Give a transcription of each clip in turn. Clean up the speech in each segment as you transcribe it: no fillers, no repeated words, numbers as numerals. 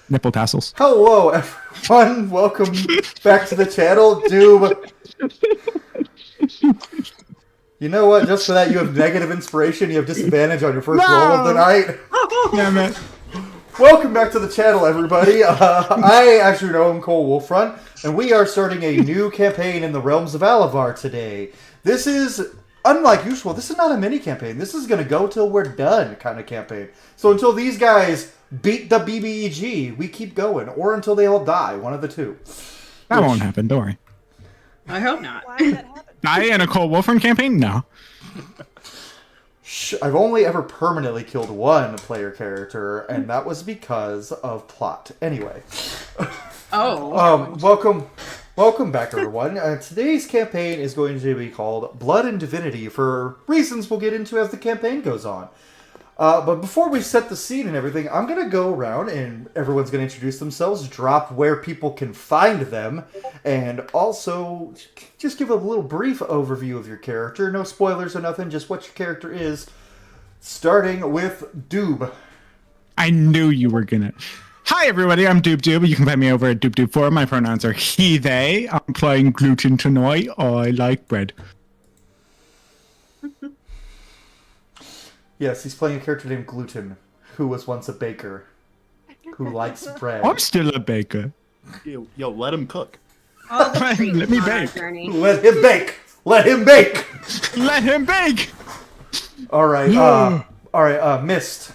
Nipple tassels. Hello, everyone. Welcome back to the channel. Doom. You know what? Just for that, you have negative inspiration. You have disadvantage on your first roll of the night. Damn it. Welcome back to the channel, everybody. I, as you know, am Cole Wolffront, and we are starting a new campaign in the Realms of Alovar today. This is, unlike usual, this is not a mini campaign. This is going to go till we're done kind of campaign. So until these guys beat the BBEG, we keep going, or until they all die, one of the two. That won't happen, don't worry. I hope not. Why would that happen? Die in a Cole Wolfram campaign? No. I've only ever permanently killed one player character, and that was because of plot. Anyway. Welcome back, everyone. Today's campaign is going to be called Blood and Divinity for reasons we'll get into as the campaign goes on. But before we set the scene and everything, I'm going to go around and everyone's going to introduce themselves, drop where people can find them, and also just give a little brief overview of your character. No spoilers or nothing, just what your character is. Starting with Doob. I knew you were gonna. Hi, everybody. I'm Doob. You can find me over at Doob4. My pronouns are he, they. I'm playing gluten tonight. I like bread. Yes, he's playing a character named Gluten, who was once a baker, who likes bread. I'm still a baker. Yo, let him cook. All the treats Let me on our bake. journey. Let him bake! Let him bake! Let him bake! Alright, Mist.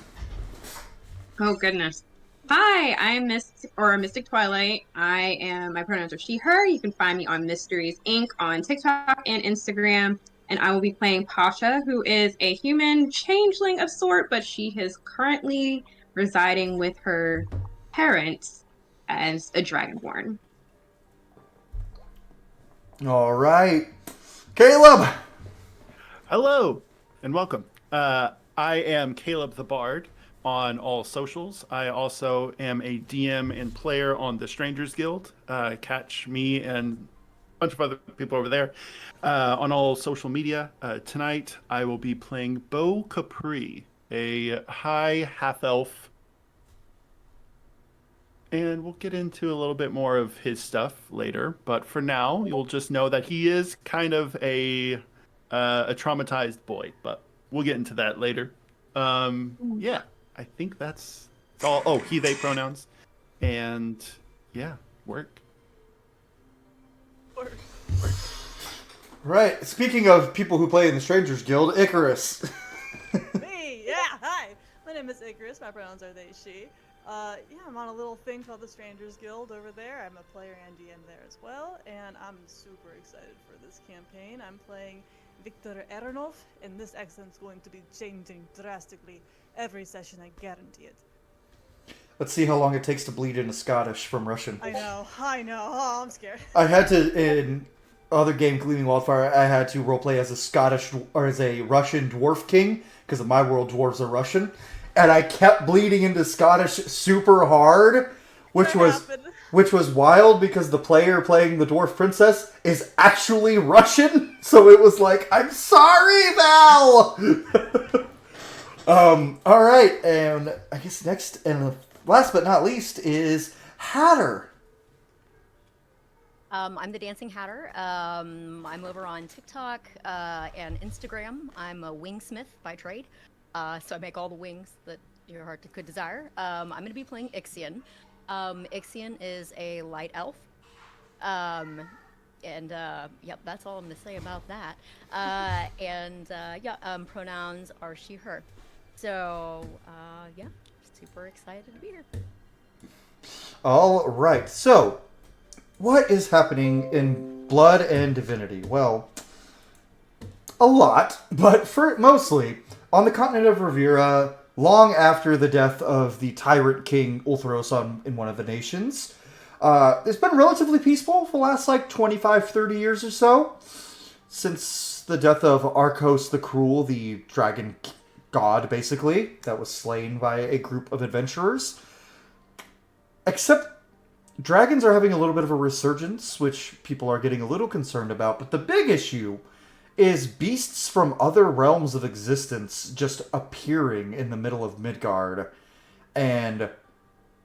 Oh goodness. Hi, I'm Mystic Twilight. My pronouns are she, her. You can find me on Mysteries Inc. on TikTok and Instagram. And I will be playing Pasha, who is a human changeling of sort, but she is currently residing with her parents as a dragonborn. Alright. Caleb! Hello, and welcome. I am Caleb the Bard on all socials. I also am a DM and player on the Strangers Guild. Catch me and a bunch of other people over there on all social media. Tonight, I will be playing Beau Capri, a high half-elf. And we'll get into a little bit more of his stuff later. But for now, you'll just know that he is kind of a traumatized boy. But we'll get into that later. Yeah, I think that's all. Oh, he, they pronouns. And yeah, work. Right, speaking of people who play in the Strangers Guild, Icarus. Me, yeah, hi. My name is Icarus. My pronouns are they, she. Yeah, I'm on a little thing called the Strangers Guild over there. I'm a player and DM there as well, and I'm super excited for this campaign. I'm playing Viktor Eronov, and this accent's going to be changing drastically every session, I guarantee it. Let's see how long it takes to bleed into Scottish from Russian. I know. Oh, I'm scared. I had to, in other game, Gleaming Wildfire, I had to roleplay as a Scottish, or as a Russian dwarf king, because in my world, dwarves are Russian. And I kept bleeding into Scottish super hard, which was wild because the player playing the dwarf princess is actually Russian. So it was like, I'm sorry, Val. All right, and I guess next and last but not least is Hatter. I'm the Dancing Hatter. I'm over on TikTok and Instagram. I'm a wingsmith by trade. So I make all the wings that your heart could desire. I'm going to be playing Ixion. Ixion is a light elf. Yep, that's all I'm going to say about that. Pronouns are she, her. So, yeah, super excited to be here. All right, so what is happening in Blood and Divinity? Well, a lot, but mostly on the continent of Ravira, long after the death of the tyrant king Ulthros in one of the nations. It's been relatively peaceful for the last 25, 30 years or so, since the death of Arcos the Cruel, the dragon god, basically, that was slain by a group of adventurers. Except dragons are having a little bit of a resurgence, which people are getting a little concerned about, but the big issue is beasts from other realms of existence just appearing in the middle of Midgard. And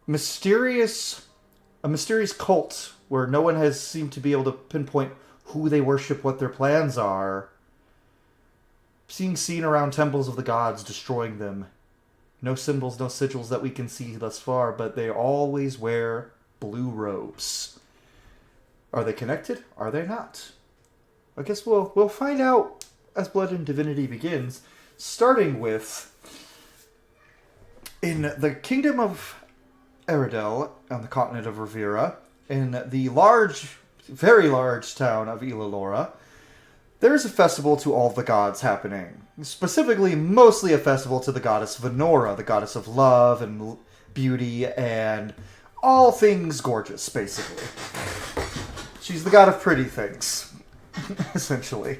mysterious a mysterious cult where no one has seemed to be able to pinpoint who they worship, what their plans are, being seen around temples of the gods, destroying them. No symbols, no sigils that we can see thus far, but they always wear blue robes. Are they connected? Are they not? I guess we'll find out as Blood and Divinity begins, starting with in the kingdom of Eridel on the continent of Ravira, in the very large town of Ilalora, there's a festival to all the gods happening. Specifically, mostly a festival to the goddess Venora, the goddess of love and beauty and all things gorgeous, basically. She's the god of pretty things, essentially.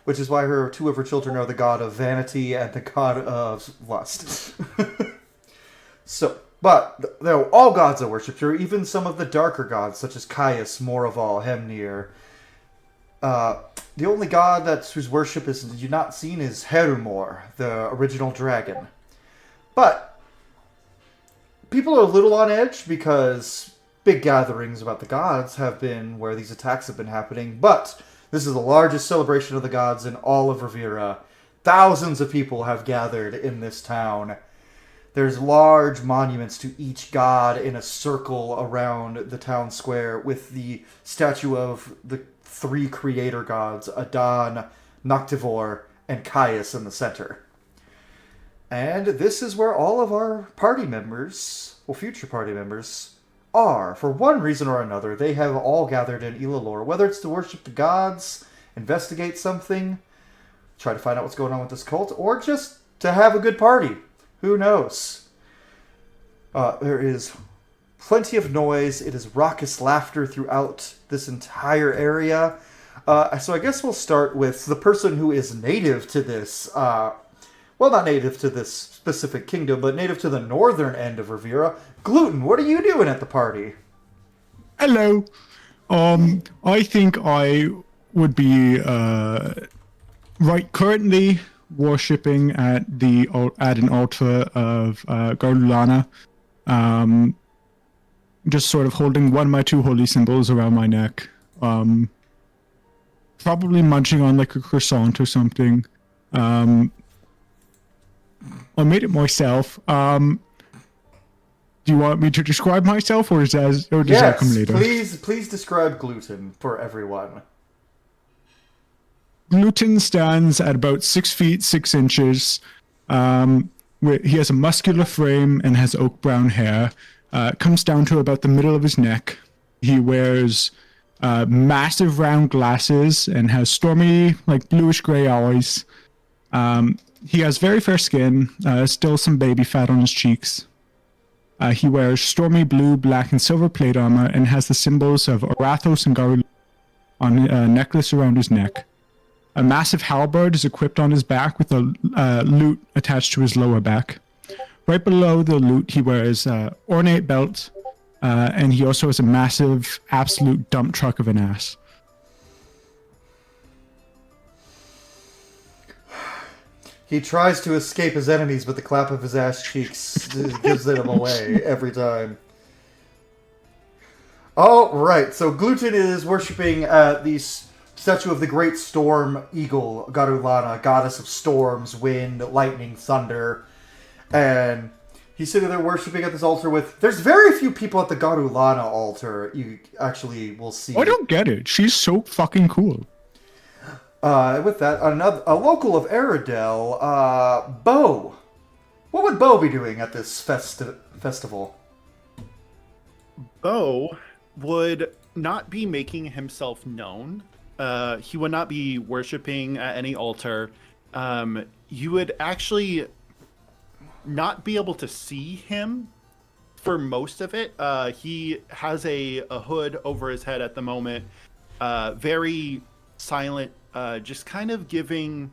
Which is why two of her children are the god of vanity and the god of lust. But all gods are worshipped here, even some of the darker gods, such as Caius, Moraval, Hemnir. The only god whose worship is not seen is Herumor, the original dragon. But people are a little on edge because big gatherings about the gods have been where these attacks have been happening. But this is the largest celebration of the gods in all of Ravira. Thousands of people have gathered in this town. There's large monuments to each god in a circle around the town square with the statue of the three creator gods, Adon, Noctivor, and Caius in the center. And this is where all of our party members, future party members, are. For one reason or another, they have all gathered in Ilalor, whether it's to worship the gods, investigate something, try to find out what's going on with this cult, or just to have a good party. Who knows? There is plenty of noise. It is raucous laughter throughout this entire area. So I guess we'll start with the person who is native to this, well, not native to this specific kingdom, but native to the northern end of Ravira. Gluten, what are you doing at the party? Hello. I think I would be currently worshipping at an altar of Garulana. Just sort of holding one of my two holy symbols around my neck. Probably munching on like a croissant or something. I made it myself. Do you want me to describe myself, or does that come later? Please describe gluten for everyone. Gluten stands at about 6 feet 6 inches. He has a muscular frame and has oak brown hair. Comes down to about the middle of his neck. He wears massive round glasses and has stormy, like bluish gray eyes. He has very fair skin, still some baby fat on his cheeks. He wears stormy blue, black, and silver plate armor and has the symbols of Arathos and Garul on a necklace around his neck. A massive halberd is equipped on his back with a lute attached to his lower back. Right below the lute, he wears an ornate belt, and he also has a massive, absolute dump truck of an ass. He tries to escape his enemies, but the clap of his ass cheeks gives them away every time. All right, so Gluten is worshipping the statue of the great storm eagle, Garulana, goddess of storms, wind, lightning, thunder. And he's sitting there worshipping at this altar with... There's very few people at the Garulana altar you actually will see. I don't get it. She's so fucking cool. With that, a local of Eridel, Bo. What would Bo be doing at this festival? Bo would not be making himself known. He would not be worshipping at any altar. You would actually not be able to see him for most of it. He has a hood over his head at the moment. Very silent, just kind of giving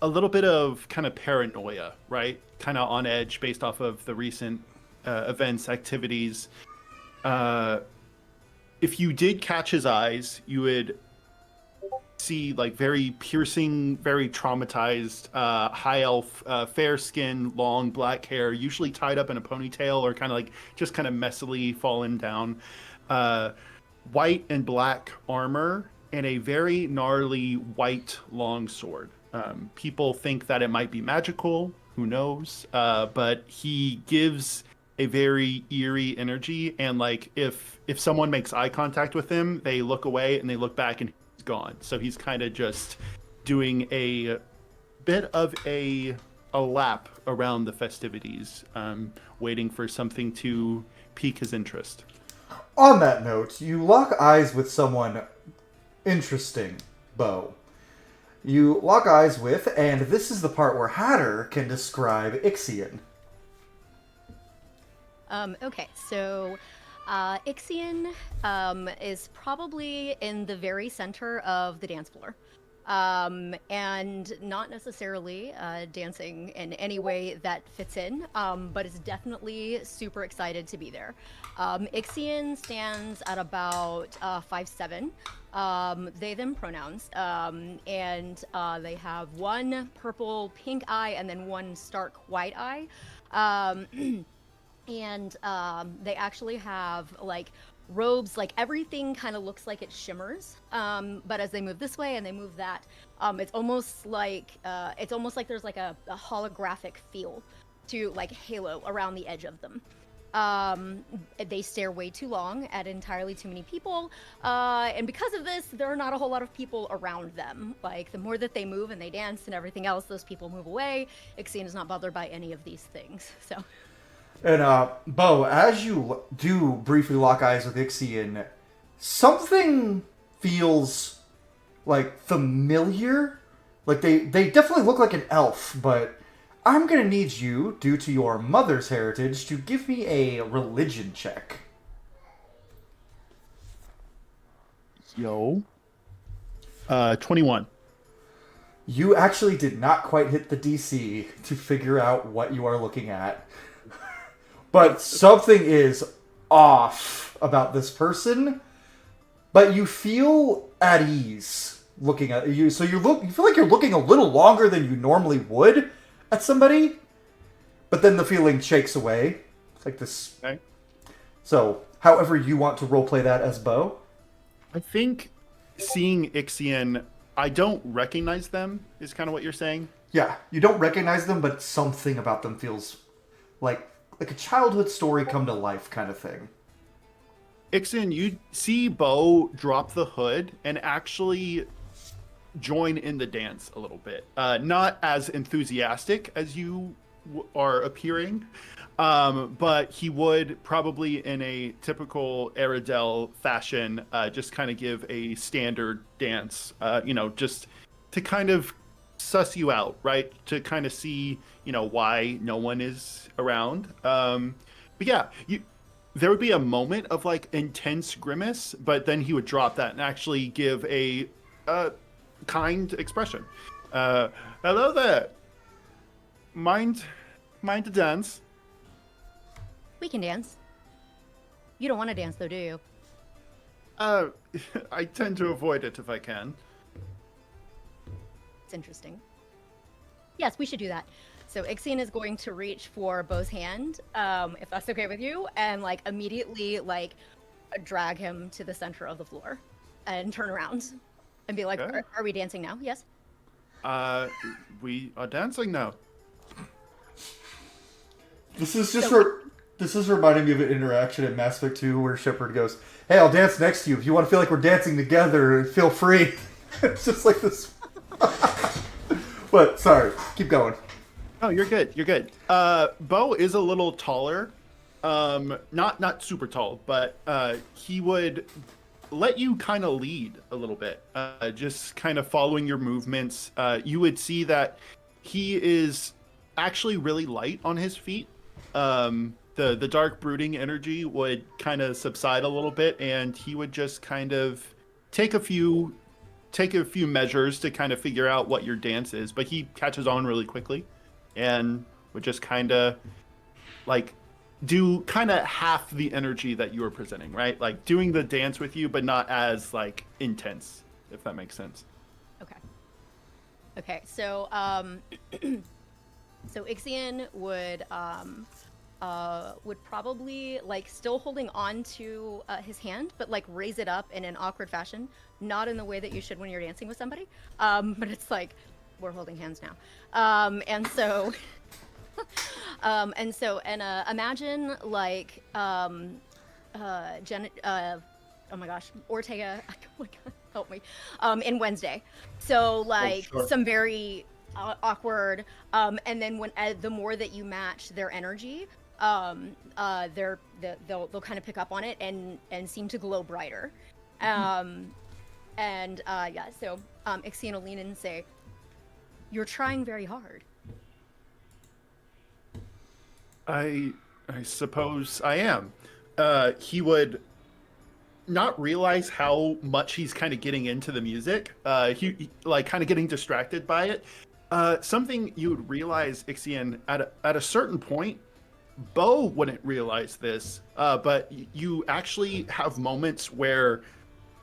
a little bit of kind of paranoia, right? Kind of on edge based off of the recent events, activities. If you did catch his eyes, you would see like very piercing, very traumatized, high elf, fair skin, long black hair, usually tied up in a ponytail or kind of like just kind of messily fallen down. White and black armor and a very gnarly white long sword. People think that it might be magical, who knows? But he gives a very eerie energy, and like if someone makes eye contact with him, they look away and they look back and he's gone. So he's kind of just doing a bit of a lap around the festivities, waiting for something to pique his interest. On that note, you lock eyes with someone interesting, Bo. You lock eyes with, and this is the part where Hatter can describe Ixion. Okay, so Ixion is probably in the very center of the dance floor. And not necessarily dancing in any way that fits in, but is definitely super excited to be there. Ixion stands at about 5'7". They them pronouns, and they have one purple pink eye and then one stark white eye. And they actually have like robes, like everything kind of looks like it shimmers, but as they move this way and they move that, it's almost like there's like a holographic feel to like halo around the edge of them. They stare way too long at entirely too many people, and because of this, there are not a whole lot of people around them. Like, the more that they move and they dance and everything else, those people move away. Ixion is not bothered by any of these things, so... And, Bo, as you do briefly lock eyes with Ixion, something feels, like, familiar. Like, they definitely look like an elf, but I'm gonna need you, due to your mother's heritage, to give me a religion check. Yo. 21. You actually did not quite hit the DC to figure out what you are looking at. But something is off about this person. But you feel at ease looking at you. So you feel like you're looking a little longer than you normally would at somebody. But then the feeling shakes away. It's like this. Okay. So, however you want to roleplay that as Bo. I think seeing Ixion, I don't recognize them, is kind of what you're saying. Yeah, you don't recognize them, but something about them feels like a childhood story come to life kind of thing. Ixion, you see Bo drop the hood and actually join in the dance a little bit. Not as enthusiastic as you are appearing, but he would probably in a typical Aradel fashion just kind of give a standard dance, just to kind of suss you out, right? To kind of see, why no one is around. But yeah, there would be a moment of like intense grimace, but then he would drop that and actually give a kind expression. Hello there. Mind to dance? We can dance. You don't want to dance though, do you? I tend to avoid it if I can. It's interesting. Yes, we should do that. So Ixion is going to reach for Bo's hand, if that's okay with you, and like immediately like drag him to the center of the floor and turn around and be like, Okay. are we dancing now? Yes. We are dancing now. This is reminding me of an interaction in Mass Effect 2 where Shepard goes, "Hey, I'll dance next to you. If you want to feel like we're dancing together, feel free." It's just like this. But sorry, keep going. Oh, you're good. You're good. Bo is a little taller. Not super tall, but he would let you kind of lead a little bit. Just kind of following your movements. You would see that he is actually really light on his feet. The dark brooding energy would kind of subside a little bit, and he would just kind of take a few measures to kind of figure out what your dance is. But he catches on really quickly, and would just kind of like do kind of half the energy that you were presenting, right? Like doing the dance with you, but not as like intense, if that makes sense. Okay, so so Ixion would probably like still holding on to his hand, but like raise it up in an awkward fashion, not in the way that you should when you're dancing with somebody. But it's like we're holding hands now, and so imagine like oh my gosh, Ortega, oh my god, help me, in Wednesday. So like sure. some very awkward, and then when the more that you match their energy, they'll kind of pick up on it and seem to glow brighter. Yeah, so Ixion will lean in and say, "You're trying very hard." I suppose I am. He would not realize how much he's kind of getting into the music. He like kind of getting distracted by it. Something you would realize, Ixion, at a certain point, Bo wouldn't realize this, but you actually have moments where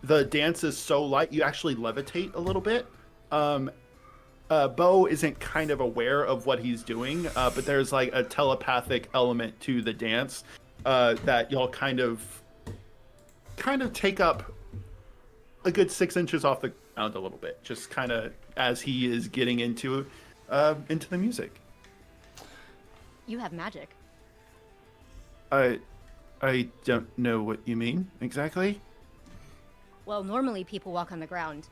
the dance is so light you actually levitate a little bit. Bo isn't kind of aware of what he's doing, but there's like a telepathic element to the dance that y'all kind of take up a good 6 inches off the ground a little bit, just kind of as he is getting into the music. You have magic. I don't know what you mean exactly. Well, normally people walk on the ground.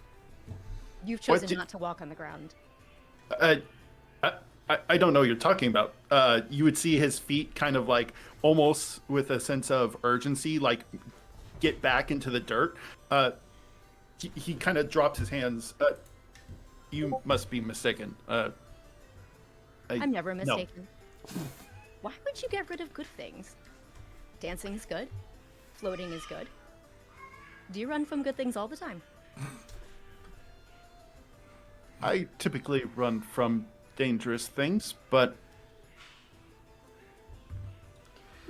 You've chosen not to walk on the ground. I don't know what you're talking about. You would see his feet kind of like almost with a sense of urgency, like get back into the dirt. He kind of drops his hands. You must be mistaken. I'm never mistaken. No. Why would you get rid of good things? Dancing is good. Floating is good. Do you run from good things all the time? I typically run from dangerous things, but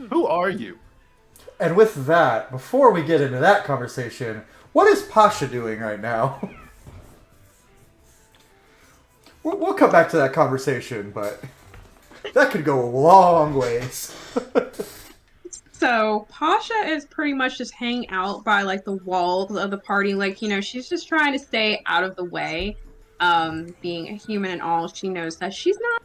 who are you? And with that, before we get into that conversation, what is Pasha doing right now? We'll come back to that conversation, but that could go a long ways. So Pasha is pretty much just hanging out by like the walls of the party. Like, you know, she's just trying to stay out of the way. Being a human and all, she knows that she's not,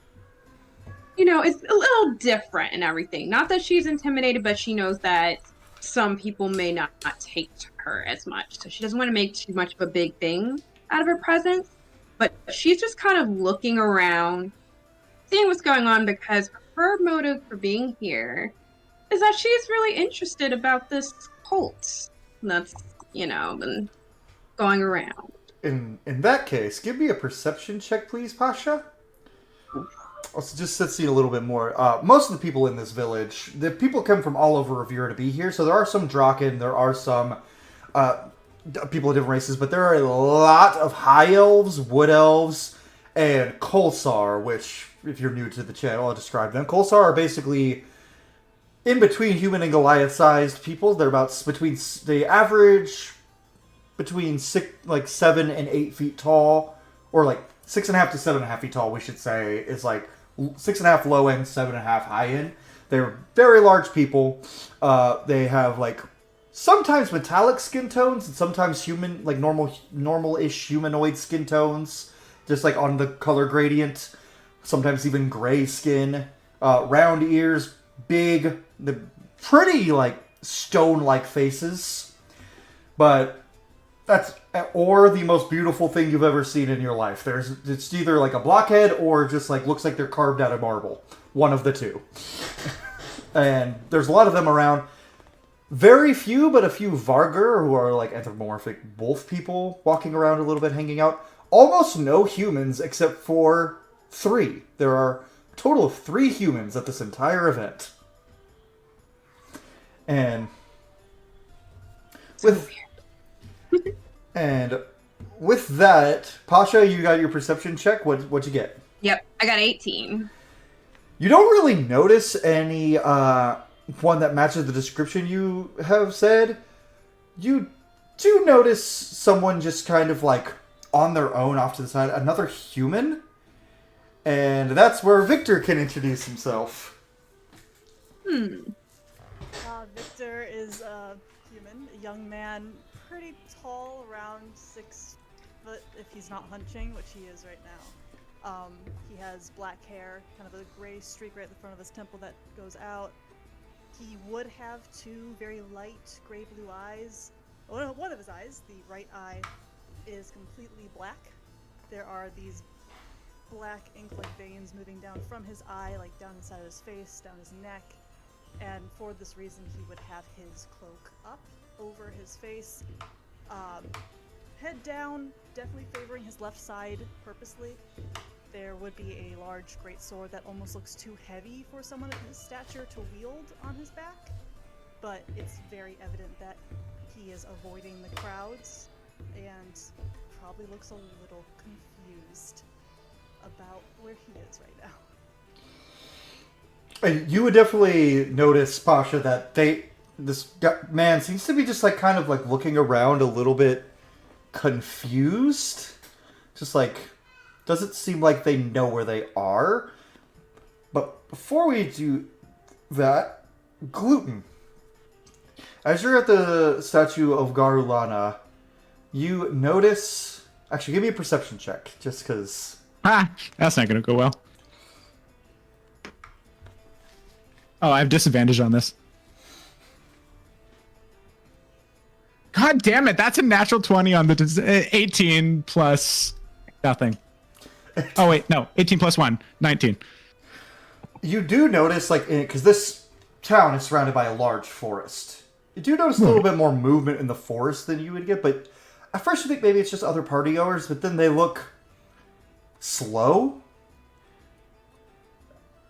you know, it's a little different and everything. Not that she's intimidated, but she knows that some people may not take to her as much. So she doesn't want to make too much of a big thing out of her presence. But she's just kind of looking around, seeing what's going on, because her motive for being here is that she's really interested about this cult that's, you know, been going around. In that case, give me a perception check, please, Pasha. Also, just to see a little bit more. Most of the people in this village, the people come from all over Ravira to be here. So there are some Draken, there are some people of different races, but there are a lot of high elves, wood elves, and Kolsar, which, if you're new to the channel, I'll describe them. Kolsar are basically in between human and Goliath-sized people. They're about between the average between 7 and 8 feet tall, or like 6.5 to 7.5 feet tall, we should say, is like 6.5 low end, 7.5 high end. They're very large people. They have like sometimes metallic skin tones and sometimes human, like normal-ish humanoid skin tones, just like on the color gradient. Sometimes even gray skin, round ears, big, the pretty like stone-like faces, but that's or the most beautiful thing you've ever seen in your life. It's either like a blockhead or just like looks like they're carved out of marble. One of the two. And there's a lot of them around. Very few, but a few Vargur, who are like anthropomorphic wolf people, walking around a little bit, hanging out. Almost no humans except for 3. There are a total of 3 humans at this entire event. And with that, Pasha, you got your perception check. What'd you get? Yep, I got 18. You don't really notice any one that matches the description you have said. You do notice someone just kind of like on their own off to the side, another human. And that's where Victor can introduce himself. Victor is a human, a young man, pretty tall, around 6 foot if he's not hunching, which he is right now. He has black hair, kind of a gray streak right at the front of his temple that goes out. He would have 2 very light gray blue eyes. One of his eyes, the right eye, is completely black. There are these black ink-like veins moving down from his eye, like down inside of his face, down his neck. And for this reason, he would have his cloak up over his face. Head down, definitely favoring his left side purposely. There would be a large greatsword that almost looks too heavy for someone of his stature to wield on his back. But it's very evident that he is avoiding the crowds and probably looks a little confused about where he is right now. And you would definitely notice, Pasha, that this man seems to be just like kind of like looking around a little bit confused. Just like, doesn't seem like they know where they are. But before we do that, Gluten. As you're at the statue of Garulana, you notice... Actually, give me a perception check, just because... That's not gonna go well. Oh, I have disadvantage on this. God damn it, that's a natural 20 on the 18 plus nothing. Oh wait, no, 18 plus 1, 19. You do notice, like, because this town is surrounded by a large forest. You do notice a little bit more movement in the forest than you would get, but at first you think maybe it's just other partygoers, but then they look slow.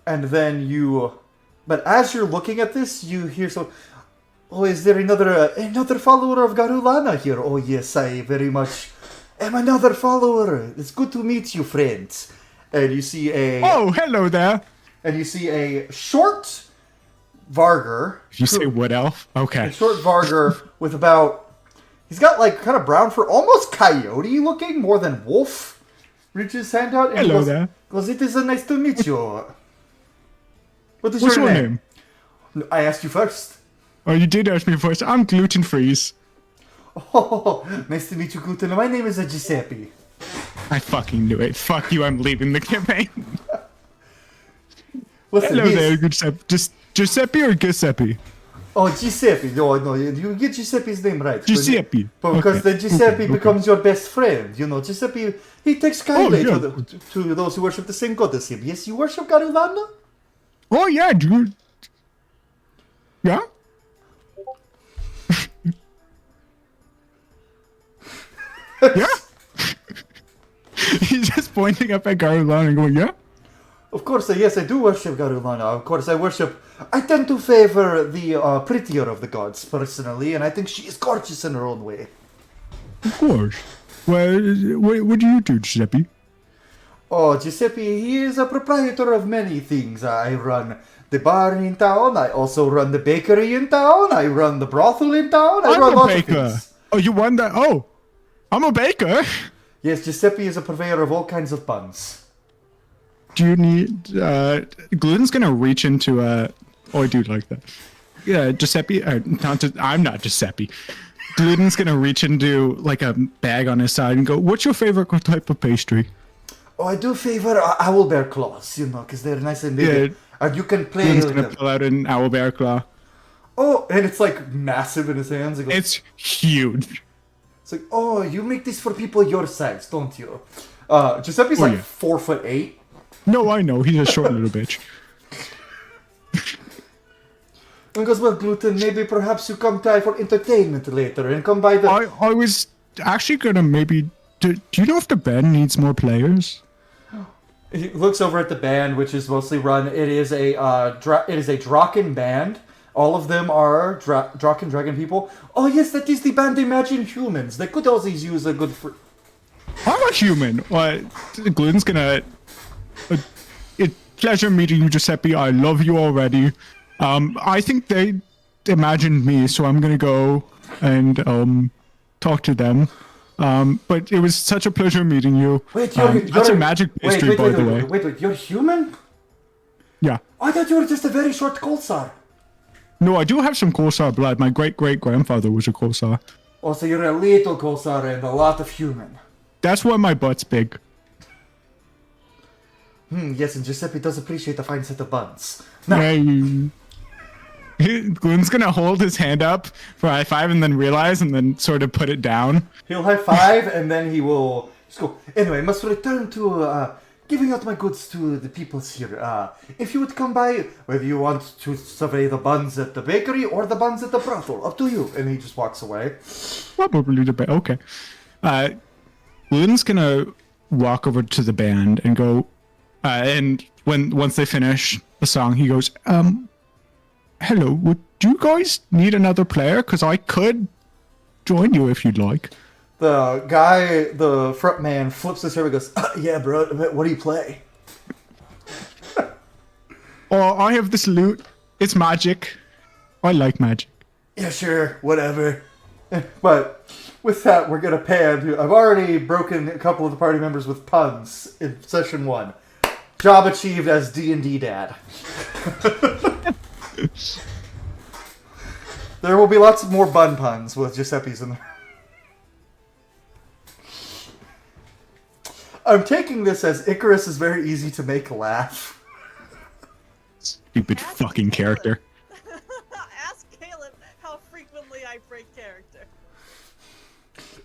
And then you... But as you're looking at this, you hear so... Oh, is there another follower of Garulana here? Oh, yes, I very much am another follower. It's good to meet you, friends. And you see a... Oh, hello there. And you see a short Vargur. Did you say wood elf? Okay. A short Vargur with about... He's got, like, kind of brown fur, almost coyote looking, more than wolf. Reaches his hand out and Hello goes, there. It is nice to meet you. What is What's your your name? I asked you first. Oh, you did ask me first. I'm gluten free. Oh, nice to meet you, Gluten. My name is Giuseppe. I fucking knew it. Fuck you, I'm leaving the campaign. Listen, Hello there, Giuseppe. Just Giuseppe or Giuseppe? Oh, Giuseppe. No, you get Giuseppe's name right. Giuseppe. But because Okay. then Giuseppe Okay. becomes your best friend. You know, Giuseppe, he takes kindly yeah. to those who worship the same god as him. Yes, you worship Garulana? Oh, yeah, dude. Yeah? Yeah? He's just pointing up at Garulana and going, yeah? Of course, yes, I do worship Garulana. Of course, I tend to favor the prettier of the gods, personally, and I think she is gorgeous in her own way. Of course. Well, what do you do, Giuseppe? Oh, Giuseppe, he is a proprietor of many things. I run the bar in town, I also run the bakery in town, I run the brothel in town, I I'm run a lots of baker. things. Oh, you won that? Oh, I'm a baker. Yes, Giuseppe is a purveyor of all kinds of buns. Do you need, Gluten's gonna reach into oh, I do like that. Yeah, Giuseppe, I'm not Giuseppe. Gluten's gonna reach into, like, a bag on his side and go, what's your favorite type of pastry? Oh, I do favor owlbear claws, you know, because they're nice and big. Yeah. And you can play Gluten's with gonna them. pull out an owlbear claw. Oh, and it's like massive in his hands. It goes, It's huge. it's like, oh, you make this for people your size, don't you? Giuseppe's Oh, like yeah. 4'8". No, I know, he's a short little bitch. And he goes, well, Gluten, maybe perhaps you come by for entertainment later and come by the... I was actually gonna maybe... Do you know if the band needs more players? He looks over at the band, which is mostly run. It is a Draken band. All of them are Draken dragon people. Oh yes, that is the band Imagine Humans. They could always use a good... I'm a human. What? Gluten's gonna... pleasure meeting you, Giuseppe. I love you already. I think they imagined me, so I'm gonna go and talk to them. But it was such a pleasure meeting you. Wait, That's a magic pastry, by the way. wait, you're human? Yeah. I thought you were just a very short Coulsar. No, I do have some Coulsar blood. My great-great-grandfather was a Coulsar. Oh, so you're a little Coulsar and a lot of human. That's why my butt's big. Yes, and Giuseppe does appreciate a fine set of buns. Now, Hey. Glenn's gonna hold his hand up for a high five and then realize and then sort of put it down. he'll high five and then he will just go. Anyway, must return to giving out my goods to the peoples here. If you would come by, whether you want to survey the buns at the bakery or the buns at the brothel, up to you. And he just walks away. Probably the best. Okay. Glenn's gonna walk over to the band and go, and once they finish the song, he goes, hello, would you guys need another player? Because I could join you if you'd like. The guy, the front man, flips his hair and goes, yeah, bro, what do you play? Oh, I have this loot. It's magic. I like magic. Yeah, sure, whatever. But with that, we're going to pan to... I've already broken a couple of the party members with puns in session 1. Job achieved as D&D dad. There will be lots more bun puns with Giuseppe's in there. I'm taking this as Icarus is very easy to make laugh. Stupid fucking character. Ask Caleb how frequently I break character.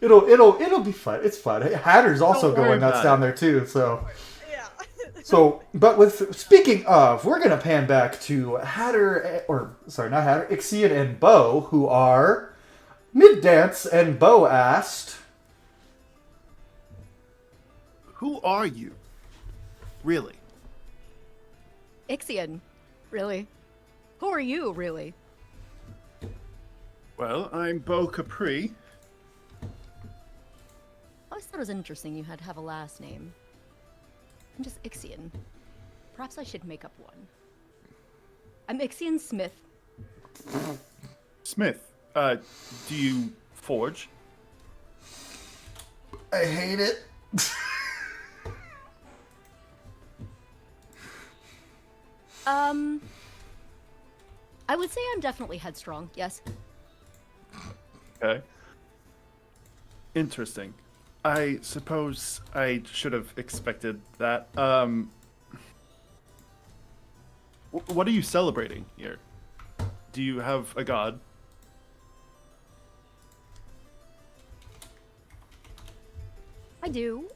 It'll be fun. It's fun. Hatter's also Don't worry going nuts about down there too, so... Yeah. So, but speaking of, we're gonna pan back to Hatter, not Hatter, Ixion and Bo, who are mid-dance, and Bo asked, Who are you? Really? Ixion, really? Who are you, really? Well, I'm Bo Capri. I always thought it was interesting you had to have a last name. I'm just Ixion. Perhaps I should make up one. I'm Ixion Smith. Smith, do you forge? I hate it. I would say I'm definitely headstrong, yes. Okay. Interesting. I suppose I should have expected that. What are you celebrating here? Do you have a god? I do.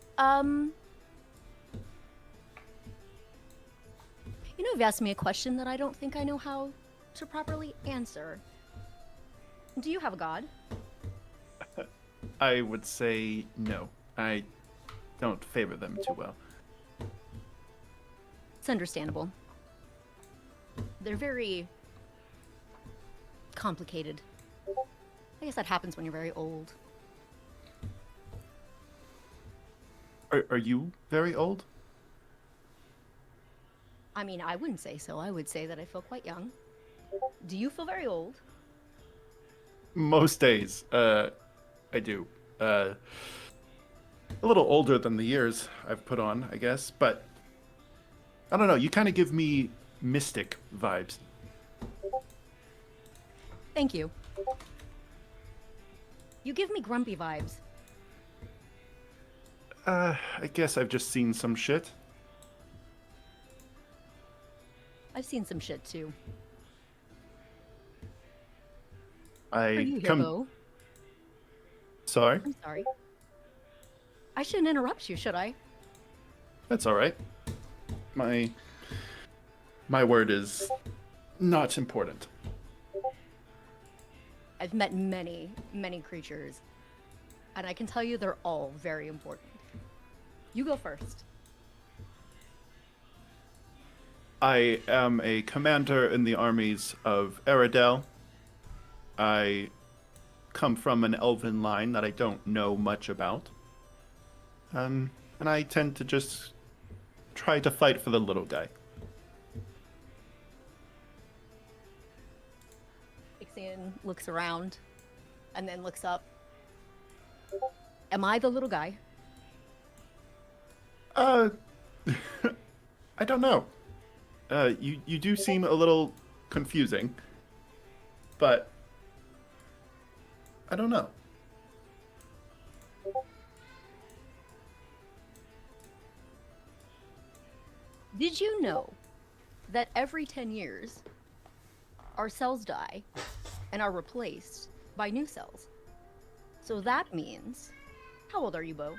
You know, you've asked me a question that I don't think I know how to properly answer. Do you have a god? I would say no. I don't favor them too well. It's understandable. They're very complicated. I guess that happens when you're very old. Are you very old? I mean, I wouldn't say so. I would say that I feel quite young. Do you feel very old? Most days, I do. A little older than the years I've put on, I guess, but I don't know. You kind of give me mystic vibes. Thank you. You give me grumpy vibes. I guess I've just seen some shit. I've seen some shit too. I Are you here, come. Bo? Sorry, I'm sorry. I shouldn't interrupt you, should I? that's all right. My word is not important. I've met many, many creatures, and I can tell you they're all very important. You go first. I am a commander in the armies of Eridel. I come from an elven line that I don't know much about. And I tend to just try to fight for the little guy. Ixion looks around and then looks up. Am I the little guy? I don't know. You do seem a little confusing, but I don't know. Did you know that every 10 years, our cells die and are replaced by new cells? So that means, how old are you, Bo?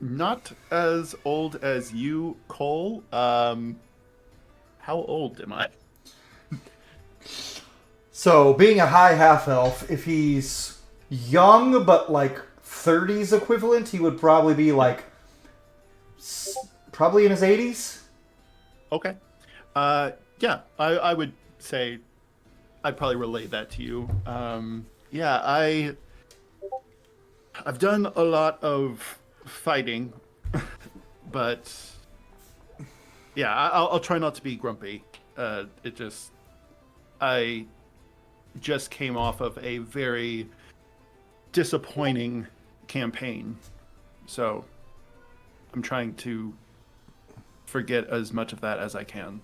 Not as old as you, Cole. How old am I? So, being a high half-elf, if he's young but like 30s equivalent, he would probably be like probably in his 80s. Okay. Yeah, I would say I'd probably relate that to you. Yeah, I've done a lot of fighting, but yeah, I'll try not to be grumpy. I just came off of a very disappointing campaign, so I'm trying to forget as much of that as I can.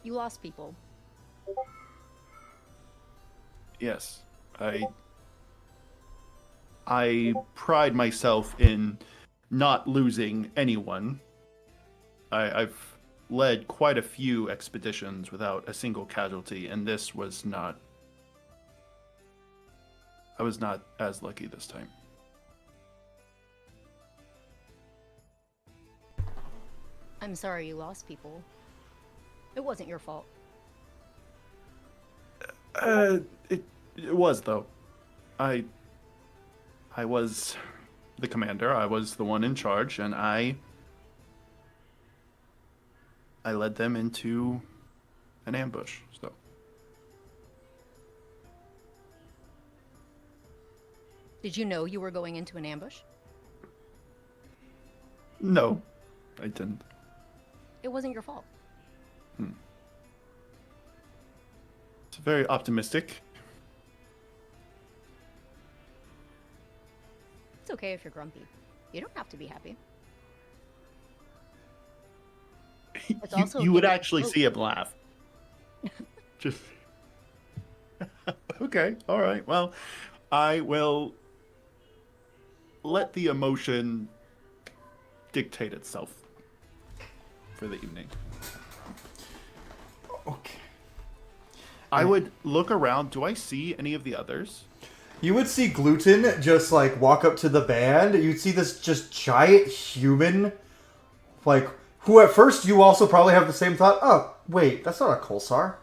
You lost people. Yes, I pride myself in not losing anyone. I've led quite a few expeditions without a single casualty, and this was not. I was not as lucky this time. I'm sorry you lost people. It wasn't your fault. It was though. I was the commander. I was the one in charge, and I led them into an ambush. So Did you know you were going into an ambush? no, I didn't. It wasn't your fault. It's very optimistic. It's okay if you're grumpy. You don't have to be happy. It's also You would giving actually hope. see him laugh. Just okay, all right. Well, I will let the emotion dictate itself for the evening. Okay. I would look around. Do I see any of the others? You would see Gluten just like walk up to the band. You'd see this just giant human, like, who at first you also probably have the same thought. Oh, wait, that's not a Kolsar.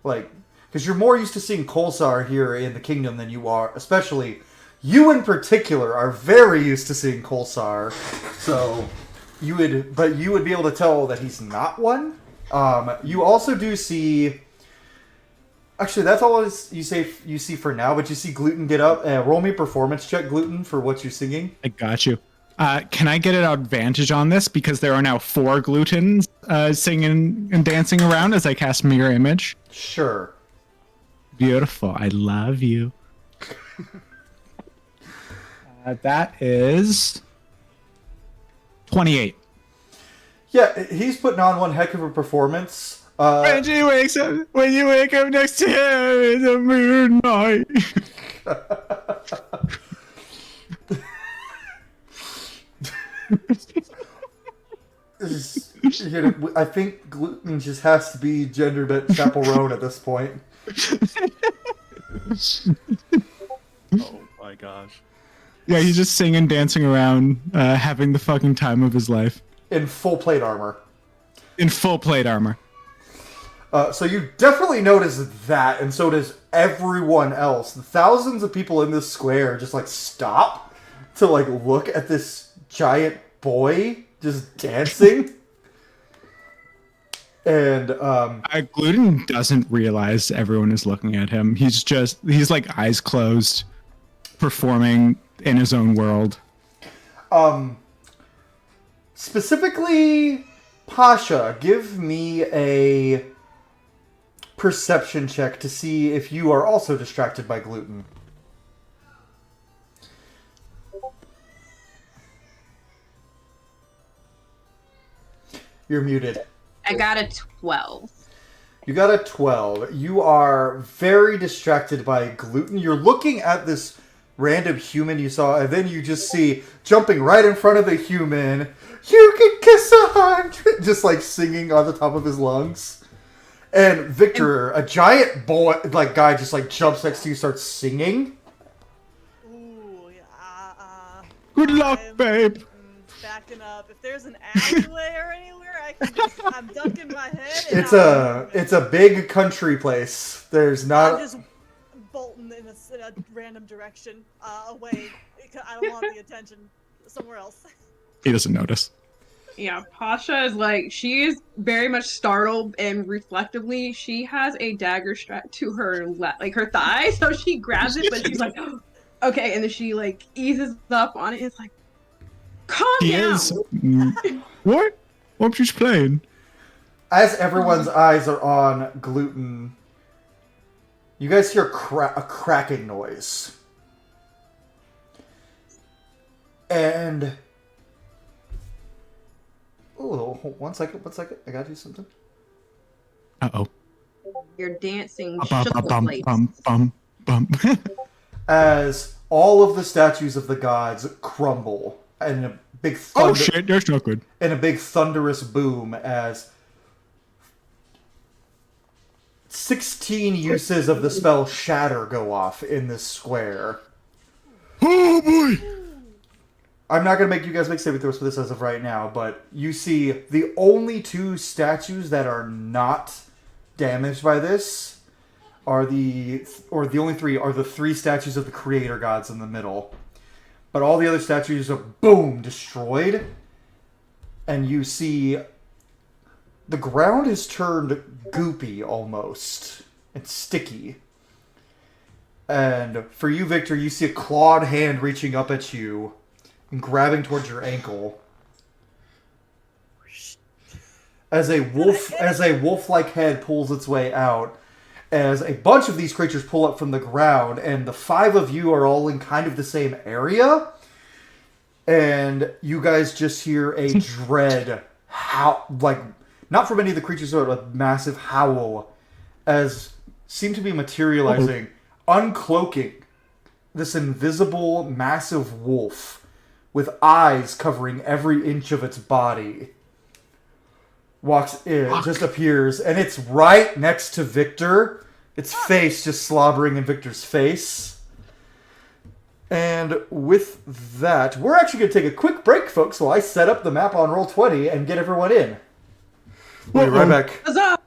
Like, because you're more used to seeing Kolsar here in the kingdom than you are, especially you in particular are very used to seeing Kolsar. So you would be able to tell that he's not one. You also do see. Actually, that's all you see for now. But you see Gluten get up and roll me performance check, Gluten, for what you're singing. I got you. Can I get an advantage on this because there are now 4 glutens singing and dancing around as I cast Mirror Image? Sure. Beautiful. I love you. That is 28. Yeah, he's putting on one heck of a performance. When you wake up next to him in the moonlight. I think Gluten just has to be gender bent chaperone at this point. Oh my gosh. Yeah, he's just singing, dancing around, having the fucking time of his life. In full plate armor. In full plate armor. So you definitely notice that, and so does everyone else. The thousands of people in this square just like stop to like look at this giant boy just dancing. And Gluten doesn't realize everyone is looking at him. He's like eyes closed, performing in his own world. Specifically, Pasha, give me a perception check to see if you are also distracted by gluten. You're muted. I got a 12. You got a 12. You are very distracted by gluten. You're looking at this random human you saw, and then you just see, jumping right in front of the human, "You can kiss 100," just like singing on the top of his lungs. And Victor, a giant boy, like guy, just like jumps next to you, starts singing. Ooh, yeah. Good luck, babe. Backing up. If there's an alleyway or anywhere, I can just, I'm ducking my head. And It's a big country place. There's I'm not. just bolting in a random direction away. Because I don't want the attention somewhere else. He doesn't notice. Yeah, Pasha is like, she is very much startled, and reflectively, she has a dagger strapped to her like her thigh, so she grabs it, but she's like, okay, and then she like eases up on it. And it's like, calm He down. is. What? What she's playing? As everyone's eyes are on gluten, you guys hear a cracking noise. And... Oh, one second. I gotta do something. Uh-oh. You're dancing Bum, sugar bum, plates. bum. As all of the statues of the gods crumble in a big Oh shit, that's not good. in a big thunderous boom as 16 uses of the spell Shatter go off in this square. Oh boy! I'm not going to make you guys make saving throws for this as of right now, but you see the only two statues that are not damaged by this are the only three are the three statues of the creator gods in the middle. But all the other statues are, boom, destroyed. And you see the ground is turned goopy almost. It's sticky. And for you, Victor, you see a clawed hand reaching up at you and grabbing towards your ankle. As a wolf-like head pulls its way out, as a bunch of these creatures pull up from the ground, and the five of you are all in kind of the same area, and you guys just hear a dread howl, like, not from any of the creatures, but a massive howl, as seem to be materializing, uncloaking this invisible, massive wolf with eyes covering every inch of its body. Walks in, just appears, and it's right next to Victor. Its face just slobbering in Victor's face. And with that, we're actually going to take a quick break, folks, while I set up the map on Roll20 and get everyone in. We'll be right back. Huzzah!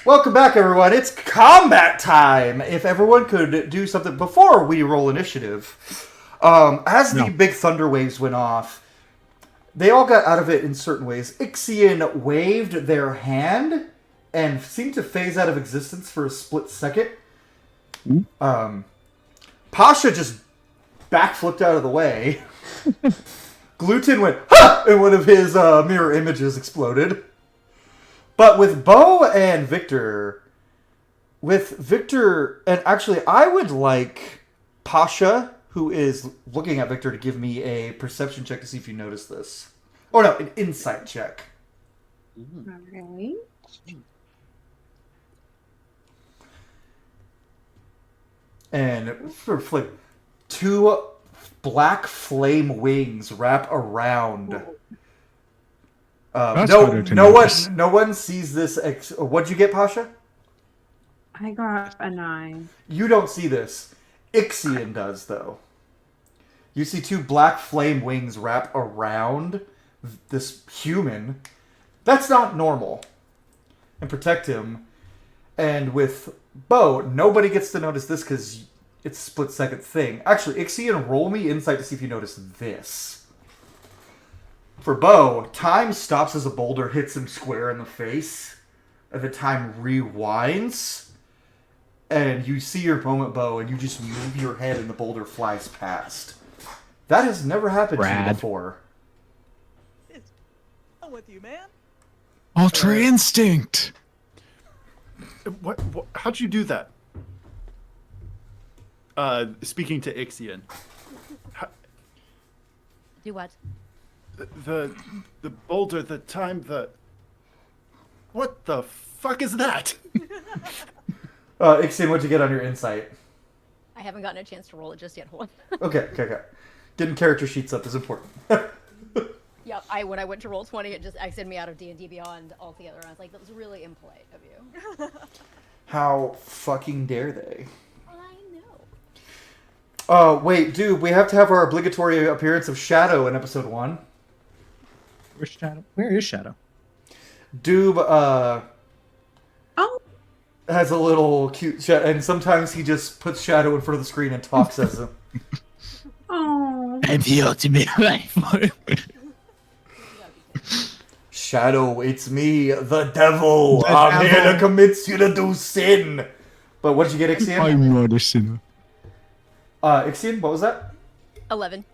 Welcome back, everyone. It's combat time! If everyone could do something before we roll initiative. As the big thunder waves went off, they all got out of it in certain ways. Ixion waved their hand and seemed to phase out of existence for a split second. Pasha just backflipped out of the way. Gluten went, ha! And one of his mirror images exploded. But with Bo and Victor... And actually, I would like Pasha, who is looking at Victor, to give me a perception check to see if you notice this. Oh no, an insight check. Alright. And for flip, two black flame wings wrap around. That's harder to notice. No one sees this. What'd you get, Pasha? I got a 9. You don't see this. Ixion does, though. You see two black flame wings wrap around this human. That's not normal. And protect him. And with Bo, nobody gets to notice this because it's a split-second thing. Actually, Ixion, roll me insight to see if you notice this. For Bo, time stops as a boulder hits him square in the face. And the time rewinds. And you see your moment, Bo, and you just move your head and the boulder flies past. That has never happened to you before. I'm with you, man. Ultra instinct. What? How'd you do that? Speaking to Ixion. Do what? The boulder, the time, the... What the fuck is that? Ixion, what'd you get on your insight? I haven't gotten a chance to roll it just yet. Hold on. Okay. Getting character sheets up is important. Yeah, when I went to roll 20, it just exited me out of D&D Beyond altogether. And I was like, that was really impolite of you. How fucking dare they? I know. Wait, dude, we have to have our obligatory appearance of Shadow in episode 1. Where's Shadow? Where is Shadow? Doob, Oh, has a little cute shadow, and sometimes he just puts Shadow in front of the screen and talks as him. oh. I'm the ultimate rifle. Shadow, it's me, the devil. The I'm here to devil. convince you to do sin. But what did you get, Ixion? I'm not a sinner. Ixion, what was that? 11.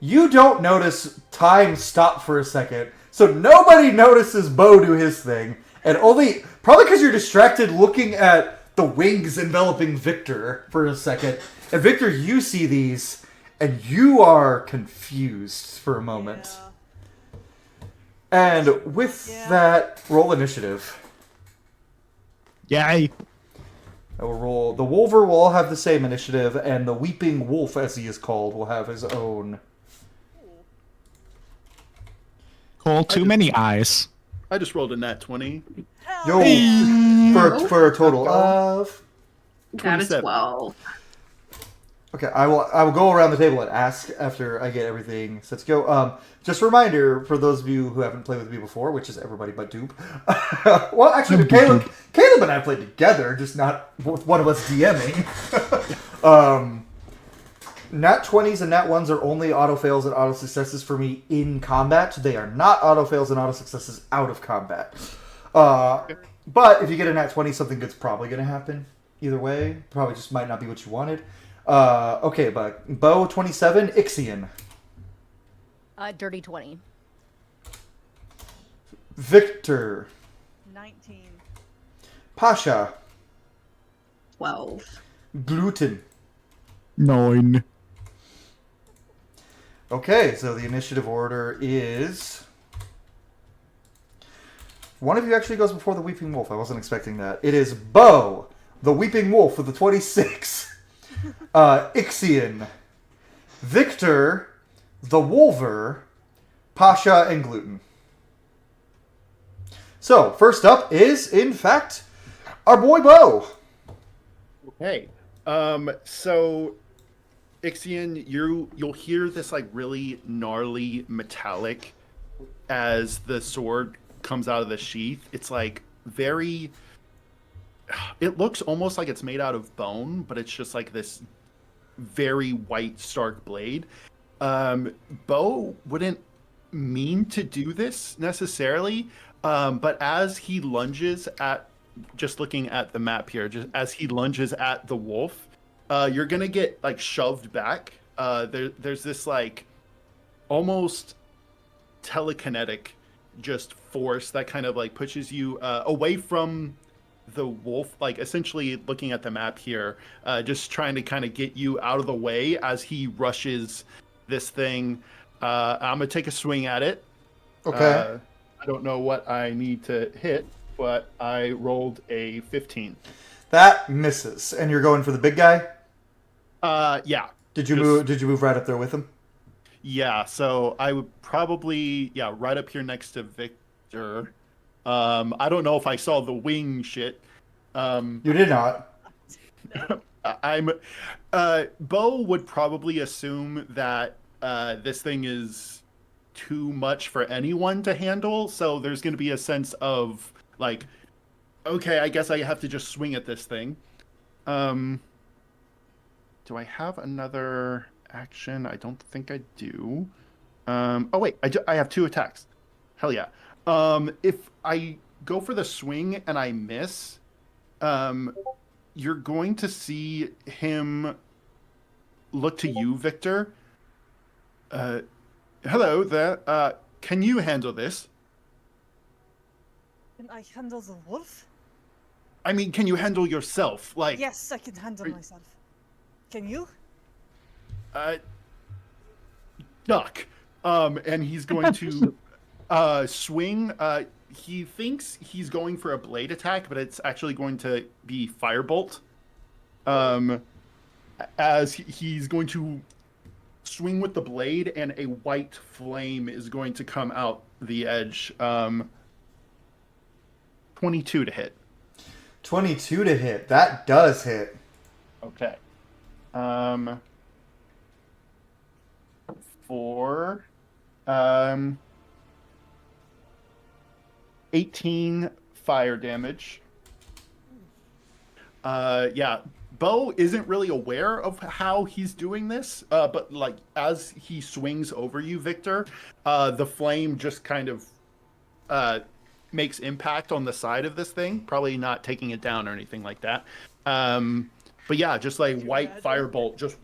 You don't notice time stop for a second, so nobody notices Bo do his thing, and probably because you're distracted looking at the wings enveloping Victor for a second. And Victor, you see these, and you are confused for a moment. Yeah. And with that, roll initiative. Yay. I will roll. The Wolver will all have the same initiative, and the Weeping Wolf, as he is called, will have his own. Call too many eyes. I just rolled a nat 20. Yo, for a total of. That is 27. 12. Okay, I will go around the table and ask after I get everything set to go. Just a reminder for those of you who haven't played with me before, which is everybody but Dupe. Well, actually, Caleb and I played together, just not with one of us DMing. Nat 20s and Nat 1s are only auto fails and auto successes for me in combat. They are not auto fails and auto successes out of combat. But if you get a Nat 20, something good's probably going to happen. Either way, probably just might not be what you wanted. Okay, but Bo 27, Ixion. Dirty 20. Victor. 19. Pasha. 12. Gluten. 9. Okay, so the initiative order is... One of you actually goes before the Weeping Wolf. I wasn't expecting that. It is Bo, the Weeping Wolf with the 26. Ixion. Victor, the Wolver, Pasha, and Gluten. So, first up is, in fact, our boy Bo. Okay. So Ixion, you'll hear this like really gnarly metallic as the sword comes out of the sheath. It's like very... It looks almost like it's made out of bone, but it's just like this very white, stark blade. Bo wouldn't mean to do this necessarily, but as he lunges at... Just looking at the map here, just as he lunges at the wolf, you're gonna get like shoved back. There's this like almost telekinetic just force that kind of like pushes you away from the wolf, like essentially looking at the map here, just trying to kind of get you out of the way as he rushes this thing. I'm gonna take a swing at it. Okay. I don't know what I need to hit, but I rolled a 15. That misses. And you're going for the big guy? Yeah. Did you move right up there with him? Yeah, so I would probably, right up here next to Victor. I don't know if I saw the wing shit. You did not. Bo would probably assume that this thing is too much for anyone to handle, so there's going to be a sense of like, okay, I guess I have to just swing at this thing. Do I have another action? I don't think I do. Oh wait, I have 2 attacks. Hell yeah. If I go for the swing and I miss, you're going to see him look to you, Victor. Hello there. Can you handle this? Can I handle the wolf? I mean, can you handle yourself? Like, Yes, I can handle myself. Can you? duck. And he's going to swing. He thinks he's going for a blade attack, but it's actually going to be firebolt. As he's going to swing with the blade, and a white flame is going to come out the edge. 22 to hit. 22 to hit. That does hit. Okay. For 18 fire damage. Yeah, Bo isn't really aware of how he's doing this, but like as he swings over you, Victor, the flame just kind of makes impact on the side of this thing, probably not taking it down or anything like that. But yeah, just like white firebolt, just.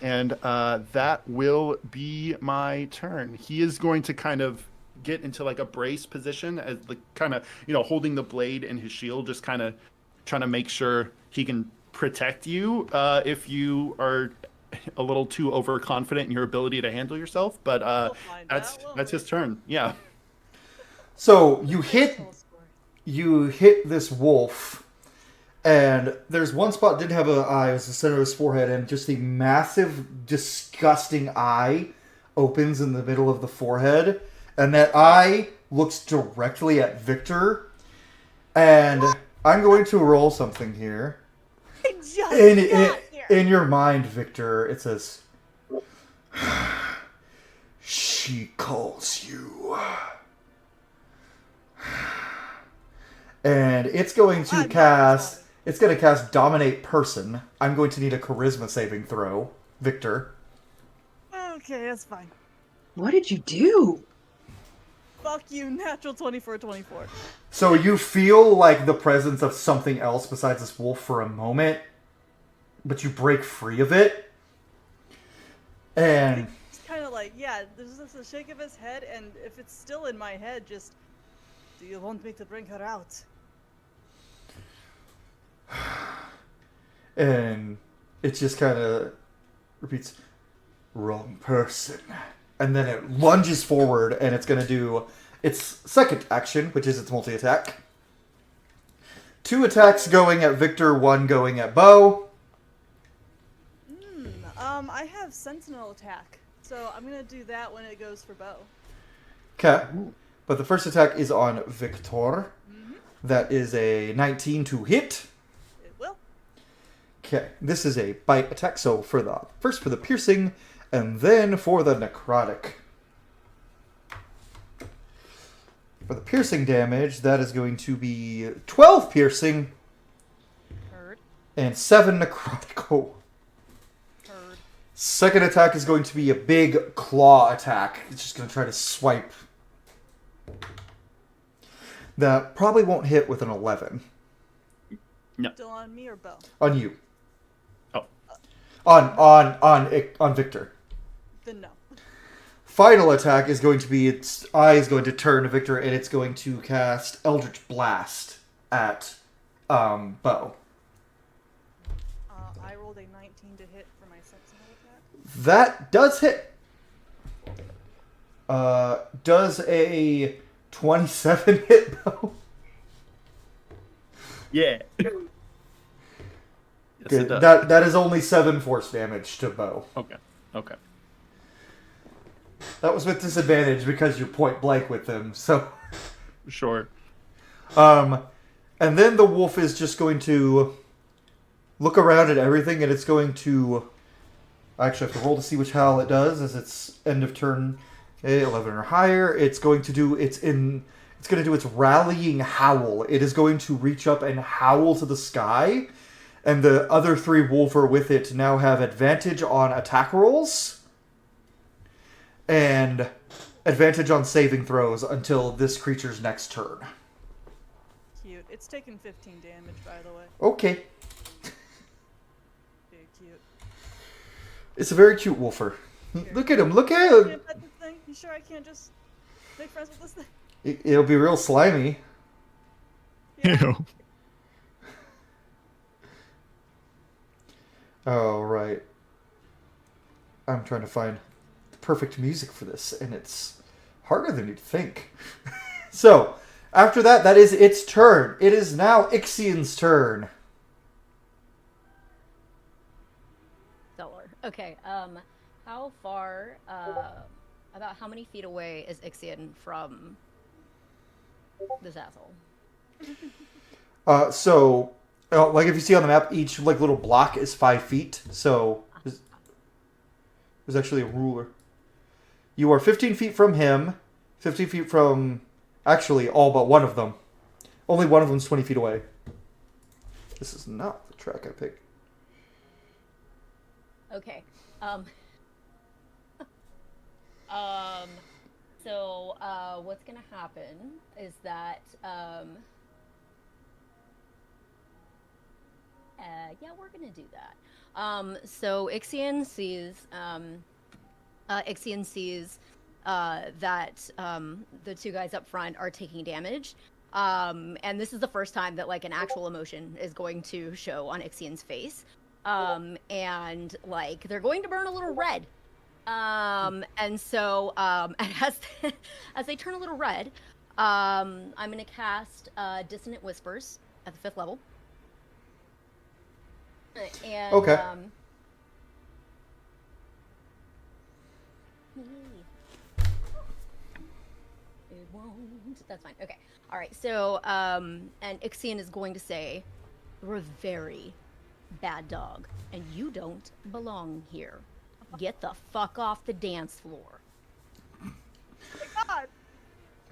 And that will be my turn. He is going to kind of get into like a brace position, as like kind of, holding the blade and his shield, just kind of trying to make sure he can protect you if you are a little too overconfident in your ability to handle yourself. But that's his turn. Yeah. So you hit this wolf, and there's one spot that didn't have an eye. It was the center of his forehead, and just the massive, disgusting eye opens in the middle of the forehead, and that eye looks directly at Victor. And I'm going to roll something here. In your mind, Victor, it says, "She calls you." And it's going to cast Dominate Person. I'm going to need a charisma saving throw, Victor. Okay, that's fine. What did you do? Fuck you, natural 24. So you feel like the presence of something else besides this wolf for a moment, but you break free of it. And it's kind of like, yeah, there's just a shake of his head, and if it's still in my head, just, do you want me to bring her out? And it just kind of repeats, "Wrong person." And then it lunges forward, and it's going to do its second action, which is its multi-attack. 2 attacks going at Victor, 1 going at Bo. I have Sentinel attack, so I'm going to do that when it goes for Bo. Okay. But the first attack is on Victor. That is a 19 to hit. It will. Okay. This is a bite attack, so first for the piercing, and then for the necrotic. For the piercing damage, that is going to be 12 piercing. Heard. And 7 necrotic. Oh. Heard. Second attack is going to be a big claw attack. It's just going to try to swipe. That probably won't hit with an 11. No. Still on me or Bo? On you. Oh. On Victor. Then no. Final attack is going to be, its eye is going to turn to Victor, and it's going to cast Eldritch Blast at Bo. I rolled a 19 to hit for my Sentinel attack. That does hit. Does a 27 hit, Bo? Yeah. Yes, Good. it does. That is only 7 force damage to Bo. Okay. That was with disadvantage because you're point blank with them, so... Sure. And then the wolf is just going to look around at everything, and it's going to... I actually have to roll to see which howl it does, as it's end of turn 11 or higher. It's going to do its rallying howl. It is going to reach up and howl to the sky, and the other 3 wolfer with it now have advantage on attack rolls and advantage on saving throws until this creature's next turn. Cute. It's taken 15 damage, by the way. Okay. Very cute. It's a very cute wolfer. Here. Look at him, look at Can I him! pet this thing? You sure I can't just make friends with this thing? It'll be real slimy. Yeah. Ew. Oh, right. I'm trying to find the perfect music for this, and it's harder than you'd think. So, after that, that is its turn. It is now Ixian's turn. Stellar. Okay. How far? About how many feet away is Ixion from this asshole? Like if you see on the map, each like little block is 5 feet. So there's actually a ruler. You are 15 feet from him, 15 feet from actually all but one of them. Only one of them's 20 feet away. This is not the track I picked. Okay. So what's gonna happen is that yeah, we're gonna do that. So Ixion sees that the two guys up front are taking damage. And this is the first time that like an actual emotion is going to show on Ixion's face. And like they're going to burn a little red. And so as they turn a little red, I'm gonna cast Dissonant Whispers at the 5th level. And Okay. It won't. That's fine. Okay. All right. So, and Ixion is going to say, "You're a very bad dog, and you don't belong here. Get the fuck off the dance floor." God.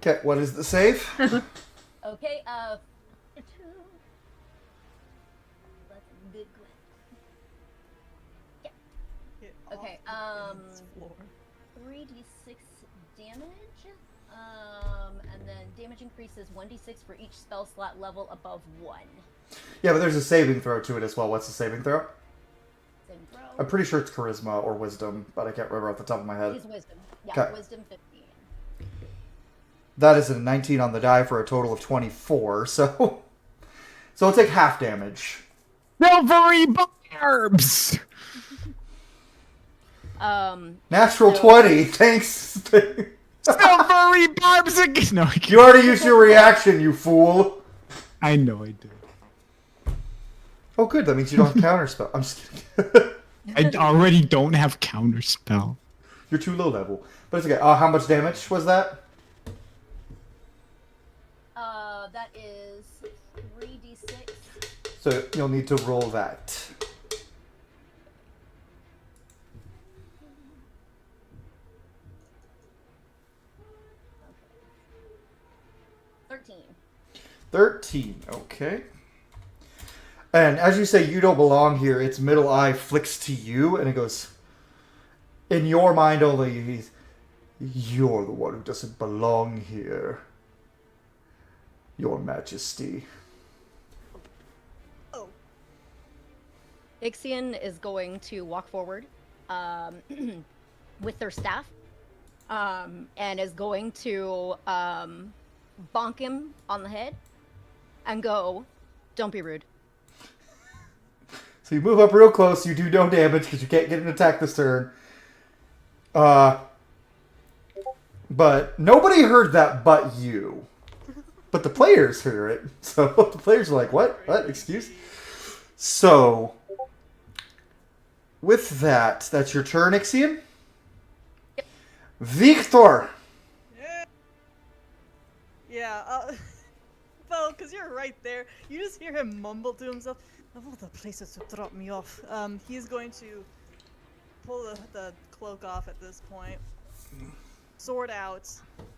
Okay, what is the save? Okay. That's a good one. Yeah. Get Okay. off the dance floor. 3d6 damage. And then damage increases 1d6 for each spell slot level above 1. Yeah, but there's a saving throw to it as well. What's the saving throw? Saving throw. I'm pretty sure it's charisma or wisdom, but I can't remember off the top of my It head. is wisdom. Yeah, Okay. wisdom 15. That is a 19 on the die for a total of 24, so I'll take half damage. Silvery barbs. Natural So- 20, thanks. Silvery barbs again. No, I can't. You already used your reaction, you fool. I know I did. Oh, good. That means you don't have counterspell. I'm just kidding. I already don't have counterspell. You're too low level. But it's okay. How much damage was that? That is 3d6. So you'll need to roll that. Okay. 13. Okay. And as you say, you don't belong here. Its middle eye flicks to you, and it goes, in your mind only, you're the one who doesn't belong here. Your Majesty. Oh. Ixion is going to walk forward with their staff and is going to bonk him on the head and go, "Don't be rude." So you move up real close. You do no damage because you can't get an attack this turn. But nobody heard that but you. But the players hear it. So the players are like, what? What? Excuse? So, with that, that's your turn, Ixion? Yep. Victor! Yeah, Bo, because you're right there. You just hear him mumble to himself, "Of all the places to drop me off." He's going to pull the cloak off at this point. Sword out.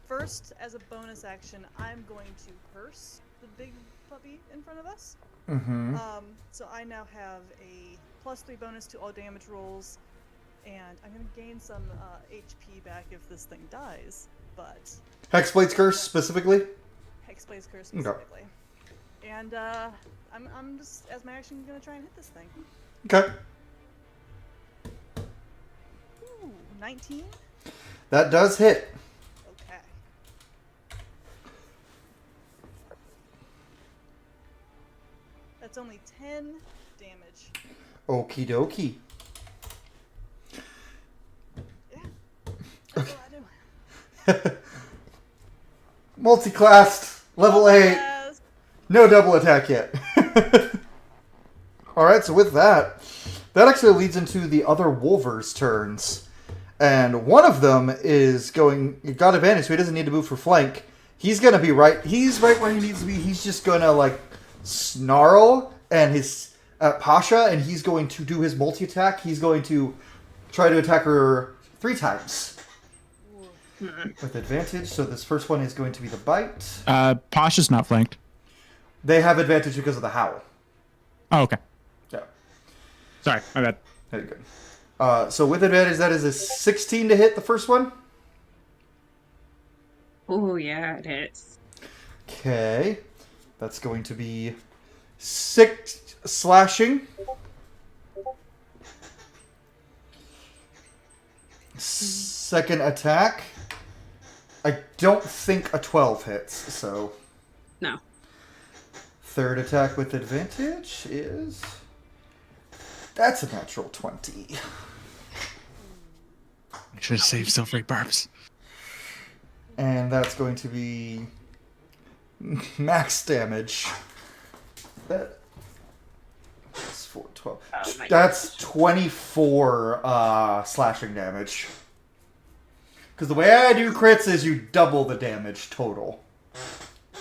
First, as a bonus action, I'm going to curse the big puppy in front of us. Mm-hmm. So I now have a +3 bonus to all damage rolls, and I'm going to gain some HP back if this thing dies, but... Hexblade's Curse, specifically? Hexblade's Curse specifically. Okay. And I'm just, as my action, going to try and hit this thing. Okay. Ooh, 19? That does hit. Okay. It's only 10 damage. Okie dokie. Yeah. That's what I do. Multi-classed, level 8. Yes. No double attack yet. Alright, so with that actually leads into the other Wolver's turns. And one of them is got advantage, so he doesn't need to move for flank. He's gonna be he's right where he needs to be. He's just gonna, like, snarl and his Pasha, and he's going to do his multi-attack. He's going to try to attack her 3 times. With advantage, so this first one is going to be the bite. Pasha's not flanked. They have advantage because of the howl. Oh, okay. Yeah. Sorry, my bad. Very good. So with advantage, that is a 16 to hit the first one. Oh, yeah, it hits. Okay. That's going to be 6 slashing. Second attack. I don't think a 12 hits, so... No. Third attack with advantage is... That's a natural 20. I should have saved Silvery Barbs. And that's going to be max damage. That's 4, 12. Oh my That's 24 slashing damage. Because the way I do crits is you double the damage total.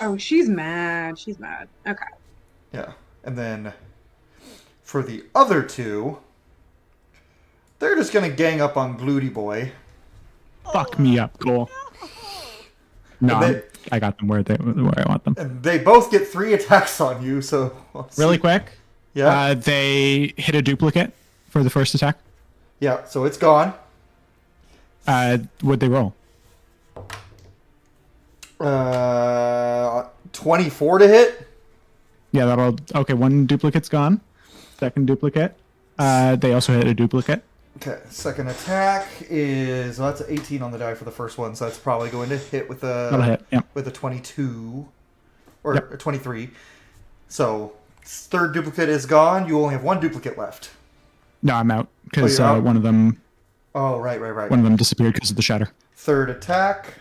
Oh, she's mad. She's mad. Okay. Yeah. And then for the other 2, they're just going to gang up on Glooty Boy. Fuck me up, Cole. No, They- I got them where I want them. And they both get 3 attacks on you, so... let's Really see. quick. Yeah. They hit a duplicate for the first attack. Yeah, so it's gone. What'd they roll? 24 to hit. Yeah, that'll... Okay, one duplicate's gone. Second duplicate. They also hit a duplicate. Okay, second attack is... Well, that's 18 on the die for the first one, so that's probably going to hit with That'll a... hit, yeah. With a 22. Or Yep. a 23. So, third duplicate is gone. You only have 1 duplicate left. No, I'm out. Because you're out? one of them Oh, right. disappeared because of the shatter. Third attack.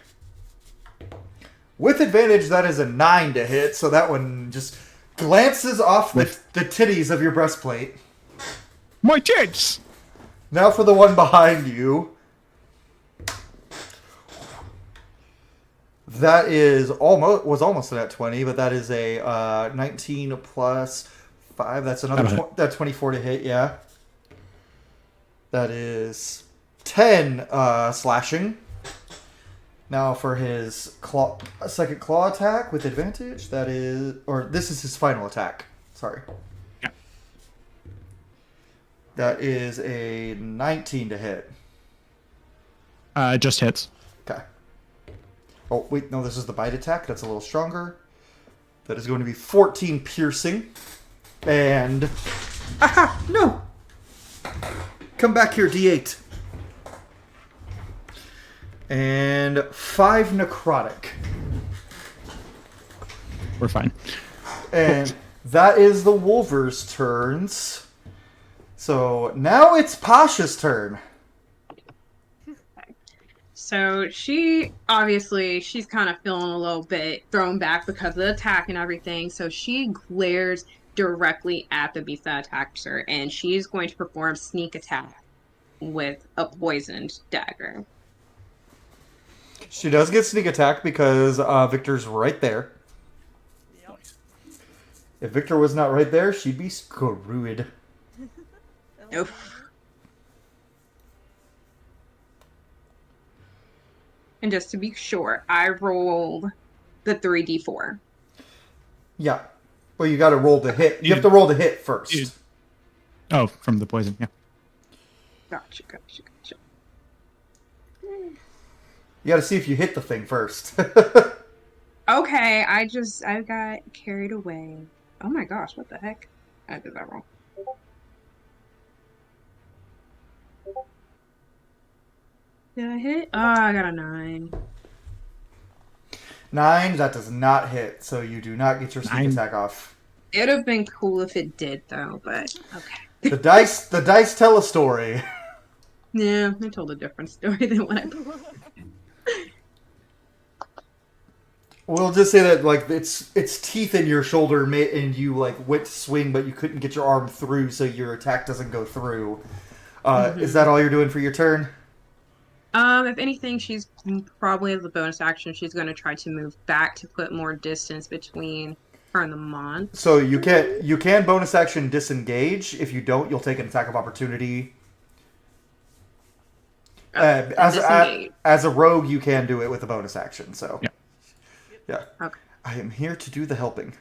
With advantage, that is a 9 to hit, so that one just glances off the titties of your breastplate. My tits! Now for the one behind you. That is almost a net 20, but that is a 19 plus 5. That's another That'll hit. 24 to hit, yeah. That is 10 slashing. Now for his second claw attack with advantage, that is... Or this is his final attack. Sorry. Yeah. That is a 19 to hit. Just hits. Okay. Oh, wait, no, this is the bite attack. That's a little stronger. That is going to be 14 piercing. And... Aha! No! Come back here, D8. And 5 necrotic. We're fine. And that is the Wolver's turns. So now it's Pasha's turn. So she's kind of feeling a little bit thrown back because of the attack and everything. So she glares directly at the beast that attacks her, and she's going to perform sneak attack with a poisoned dagger. She does get sneak attack because Victor's right there. Yep. If Victor was not right there, she'd be screwed. Oof. And just to be sure, I rolled the 3d4. Yeah. Well, you got to roll the hit. You have to roll the hit first. Oh, from the poison, yeah. Gotcha. You got to see if you hit the thing first. Okay, I got carried away. Oh my gosh, what the heck? I did that wrong. Did I hit? Oh, I got a 9. 9, that does not hit, so you do not get your sneak 9. attack off. It would have been cool if it did, though. But okay. The dice tell a story. Yeah, I told a different story than what I. We'll just say that like it's teeth in your shoulder, and you like went to swing, but you couldn't get your arm through, so your attack doesn't go through. Is that all you're doing for your turn? If anything, she's probably as a bonus action, she's going to try to move back to put more distance between her and the monster. So you can bonus action disengage. If you don't, you'll take an attack of opportunity. As a rogue, you can do it with a bonus action. So yeah. Okay. I am here to do the helping.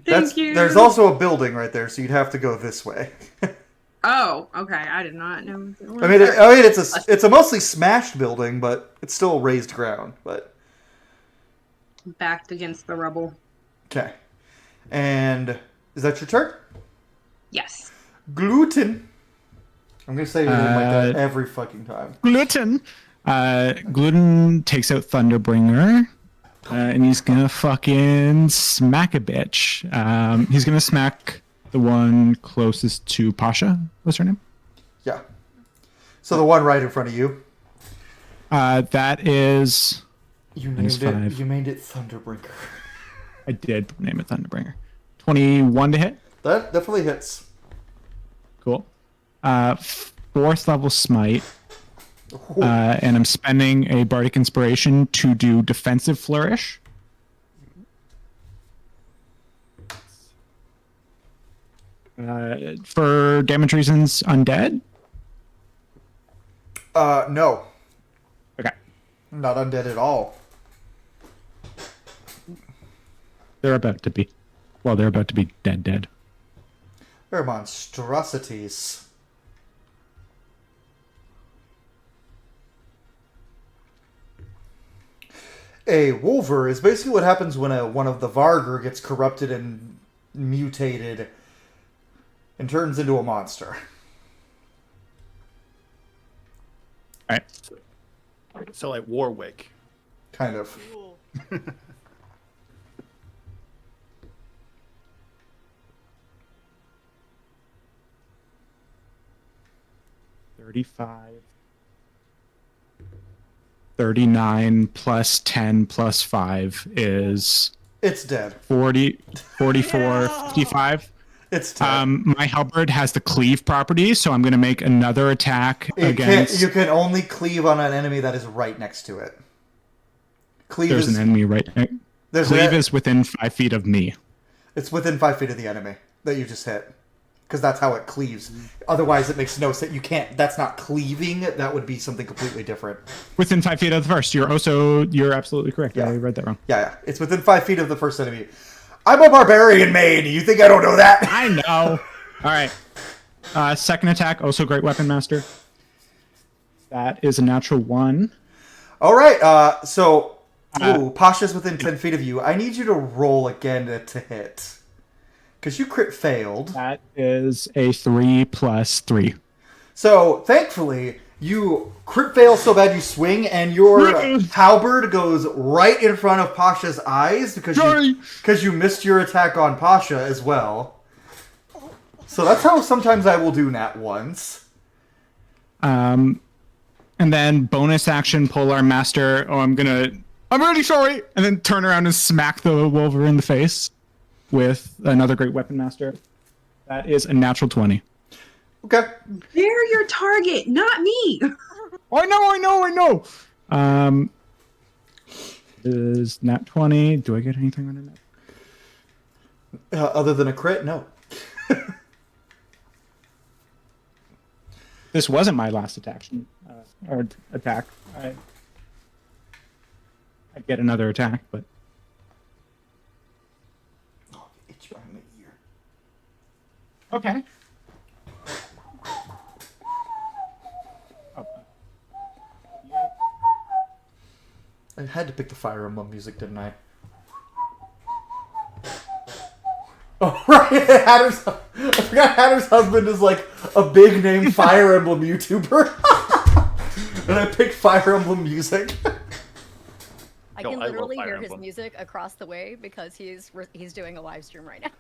Thank you. There's also a building right there, so you'd have to go this way. Oh, okay. I did not know. I mean, it's a mostly smashed building, but it's still raised ground. But backed against the rubble. okay, and is that your turn? Yes. Gluten. I'm gonna say your name like that every fucking time. Gluten. Gluten takes out Thunderbringer. And he's gonna fucking smack a bitch. He's gonna smack the one closest to Pasha. What's her name? Yeah. So the one right in front of you. That is. You named it Thunderbringer. I did name it Thunderbringer. 21 to hit. That definitely hits. Cool. 4th level smite. And I'm spending a Bardic Inspiration to do Defensive Flourish. For damage reasons, undead? No. Okay. Not undead at all. They're about to be. Well, they're about to be dead. They're monstrosities. A wolver is basically what happens when one of the Vargr gets corrupted and mutated and turns into a monster. Alright. So like Warwick. Kind of. Cool. 35. 39 plus 10 plus 5 is It's dead. 40, 44, 55. It's dead. My halberd has the cleave property, so I'm going to make another attack against... You can only cleave on an enemy that is right next to it. There's an enemy right next. Cleave is within 5 feet of me. It's within 5 feet of the enemy that you just hit. Because that's how it cleaves. Otherwise, it makes no sense. You can't... That's not cleaving. That would be something completely different. Within 5 feet of the first. You're absolutely correct. Yeah. I read that wrong. Yeah. It's within 5 feet of the first enemy. I'm a barbarian maid. You think I don't know that? I know. All right. Second attack, also Great Weapon Master. That is a natural 1. All right. Pasha's within 10 feet of you. I need you to roll again to hit. Because you crit failed. That is a 3 plus 3. So, thankfully, you crit fail so bad you swing, and your halberd goes right in front of Pasha's eyes because you missed your attack on Pasha as well. So that's how sometimes I will do nat ones. And then bonus action, Polar Master. I'm really sorry. And then turn around and smack the Wolver in the face with another Great Weapon Master. That is a natural 20. Okay. They're your target, not me. I know. Is nat 20. Do I get anything on a nat? Other than a crit, no. This wasn't my last attack. Or attack. I get another attack, but... Oh, itch behind my ear. Okay. I had to pick the Fire Emblem music, didn't I? Oh, right! I forgot Hatter's husband is like a big name Fire Emblem YouTuber. And I picked Fire Emblem music. I can literally hear his music across the way because he's doing a live stream right now.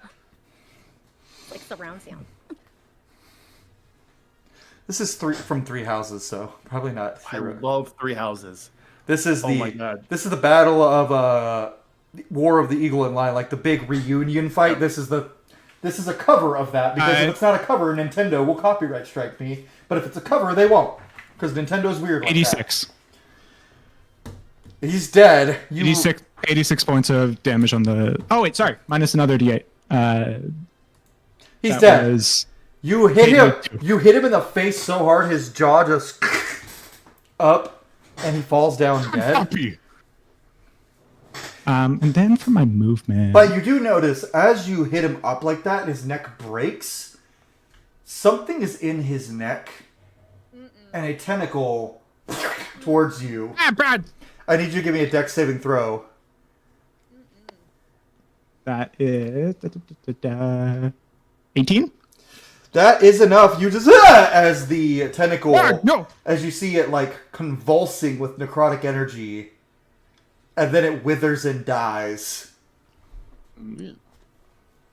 like surround sound. This is from Three Houses, so probably not I hero. love Three Houses. This is Oh my God. This is the battle of War of the Eagle and Lion, like the big reunion fight. This is a cover of that, because if it's not a cover, Nintendo will copyright strike me. But if it's a cover, they won't, because Nintendo's weird. Like 86. that. He's dead. 86 points of damage on the. Oh wait, sorry. Minus another D8. He's that dead. was- You hit him. 82. You hit him in the face so hard, his jaw just up, and he falls down dead. Puppy. And then for my movement. But you do notice, as you hit him up like that, and his neck breaks, something is in his neck, and a tentacle towards you. Brad. I need you to give me a dex saving throw. That is 18. That is enough. You just as the tentacle, No. as you see it like convulsing with necrotic energy, and then it withers and dies.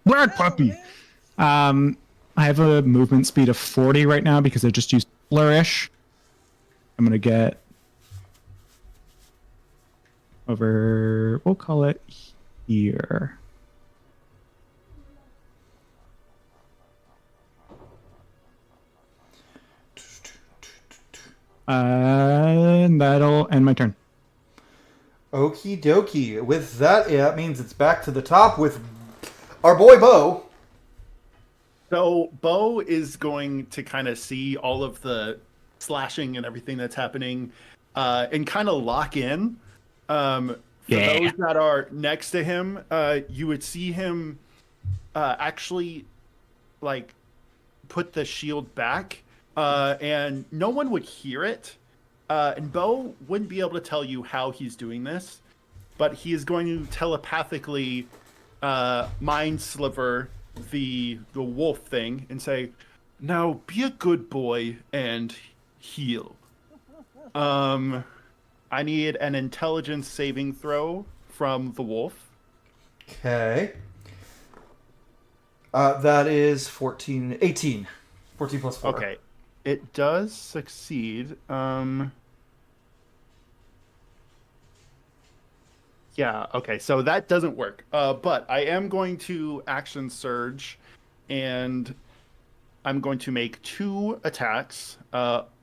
Brad puppy. I have a movement speed of 40 right now because I just used flourish. I'm gonna get over. We'll call it here. And that'll end my turn. Okie dokie. With that, yeah, that means it's back to the top with our boy Bo. So Bo is going to kind of see all of the slashing and everything that's happening, and kind of lock in. For those that are next to him, you would see him actually like put the shield back, and no one would hear it. And Bo wouldn't be able to tell you how he's doing this, but he is going to telepathically mind sliver the wolf thing and say, "Now be a good boy and heal." I need an intelligence saving throw from the wolf. Okay. That is 18. 14 plus 4. Okay. It does succeed. Yeah, okay, so that doesn't work. But I am going to action surge, and I'm going to make 2 attacks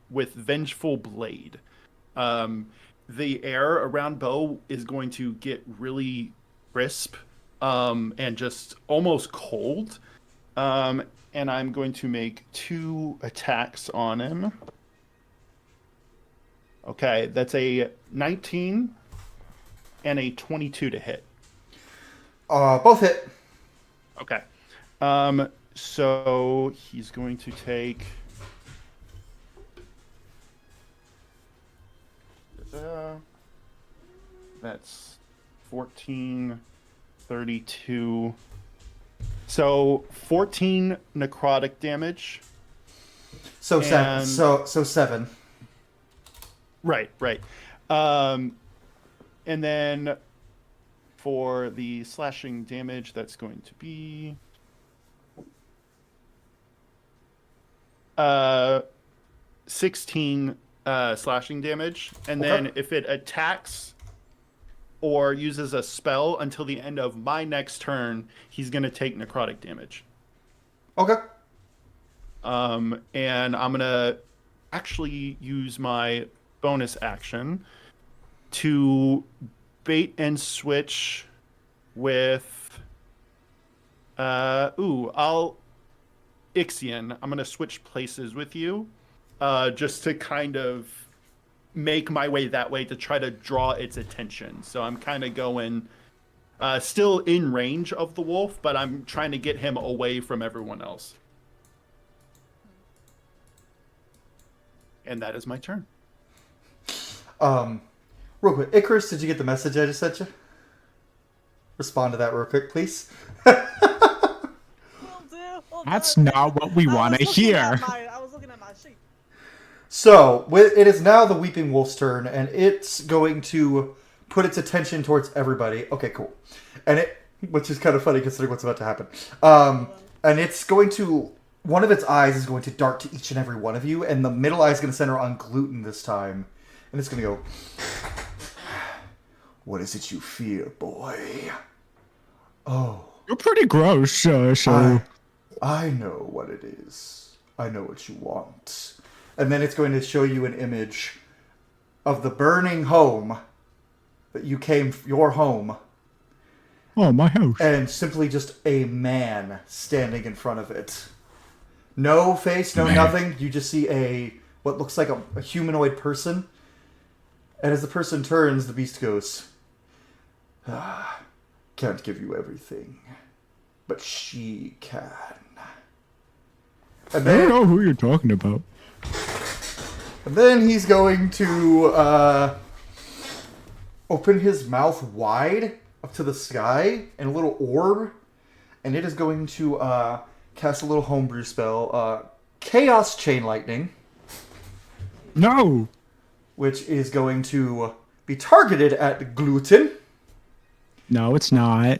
with Vengeful Blade. The air around Bo is going to get really crisp and just almost cold. And I'm going to make 2 attacks on him. Okay, that's a 19 and a 22 to hit. Both hit. Okay. So he's going to take... That's 14, 32... So 14 necrotic damage. So 7. So 7. Right. And then for the slashing damage, that's going to be 16 slashing damage. And then if it attacks or uses a spell until the end of my next turn, he's going to take necrotic damage. Okay. And I'm going to actually use my bonus action to bait and switch with... Ixion. I'm going to switch places with you just to kind of make my way that way to try to draw its attention. So I'm kind of going still in range of the wolf, but I'm trying to get him away from everyone else. And that is my turn. Real quick, Icarus, did you get the message I just sent you? Respond to that real quick, please. That's not what we want to hear. I was looking at my sheet. So, it is now the Weeping Wolf's turn, and it's going to put its attention towards everybody. Okay, cool. And which is kind of funny considering what's about to happen. and it's going to... One of its eyes is going to dart to each and every one of you, and the middle eye is going to center on Gluten this time. And it's going to go... What is it you fear, boy? Oh. You're pretty gross, so... I know what it is. I know what you want. And then it's going to show you an image of the burning home that you came... Your home. Oh, my house. And simply just a man standing in front of it. No face, no nothing. You just see what looks like a humanoid person. And as the person turns, the beast goes, can't give you everything, but she can. And I don't know who you're talking about. And then he's going to open his mouth wide up to the sky in a little orb. And it is going to cast a little homebrew spell. Chaos Chain Lightning. No! Which is going to be targeted at Gluten. No, it's not.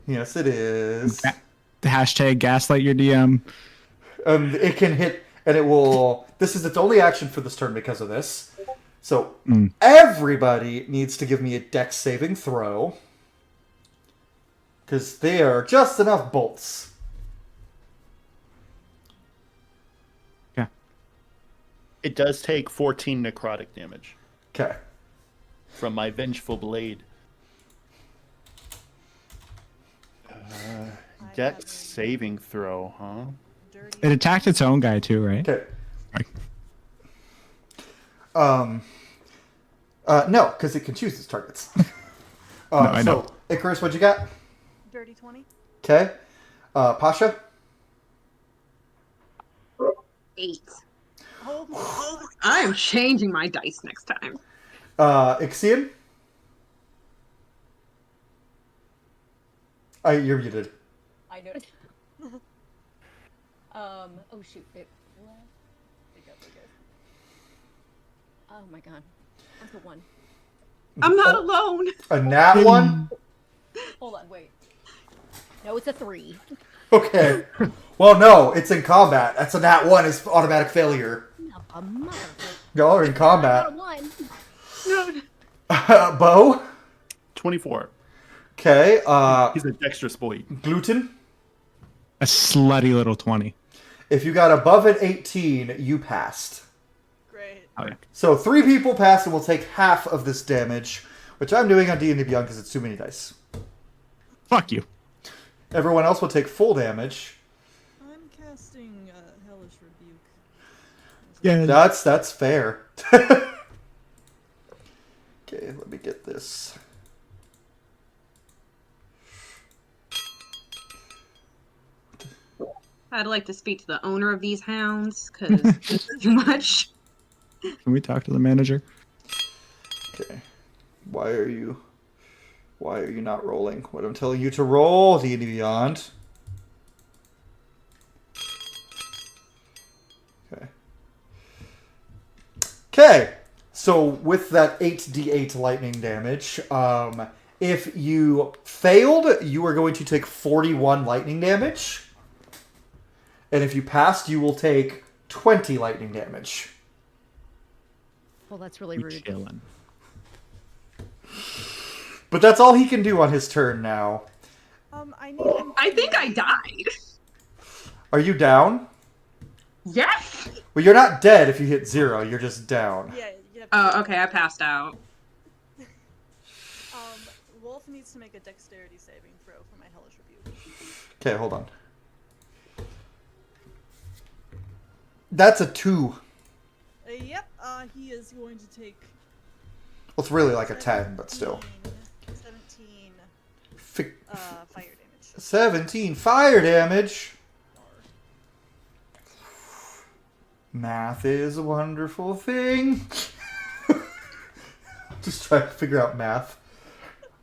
Yes, it is. The hashtag gaslight your DM. It can hit, and it will... This is its only action for this turn because of this. So, everybody needs to give me a dex saving throw. Because they are just enough bolts. Yeah. It does take 14 necrotic damage Okay. from my vengeful blade. Dex saving throw, huh? Dirty. It attacked its own guy too, right? Okay. Right. No, because it can choose its targets. I know. So, Icarus, what'd you got? Dirty 20. Okay. Pasha? 8. Oh, I'm changing my dice next time. Ixion? You're muted. I noticed. Oh shoot! It go. Oh my god! What's the one? I'm not alone. A nat one? Hold on, wait. No, it's a 3. Okay. Well, no, it's in combat. That's a nat one. It's automatic failure. No, a mother. Y'all are in I combat. got a 1. No. Bo? 24. Okay. He's a dexterous boy. Gluten? A slutty little 20. If you got above an 18, you passed. great. Oh, yeah. So 3 people passed and will take half of this damage, which I'm doing on D&D Beyond because it's too many dice. Fuck you. Everyone else will take full damage. I'm casting Hellish Rebuke. Yeah. That's fair. Okay, let me get this. I'd like to speak to the owner of these hounds, because this is too much. Can we talk to the manager? Okay. Why are you not rolling? What I'm telling you to roll, D&D Beyond. Okay. Okay. So with that 8d8 lightning damage, if you failed, you are going to take 41 lightning damage. And if you passed, you will take 20 lightning damage. Well, that's really We rude. chillin'. But that's all he can do on his turn now. I need him. I think I died. Are you down? Yes. Well, you're not dead if you hit 0. You're just down. Yeah, you have to. Oh, okay. I passed out. Wolf needs to make a dexterity saving throw for my Hellish Rebuke. Okay, hold on. That's a 2. Yep, he is going to take Well, it's really like a 10, but still. 17 Fi- fire damage. 17 fire damage. Math is a wonderful thing. Just trying to figure out math.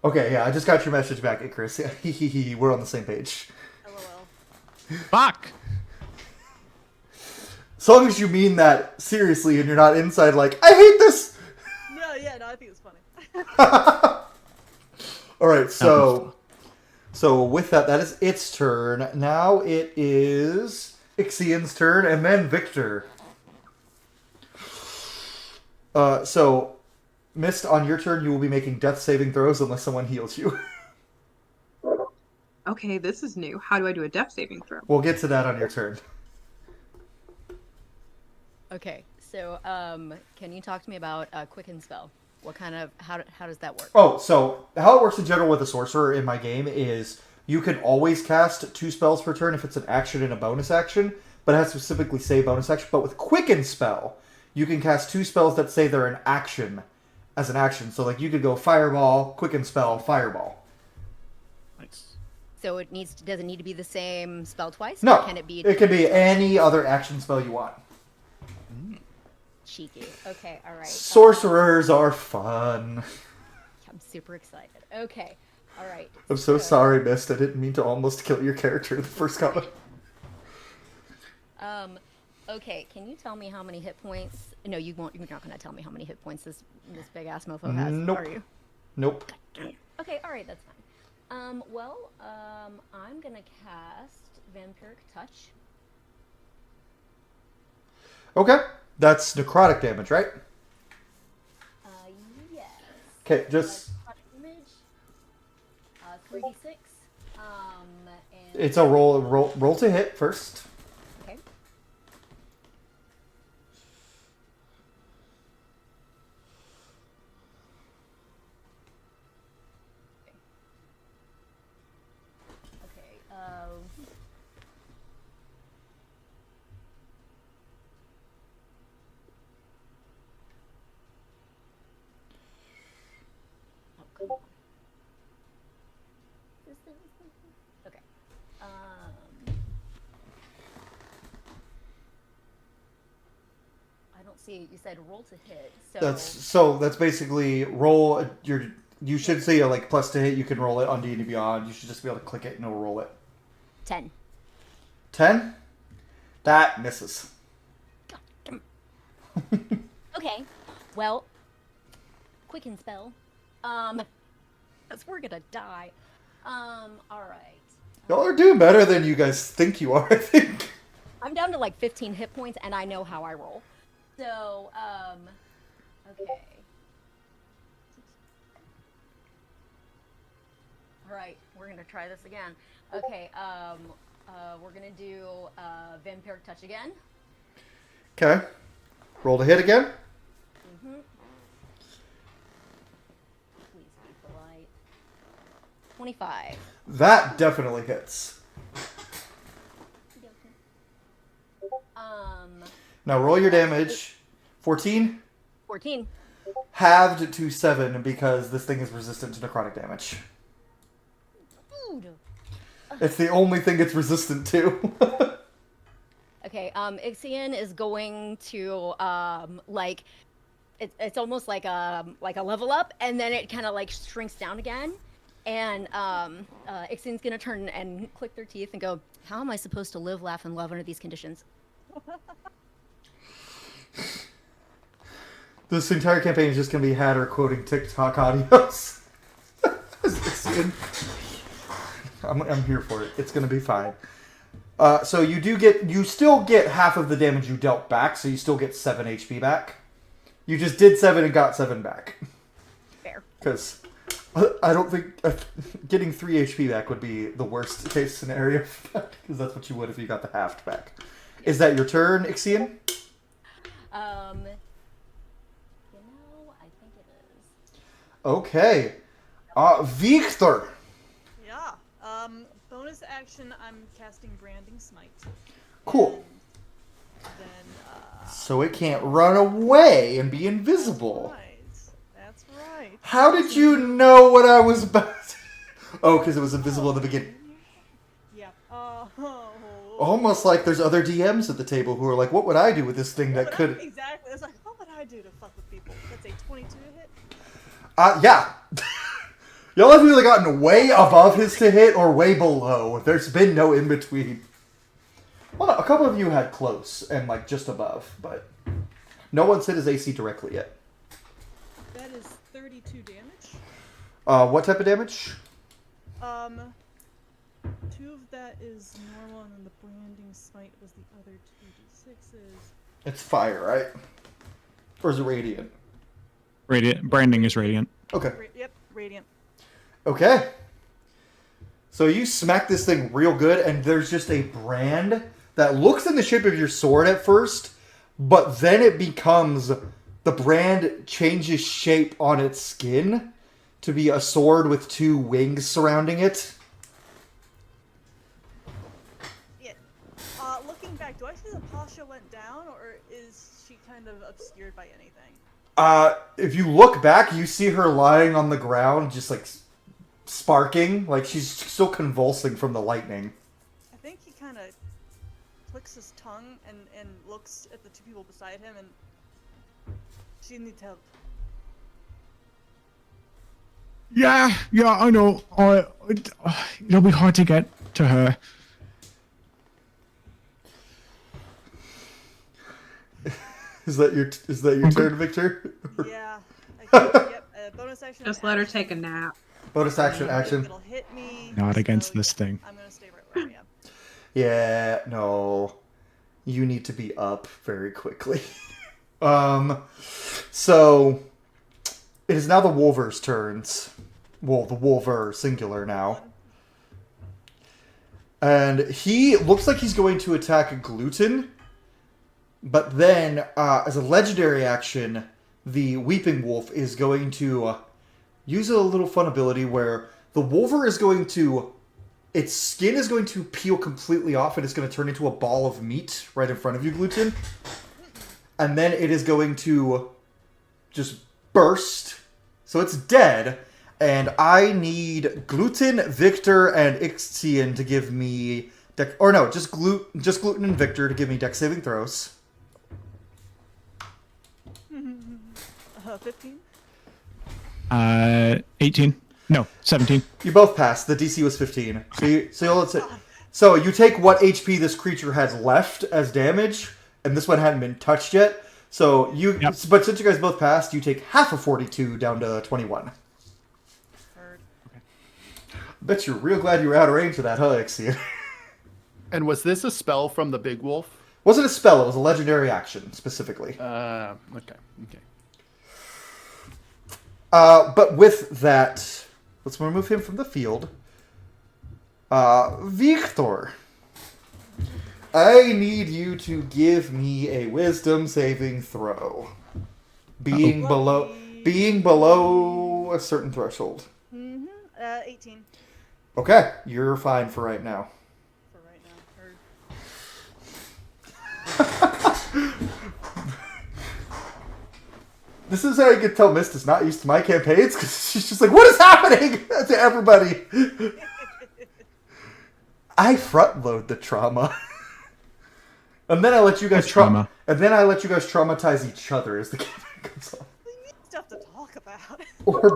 Okay, yeah, I just got your message back, Icarus. We're on the same page. LOL. Fuck! As long as you mean that seriously and you're not inside like, I hate this! No, I think it's funny. Alright, so So with that, that is its turn. Now it is Ixian's turn, and then Victor. So, Mist, on your turn, you will be making death saving throws unless someone heals you. Okay, this is new. How do I do a death saving throw? We'll get to that on your turn. Okay, so can you talk to me about Quicken Spell? What kind of how does that work? Oh, so how it works in general with a sorcerer in my game is you can always cast 2 spells per turn if it's an action and a bonus action, but it has to specifically say bonus action. But with Quicken Spell, you can cast 2 spells that say they're an action as an action. So like you could go Fireball, Quicken Spell, Fireball. Nice. So does it need to be the same spell twice? No, Or can it be any other action spell you want. cheeky? Okay, all right. Sorcerers are fun. I'm super excited. Okay, all right. I'm so sorry, Mist. I didn't mean to almost kill your character in the first combat. Okay, can you tell me how many hit points? No, you won't. You're not going to tell me how many hit points this big ass mofo has, Nope. are you? Nope. Okay, all right, that's fine. I'm gonna cast Vampiric Touch. Okay. That's necrotic damage, right? Yes. Okay, just... Necrotic damage. 3d6. And It's a roll to hit first. okay. Oh, come on. Okay. I don't see. You said roll to hit. That's basically roll your... You should see a plus to hit. You can roll it on D&D Beyond. You should just be able to click it and it'll roll it. 10. 10? That misses. Okay. Well, Quicken Spell. Because we're gonna die. All right. Y'all are doing better than you guys think you are, I think. I'm down to like 15 hit points, and I know how I roll. So, okay. All right, we're gonna try this again. Okay, we're gonna do Vampiric Touch again. Okay. Roll to hit again. Mm-hmm. Please be polite. 25. That definitely hits. Now roll your damage. 14? 14. Halved to 7 because this thing is resistant to necrotic damage. Dude. It's the only thing it's resistant to. Okay, Ixion is going to it's almost like a level up, and then it kind of like shrinks down again, and Ixion's gonna turn and click their teeth and go, "How am I supposed to live, laugh, and love under these conditions?" This entire campaign is just gonna be Hatter quoting TikTok audios. I'm here for it. It's gonna be fine. So you still get half of the damage you dealt back, so you still get 7 HP back. You just did 7 and got 7 back. Fair. Because I don't think getting 3 HP back would be the worst case scenario, because that's what you would if you got the halved back. Is that your turn, Ixion? I think it is. Okay. Victor. Yeah. Bonus action, I'm casting Branding Smite. Cool. And then, So it can't run away and be invisible. That's right. How did you know what I was about to... Oh, because it was invisible in the beginning. Yeah. Almost like there's other DMs at the table who are like, what would I do with this thing that could... Exactly. It's like, what would I do to fuck with people? That's a 22 to hit. Yeah. Y'all have either gotten way above his to hit or way below. There's been no in between. Well, no, a couple of you had close and like just above, but no one's hit his AC directly yet. That is 32 damage. What type of damage? that is normal, and then the branding smite was the other 2d6s. It's fire, right? Or is it radiant? Radiant branding is radiant. Okay. Yep, radiant. Okay. So you smack this thing real good, and there's just a brand that looks in the shape of your sword at first, but then it becomes... The brand changes shape on its skin to be a sword with 2 wings surrounding it. Yeah. Looking back, do I see that Pasha went down, or is she kind of obscured by anything? If you look back, you see her lying on the ground, just like sparking, like she's still convulsing from the lightning. I think he kind of clicks his tongue and looks at the 2 people beside him, and she needs help. Yeah, I know. It'll be hard to get to her. Is that your turn, Victor? Yeah. Yep. Bonus action. Just let her take a nap. Bonus action. It'll hit me. Not against so this thing. I'm gonna stay right where I am. Yeah, no. You need to be up very quickly. So it is now the Wolver's turns. Well, the Wolver singular now. And he looks like he's going to attack Gluten. But then, as a legendary action, the Weeping Wolf is going to use a little fun ability where the Wolver is going to... Its skin is going to peel completely off, and it's going to turn into a ball of meat right in front of you, Gluten. And then it is going to just burst. So it's dead. And I need Gluten, Victor, and Ixion to give me... just Gluten and Victor to give me dex saving throws. 15? 18. No, 17. You both passed. The DC was 15. So you take what HP this creature has left as damage, and this one hadn't been touched yet. So but since you guys both passed, you take half of 42 down to 21. Heard. Bet you're real glad you were out of range of that, huh, Ixion? And was this a spell from the big wolf? Wasn't a spell, it was a legendary action, specifically. Okay. But with that, let's remove him from the field. Victor, I need you to give me a wisdom saving throw. Being below a certain threshold. 18. Okay, you're fine for right now. For right now. Heard. This is how you can tell Mist is not used to my campaigns, because she's just like, what is happening to everybody? I front load the trauma. And then I let you guys traumatize each other as the campaign goes on. We need stuff to talk about. Or to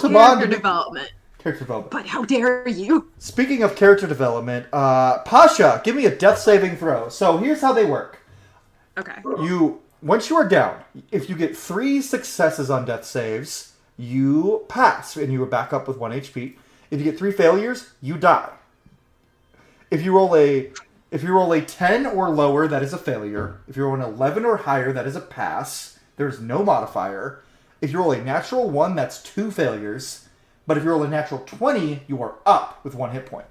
bond. Character development. Character development. But how dare you? Speaking of character development, Pasha, give me a death saving throw. So here's how they work. Okay. Once you are down, if you get 3 successes on death saves, you pass and you are back up with 1 HP. If you get 3 failures, you die. If you roll a 10 or lower, that is a failure. If you roll an 11 or higher, that is a pass. There's no modifier. If you roll a natural 1, that's 2 failures. But if you roll a natural 20, you are up with 1 hit point.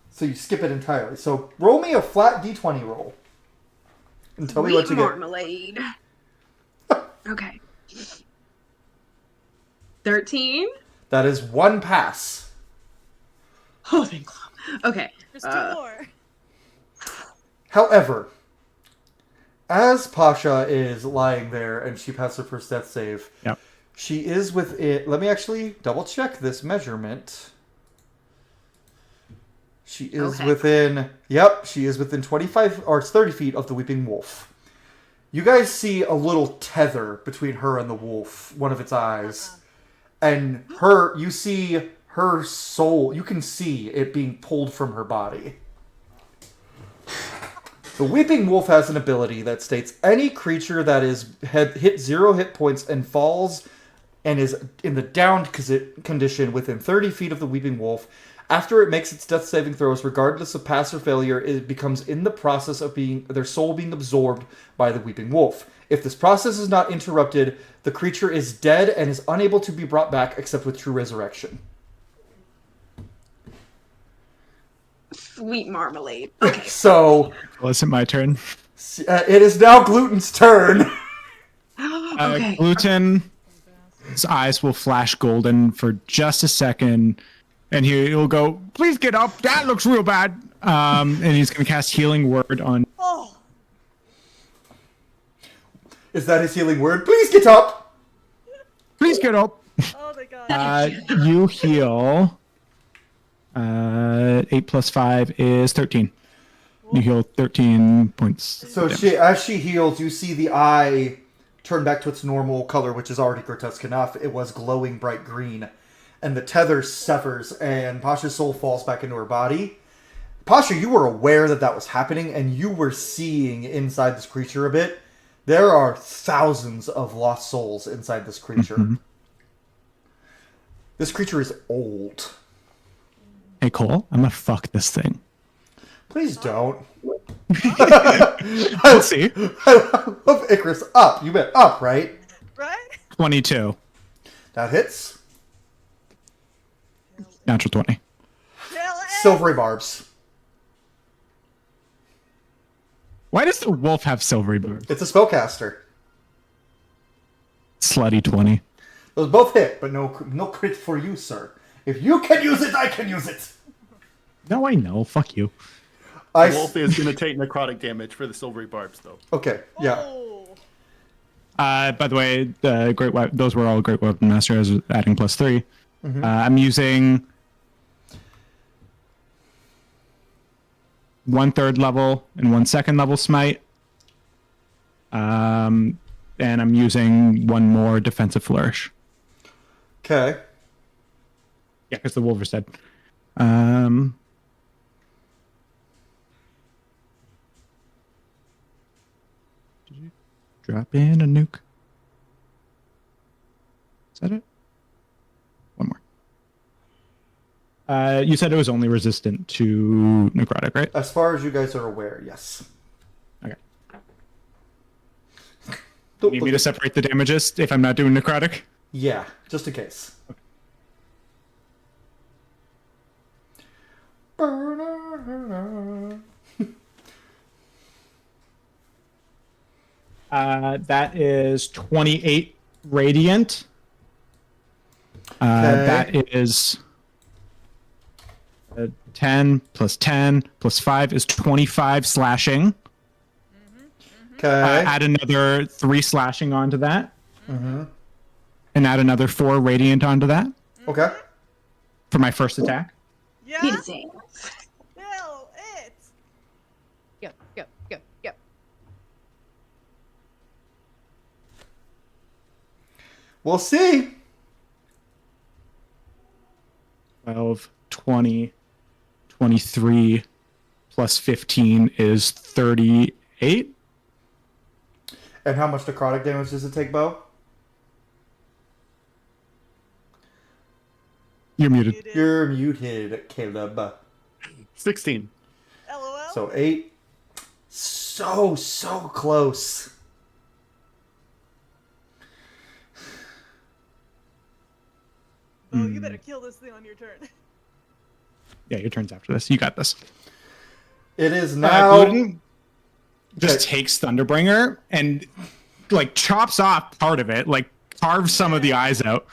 So you skip it entirely. So roll me a flat d20 roll. And tell me what you get. Marmalade. Okay. 13? That is 1 pass. Oh, thank God. Okay. There's 2 more. However, as Pasha is lying there and she passed her first death save, she is within... Let me actually double check this measurement. She is within... Yep, she is within 25 or 30 feet of the Weeping Wolf. You guys see a little tether between her and the wolf, one of its eyes. And you see her soul, you can see it being pulled from her body. The Weeping Wolf has an ability that states any creature that is hit 0 hit points and falls and is in the downed condition within 30 feet of the Weeping Wolf. After it makes its death saving throws, regardless of pass or failure, it becomes in the process of their soul being absorbed by the Weeping Wolf. If this process is not interrupted, the creature is dead and is unable to be brought back except with true resurrection. Sweet marmalade. Okay. So, Well, is it my turn? it is now Gluten's turn. Okay. Gluten's eyes will flash golden for just a second, and he'll go, "Please get up. That looks real bad." And he's going to cast Healing Word on. Oh, Is that his healing word? Please get up. Please get up. oh my god. You heal. 8 plus 5 is 13. You heal 13 points. So as she heals, you see the eye turn back to its normal color, which is already grotesque enough. It was glowing bright green. And the tether severs, and Pasha's soul falls back into her body. Pasha, you were aware that was happening, and you were seeing inside this creature a bit. There are thousands of lost souls inside this creature. Mm-hmm. This creature is old. Hey, Cole, I'm going to fuck this thing. Please don't. We'll see. I love Icarus. Up. You meant up, right? Right? 22. That hits. Natural 20. Kill it! Silvery barbs. Why does the wolf have silvery barbs? It's a spellcaster. Slutty 20. Those both hit, but no crit for you, sir. If you can use it, I can use it. No, I know. Fuck you. The wolf is going to take necrotic damage for the silvery barbs, though. Okay, yeah. Oh. By the way, those were all Great Weapon Master. I was adding +3. I'm using 1 3rd level and 1 2nd level smite. And I'm using 1 more defensive flourish. Okay. Yeah, because the wolf is dead. Did you drop in a nuke? Is that it? 1 more. You said it was only resistant to necrotic, right? As far as you guys are aware, yes. Okay. Don't Need me look to at- separate the damages if I'm not doing necrotic? Yeah, just in case. That is 28 radiant. That is 10 plus 10 plus 5 is 25 slashing. Okay. Add another 3 slashing onto that. And add another 4 radiant onto that Okay. for my first attack. Yeah? Amazing. Kill it! Yep, yep, yep, yep. We'll see. 12, 20, 23 plus 15 is 38. And how much necrotic damage does it take, Bo? You're muted. You're muted, Caleb. 16. LOL. So 8. So close. Oh, you better kill this thing on your turn. Yeah, your turn's after this. You got this. It is now. Gluten just Okay. takes Thunderbringer and like chops off part of it, like carves some of the eyes out,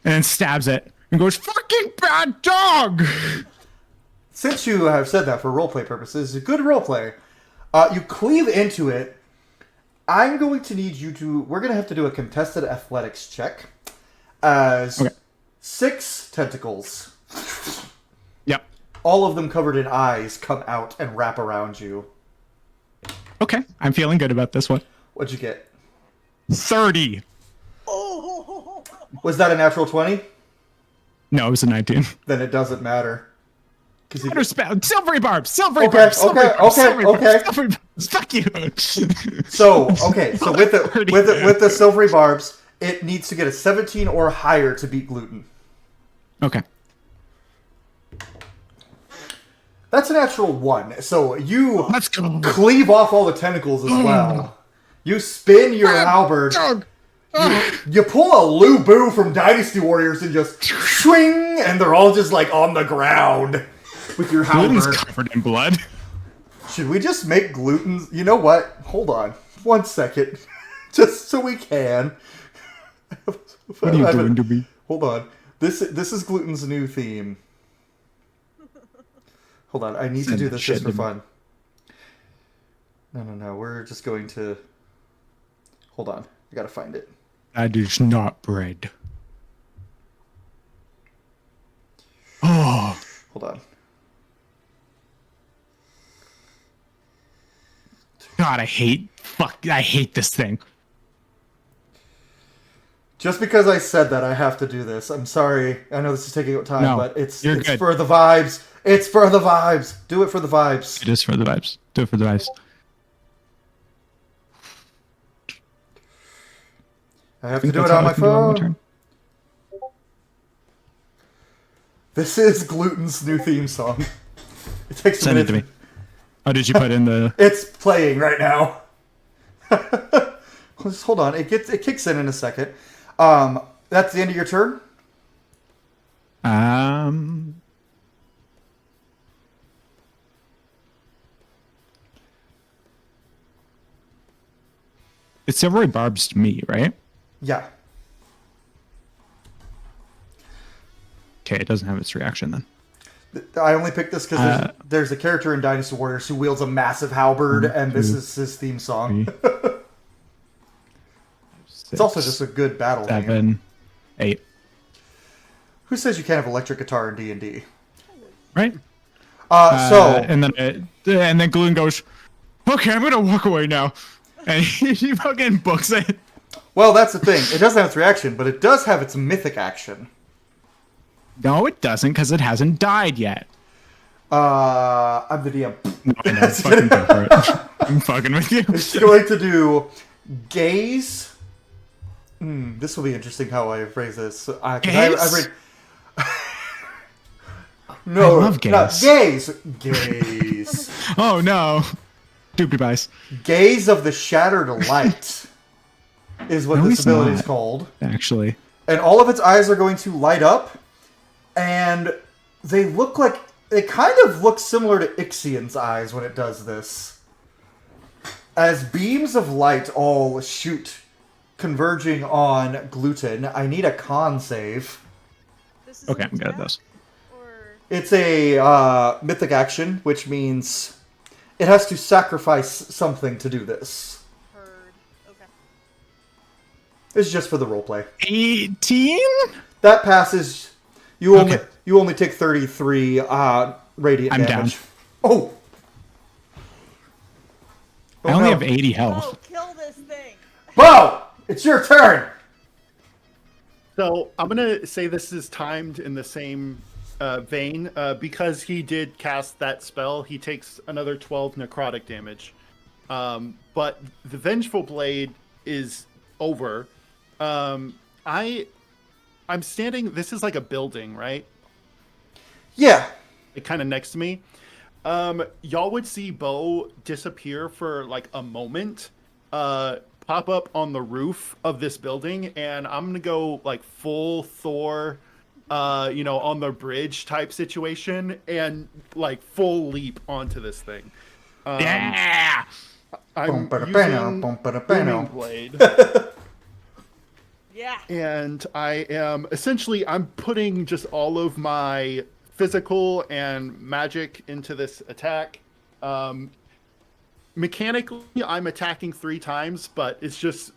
and then stabs it and goes, "Fucking bad dog!" Since you have said that for roleplay purposes, a good roleplay. You cleave into it. I'm going to need you to. We're going to have to do a contested athletics check. As Okay. 6 tentacles, Yep. all of them covered in eyes, come out and wrap around you. Okay, I'm feeling good about this one. What'd you get? 30. Oh! Was that a natural 20? No, it was a 19. Then it doesn't matter. 'Cause you- Silvery barbs. Silvery Okay, barbs. Silvery okay, barbs, okay, silvery barbs, okay. silvery barbs. Fuck you. So with the silvery barbs, it needs to get a 17 or higher to beat gluten. Okay. That's a natural 1. So you Let's go. cleave off all the tentacles as well. You spin your halberd. You pull a Lu Bu from Dynasty Warriors and just swing, and they're all just like on the ground with your Gluten's halberd. covered in blood. Should we just make glutens? You know what? Hold on. 1 second. Just so we can. What are you doing to me? Hold on. This is Gluten's new theme. Hold on. I need to Send do that this shit just for to me. fun. No. We're just going to... Hold on. I gotta find it. That is not bread. Oh. Hold on. God, I hate this thing. Just because I said that, I have to do this. I'm sorry. I know this is taking up time, No, but it's you're good. for the vibes. It's for the vibes. Do it for the vibes. It is for the vibes. Do it for the vibes. I have I to think do it that's on all my I can do on my phone. turn. This is Gluten's new theme song. It takes a Send it minute. to me. Oh, did you put in the... It's playing right now. Just hold on. It kicks in a second. That's the end of your turn. It's Silvery Barbs to me, right? Yeah. Okay, it doesn't have its reaction then. I only picked this because there's a character in Dynasty Warriors who wields a massive halberd, and this is his theme song. It's also just a good battle theme. 7, 8. Who says you can't have electric guitar in D&D? Right? And and then Gloon goes, okay, I'm gonna walk away now. And he fucking books it. well, that's the thing. It doesn't have its reaction, but it does have its mythic action. No, it doesn't, because it hasn't died yet. I'm the DM. No, I know. Fucking go for it. I'm fucking with you. It's going to do gaze. This will be interesting how I phrase this. Gaze? No, I love gaze. not gaze. Gaze. Oh no. Doopy buys. Gaze of the Shattered Light is what No, this he's ability is not. called. Actually. And all of its eyes are going to light up, and they kind of look similar to Ixion's eyes when it does this. As beams of light all shoot, converging on Gluten. I need a con save. This is Okay, an I'm good at attack, those. Or It's a mythic action, which means it has to sacrifice something to do this. heard. Okay. It's just for the roleplay. 18? That passes. You Okay. only take 33 radiant I'm damage. down. Oh! I only no. have 80 Oh, health. kill this thing! Bo! It's your turn! So I'm gonna say this is timed in the same vein because he did cast that spell. He takes another 12 necrotic damage, but the Vengeful Blade is over. I'm standing. This is like a building, right? Yeah. Like kind of next to me. Y'all would see Bo disappear for like a moment, pop up on the roof of this building, and I'm gonna go like full Thor, on the bridge type situation, and like full leap onto this thing. Yeah! I'm Bum-ba-da-ba-now, using bum-ba-da-ba-now. Booming Blade, Yeah. and I'm putting just all of my physical and magic into this attack. Mechanically, I'm attacking 3 times, but it's just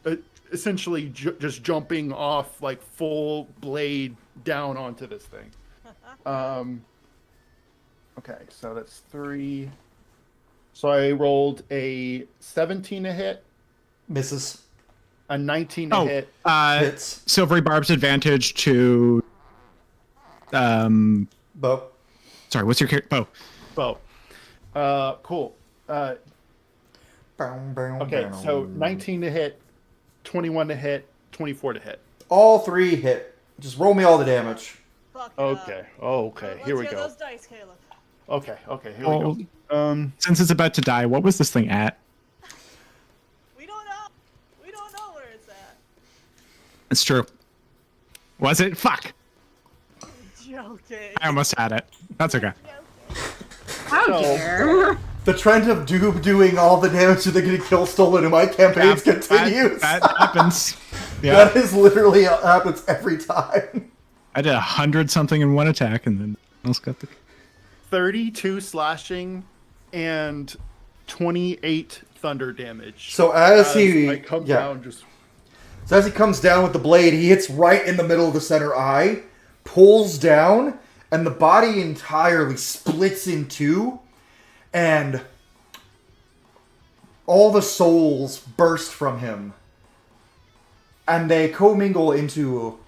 essentially just jumping off like full blade down onto this thing. Okay, so that's 3. So I rolled a 17 to hit, Misses. a 19 to hit. Hits. Silvery Barb's advantage to... Bo. Sorry, what's your character? Oh. Bow. Cool. Okay, so 19 to hit, 21 to hit, 24 to hit. All 3 hit. Just roll me all the damage. Fuck it Okay. up. Okay. Let's Here we hear go. those dice, Caleb. Okay. Here Oh, we go. since it's about to die, what was this thing at? We don't know. We don't know where it's at. It's true. Was it? Fuck. Joking. I almost had it. That's okay. How So- dare? The trend of Doob doing all the damage to the getting kill stolen in my campaigns continues. That happens. Yeah. That is literally happens every time. I did 100 something in one attack, and then almost got the. 32 slashing and 28 thunder damage. So as I come yeah. down, just So as he comes down with the blade, he hits right in the middle of the center eye, pulls down, and the body entirely splits in two, and all the souls burst from him. And they commingle into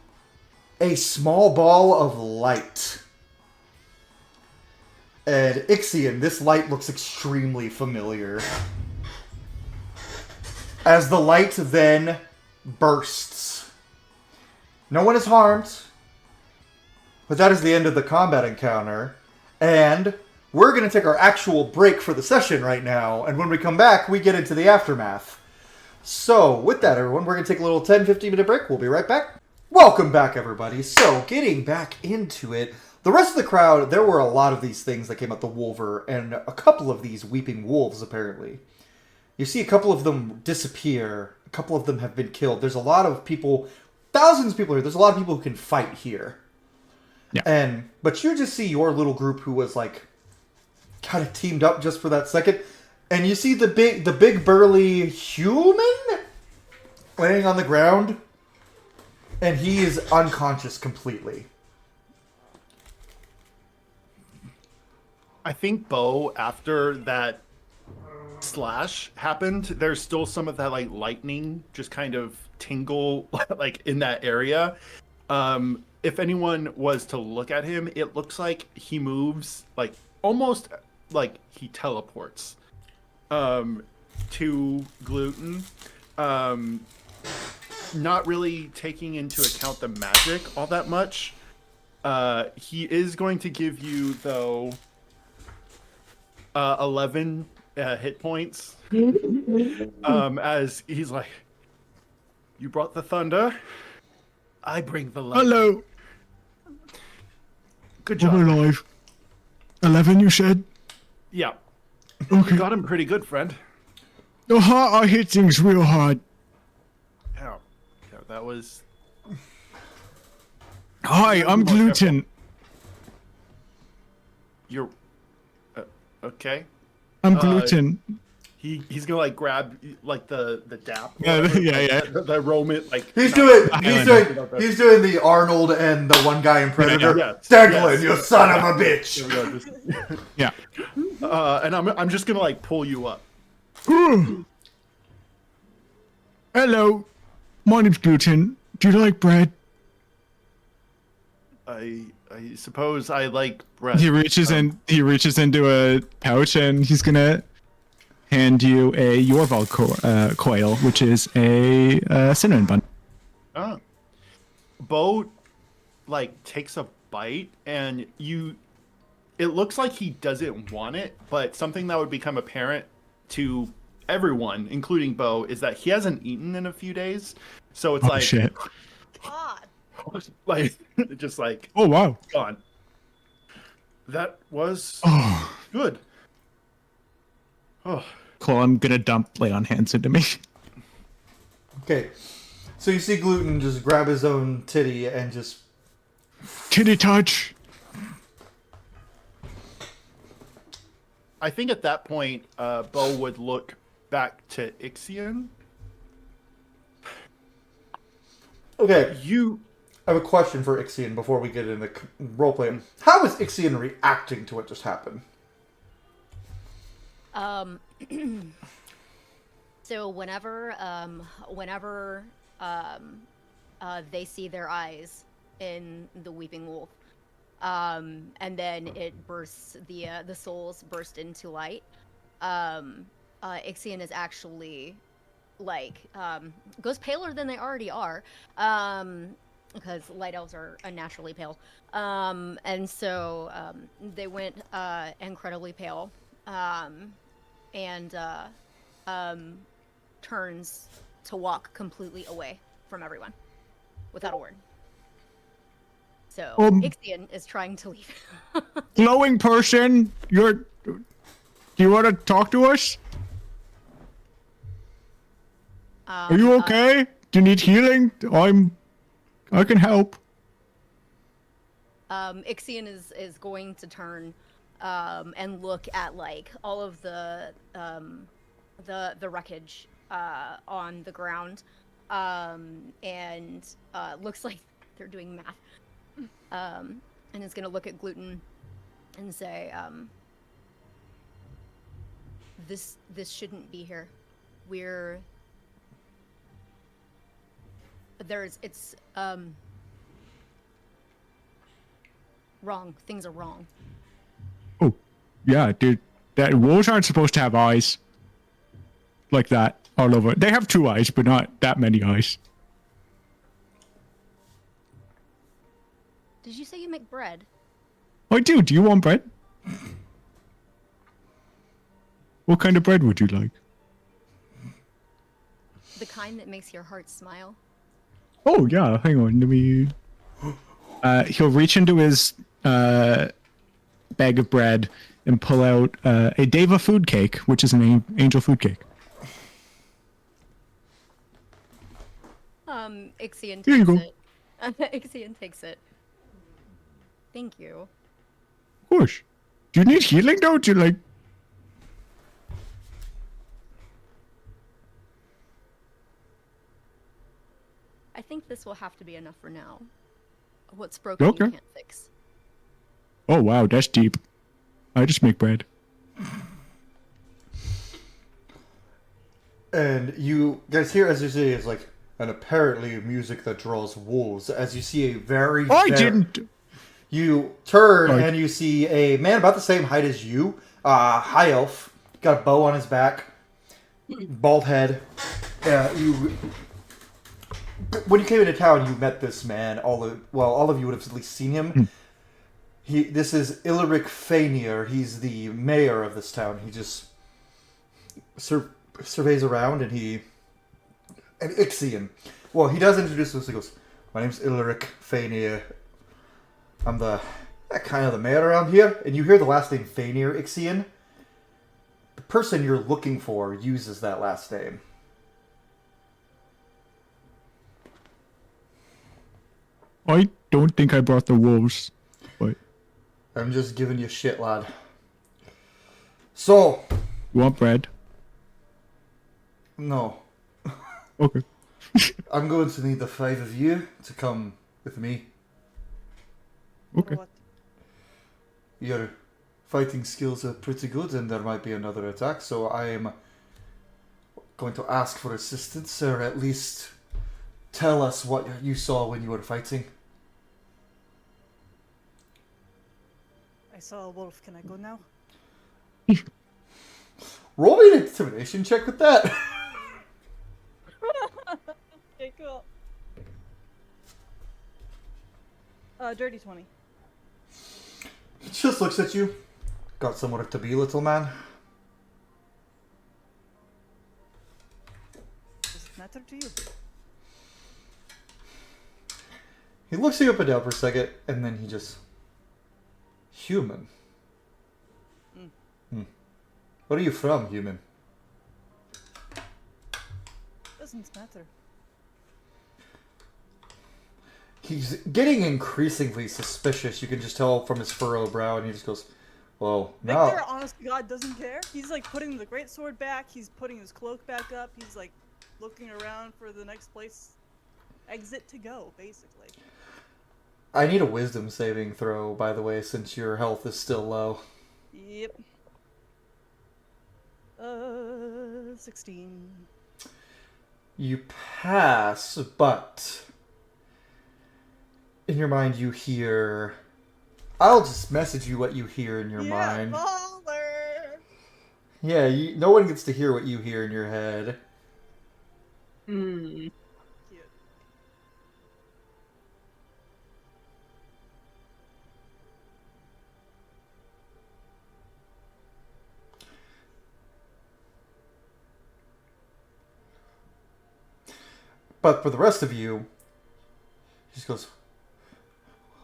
a small ball of light. And Ixion, this light looks extremely familiar. As the light then bursts. No one is harmed. But that is the end of the combat encounter. And we're going to take our actual break for the session right now. And when we come back, we get into the aftermath. So, with that, everyone, we're going to take a little 10-15 minute break. We'll be right back. Welcome back, everybody. So, getting back into it. The rest of the crowd, there were a lot of these things that came out the Wolver, and a couple of these weeping wolves, apparently. You see a couple of them disappear. A couple of them have been killed. There's a lot of people, thousands of people here. There's a lot of people who can fight here. Yeah. But you just see your little group who was like kind of teamed up just for that second. And you see the big burly human laying on the ground. And he is unconscious completely. I think Bo, after that slash happened, there's still some of that like lightning just kind of tingle like in that area. If anyone was to look at him, it looks like he moves like almost like he teleports to Gluten. Not really taking into account the magic all that much. He is going to give you though 11 hit points. As he's like, you brought the thunder, I bring the light. Hello. Good I'm job. alive. 11, you said? Yeah, Okay. you got him pretty good, friend. I hit things real hard. Yeah, that was. Hi, I'm Gluten. You're okay. I'm Gluten. He's gonna like grab like the dap. Yeah, whatever, yeah. The Roman like. He's no, doing the Arnold and the one guy in Predator. Yeah. Stanklin, Yes. you son of a bitch! There we go, just- Yeah. and I'm just gonna like pull you up. Hello. My name's Gluten. Do you like bread? I suppose I like bread. He reaches into a pouch and he's gonna hand you a Yorval coil, which is a cinnamon bun. Oh. Bo like takes a bite and it looks like he doesn't want it, but something that would become apparent to everyone, including Bo, is that he hasn't eaten in a few days. So it's Oh like shit. God. like just like Oh wow. gone. That was Oh. good. Oh. Cool. I'm gonna dump lay on hands into me. Okay. So you see Gluten just grab his own titty and just... Kitty touch. I think at that point, Bo would look back to Ixion. Okay, You I have a question for Ixion before we get into roleplay. How is Ixion reacting to what just happened? So whenever they see their eyes in the weeping wolf, and then it bursts, the souls burst into light. Ixion is actually goes paler than they already are, because light elves are unnaturally pale. And so they went incredibly pale, and turns to walk completely away from everyone without a word. So Ixion is trying to leave. Glowing person, do you want to talk to us? Are you okay? Do you need healing? I can help. Ixion is going to turn and look at like all of the wreckage on the ground, and looks like they're doing math, and is gonna look at Gluten and say, this shouldn't be here. It's wrong. Things are wrong. Oh, yeah, dude. Wolves aren't supposed to have eyes like that all over. They have 2 eyes, but not that many eyes. Did you say you make bread? I do. Do you want bread? What kind of bread would you like? The kind that makes your heart smile? Oh, yeah. Hang on. Let me... he'll reach into his bag of bread and pull out a Deva food cake, which is an angel food cake. Ixion Here you takes go. it. Ixion takes it. Thank you. Of course. Do you need healing, though? Do you like... I think this will have to be enough for now. What's broken Okay. you can't fix. Oh, wow. That's deep. I just make bread. And you guys hear, as you say, is like an apparently music that draws wolves. As you see a I didn't... You turn Sorry. and you see a man about the same height as you, high elf, got a bow on his back, bald head. When you came into town, you met this man. All of you would have at least seen him. This is Ilaric Fainir. He's the mayor of this town. He just surveys around, and Ixion. Well, he does introduce himself. He goes, "My name's Ilaric Fainir. I'm kind of the mayor around here." And you hear the last name Fainir, Ixion. The person you're looking for uses that last name. I don't think I brought the wolves, but... I'm just giving you shit, lad. So, You want bread? no. Okay. I'm going to need the 5 of you to come with me. Okay. What? Your fighting skills are pretty good, and there might be another attack, so I am going to ask for assistance, or at least tell us what you saw when you were fighting. I saw a wolf. Can I go now? Roll me an intimidation check with that. Okay, cool. Dirty 20. He just looks at you. Got somewhere to be, little man? Does it matter to you? He looks you up and down for a second, and then he just... Human. Where are you from, human? Doesn't matter. He's getting increasingly suspicious. You can just tell from his furrowed brow, and he just goes, "Well, now." Victor, honest to God, doesn't care. He's like putting the greatsword back. He's putting his cloak back up. He's like looking around for the next exit to go, basically. I need a wisdom saving throw, by the way, since your health is still low. Yep. 16. You pass, but in your mind you hear... I'll just message you what you hear in your mind. Baller! Yeah, no one gets to hear what you hear in your head. Hmm. Cute. But for the rest of you, he just goes,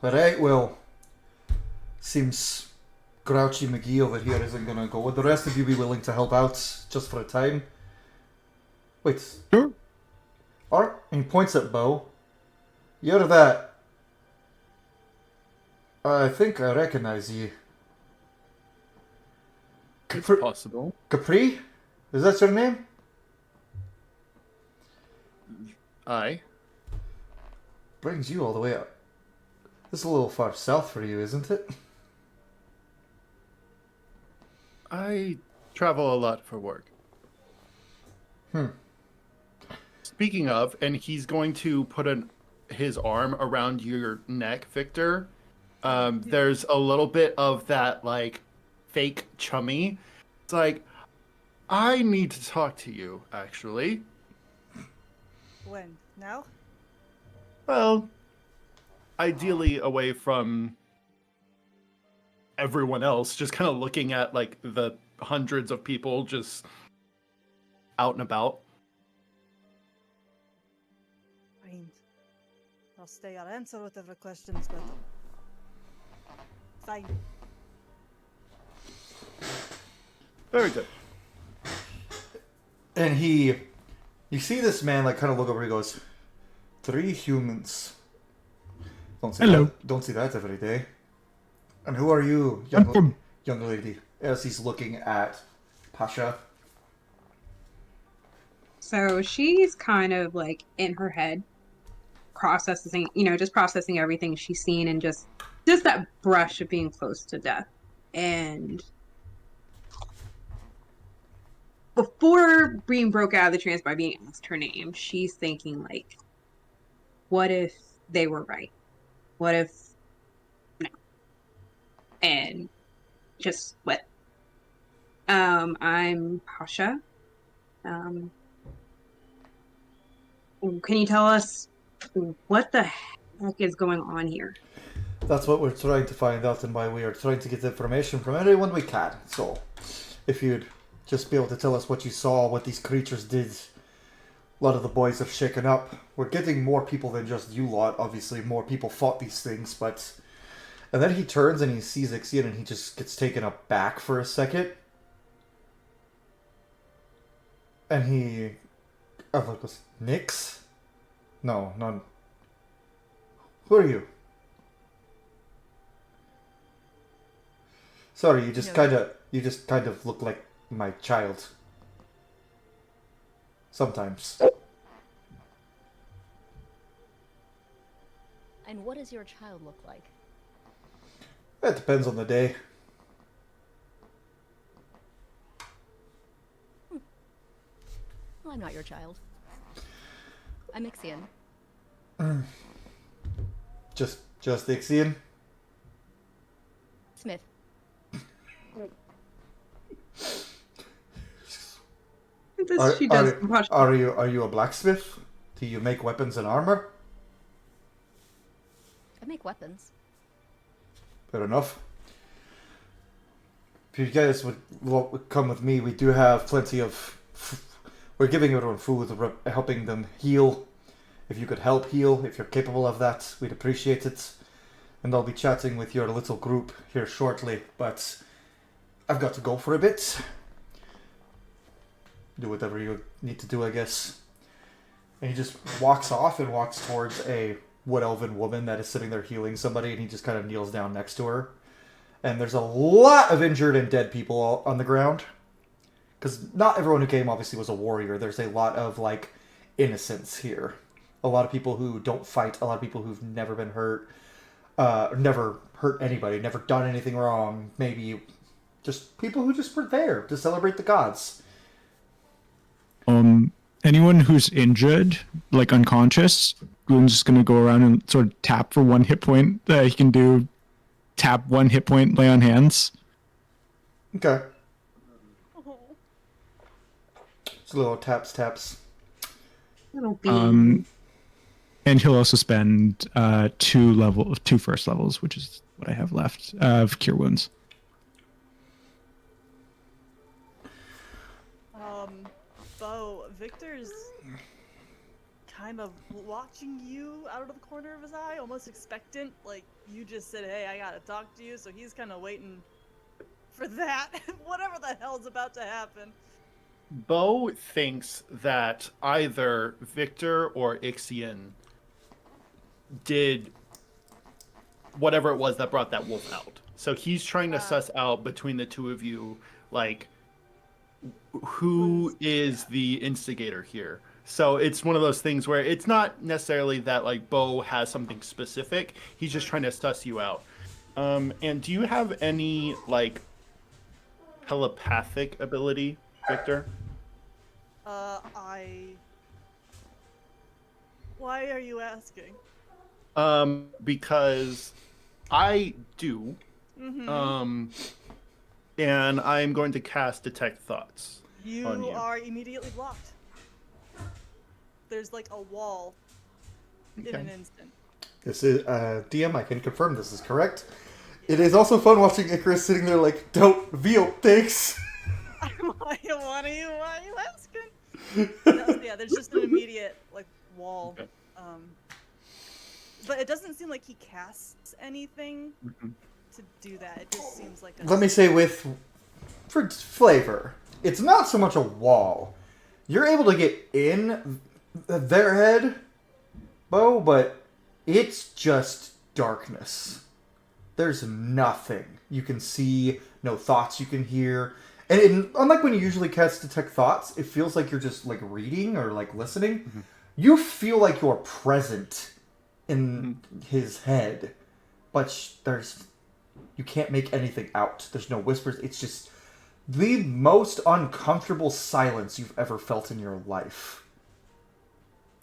all right, well, seems Grouchy McGee over here isn't going to go. Would the rest of you be willing to help out just for a time? Wait, Sure. and he points at Bo. You're that. I think I recognize you. It's Capri? possible. Capri? Is that your name? Aye. Brings you all the way up. This is a little far south for you, isn't it? I travel a lot for work. Speaking of, and he's going to put his arm around your neck, Victor. There's a little bit of that, like, fake chummy. It's like, I need to talk to you, actually. When? Now? Well, ideally away from everyone else, just kind of looking at, like, the hundreds of people just out and about. Fine. I'll stay. I'll answer whatever questions, but fine. Very good. And you see this man like kind of look over. He goes, 3 humans. Hello. Don't see that every day. And who are you, I'm from- young lady? As he's looking at Pasha. So she's kind of like in her head, processing, just processing everything she's seen and just that brush of being close to death. And before being broke out of the trance by being asked her name, she's thinking like, what if they were right? What if no? And just what? I'm Pasha. Can you tell us what the heck is going on here? That's what we're trying to find out and why we are trying to get information from anyone we can. So, if you'd just be able to tell us what you saw, what these creatures did. A lot of the boys are shaken up. We're getting more people than just you lot. Obviously, more people fought these things, but... And then he turns and he sees Ixion and he just gets taken aback for a second. And he... goes, Nyx? No, none. Who are you? Sorry, you just kind of look like my child. Sometimes. And what does your child look like? It depends on the day. Well, I'm not your child. I'm Ixion. Just Ixion? Smith. She does. Are you a blacksmith? Do you make weapons and armor? I make weapons. Fair enough. If you guys would come with me, we do have plenty of... We're giving everyone food, helping them heal. If you could help heal, if you're capable of that, we'd appreciate it. And I'll be chatting with your little group here shortly, but I've got to go for a bit. Do whatever you need to do, I guess. And he just walks off and walks towards a wood elven woman that is sitting there healing somebody, and he just kind of kneels down next to her. And there's a lot of injured and dead people on the ground. Because not everyone who came obviously was a warrior. There's a lot of, like, innocents here. A lot of people who don't fight. A lot of people who've never been hurt. Never hurt anybody. Never done anything wrong. Maybe just people who just were there to celebrate the gods. Anyone who's injured, like unconscious, Gloom's just gonna go around and sort of tap for 1 hit point. He can do tap 1 hit point, lay on hands. Okay. Oh. Just little taps. Little bean. And he'll also spend two first levels, which is what I have left of Cure Wounds. Bo, Victor's kind of watching you out of the corner of his eye, almost expectant. Like, you just said, hey, I gotta talk to you, so he's kind of waiting for that. Whatever the hell's about to happen. Bo thinks that either Victor or Ixion did whatever it was that brought that wolf out. So he's trying to suss out between the two of you, like, who is the instigator here. So it's one of those things where it's not necessarily that, like, Bo has something specific. He's just trying to suss you out. And do you have any, like, telepathic ability, Victor? Why are you asking? Because I do. And I'm going to cast Detect Thoughts on you. Are immediately blocked. There's like a wall in an instant. This is DM. I can confirm this is correct. It is also fun watching Icarus sitting there like, "Don't veal, thanks." Why are you asking? No, yeah, there's just an immediate like wall. Okay. But it doesn't seem like he casts anything to do that. It just seems like a... Let me say for flavor, it's not so much a wall. You're able to get in their head, Bo, but it's just darkness. There's nothing you can see, no thoughts you can hear. And unlike when you usually cast Detect Thoughts, it feels like you're just like reading or like listening. You feel like you're present in his head, but you can't make anything out. There's no whispers. It's just the most uncomfortable silence you've ever felt in your life.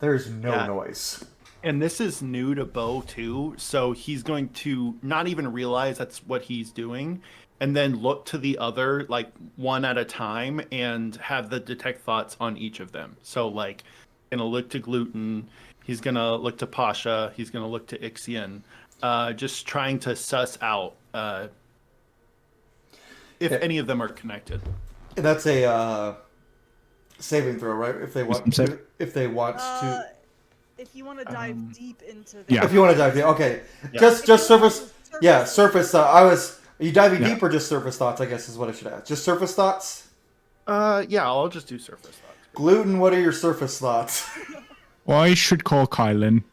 There's no noise. And this is new to Bo too, so he's going to not even realize that's what he's doing, and then look to the other, like, one at a time, and have the Detect Thoughts on each of them. So, like, gonna look to Gluten, he's gonna look to Pasha, he's gonna look to Ixion, just trying to suss out if any of them are connected. That's a saving throw, right? If they want to. If you want to dive deep into that. Yeah. If you want to dive deep, okay. Yeah. Just surface. Yeah, surface. Are you diving Yeah. deep or just surface thoughts? I guess is what I should ask. Just surface thoughts. Yeah, I'll just do surface thoughts. Gluten. What are your surface thoughts? Well, I should call Kylan.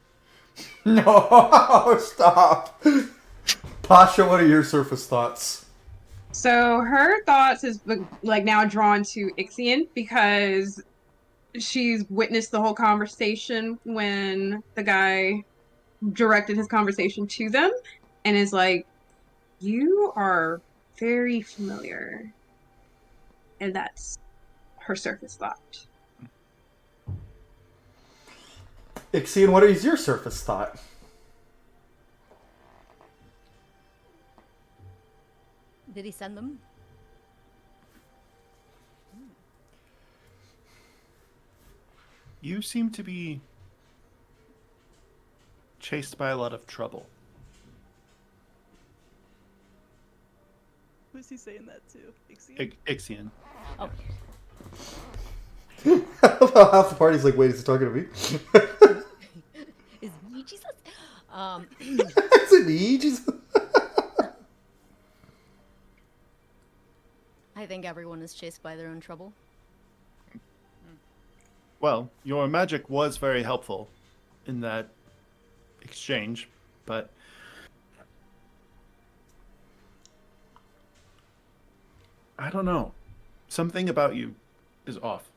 No, stop. Pasha, what are your surface thoughts? So her thoughts is like now drawn to Ixion because she's witnessed the whole conversation when the guy directed his conversation to them and is like, you are very familiar. And that's her surface thought. Ixion, what is your surface thought? Did he send them? You seem to be chased by a lot of trouble. Who's he saying that to? Ixion? Ixion. Oh, Half the party's like, wait, is he talking to me? is he Jesus? Is it me? Jesus? I think everyone is chased by their own trouble. Well, your magic was very helpful in that exchange, but I don't know. Something about you is off.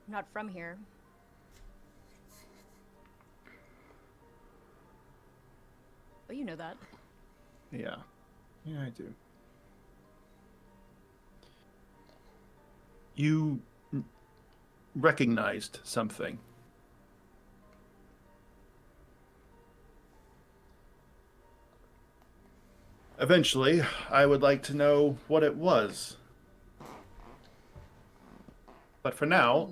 I'm not from here. But you know that. Yeah. Yeah, I do. You recognized something. Eventually, I would like to know what it was. But for now,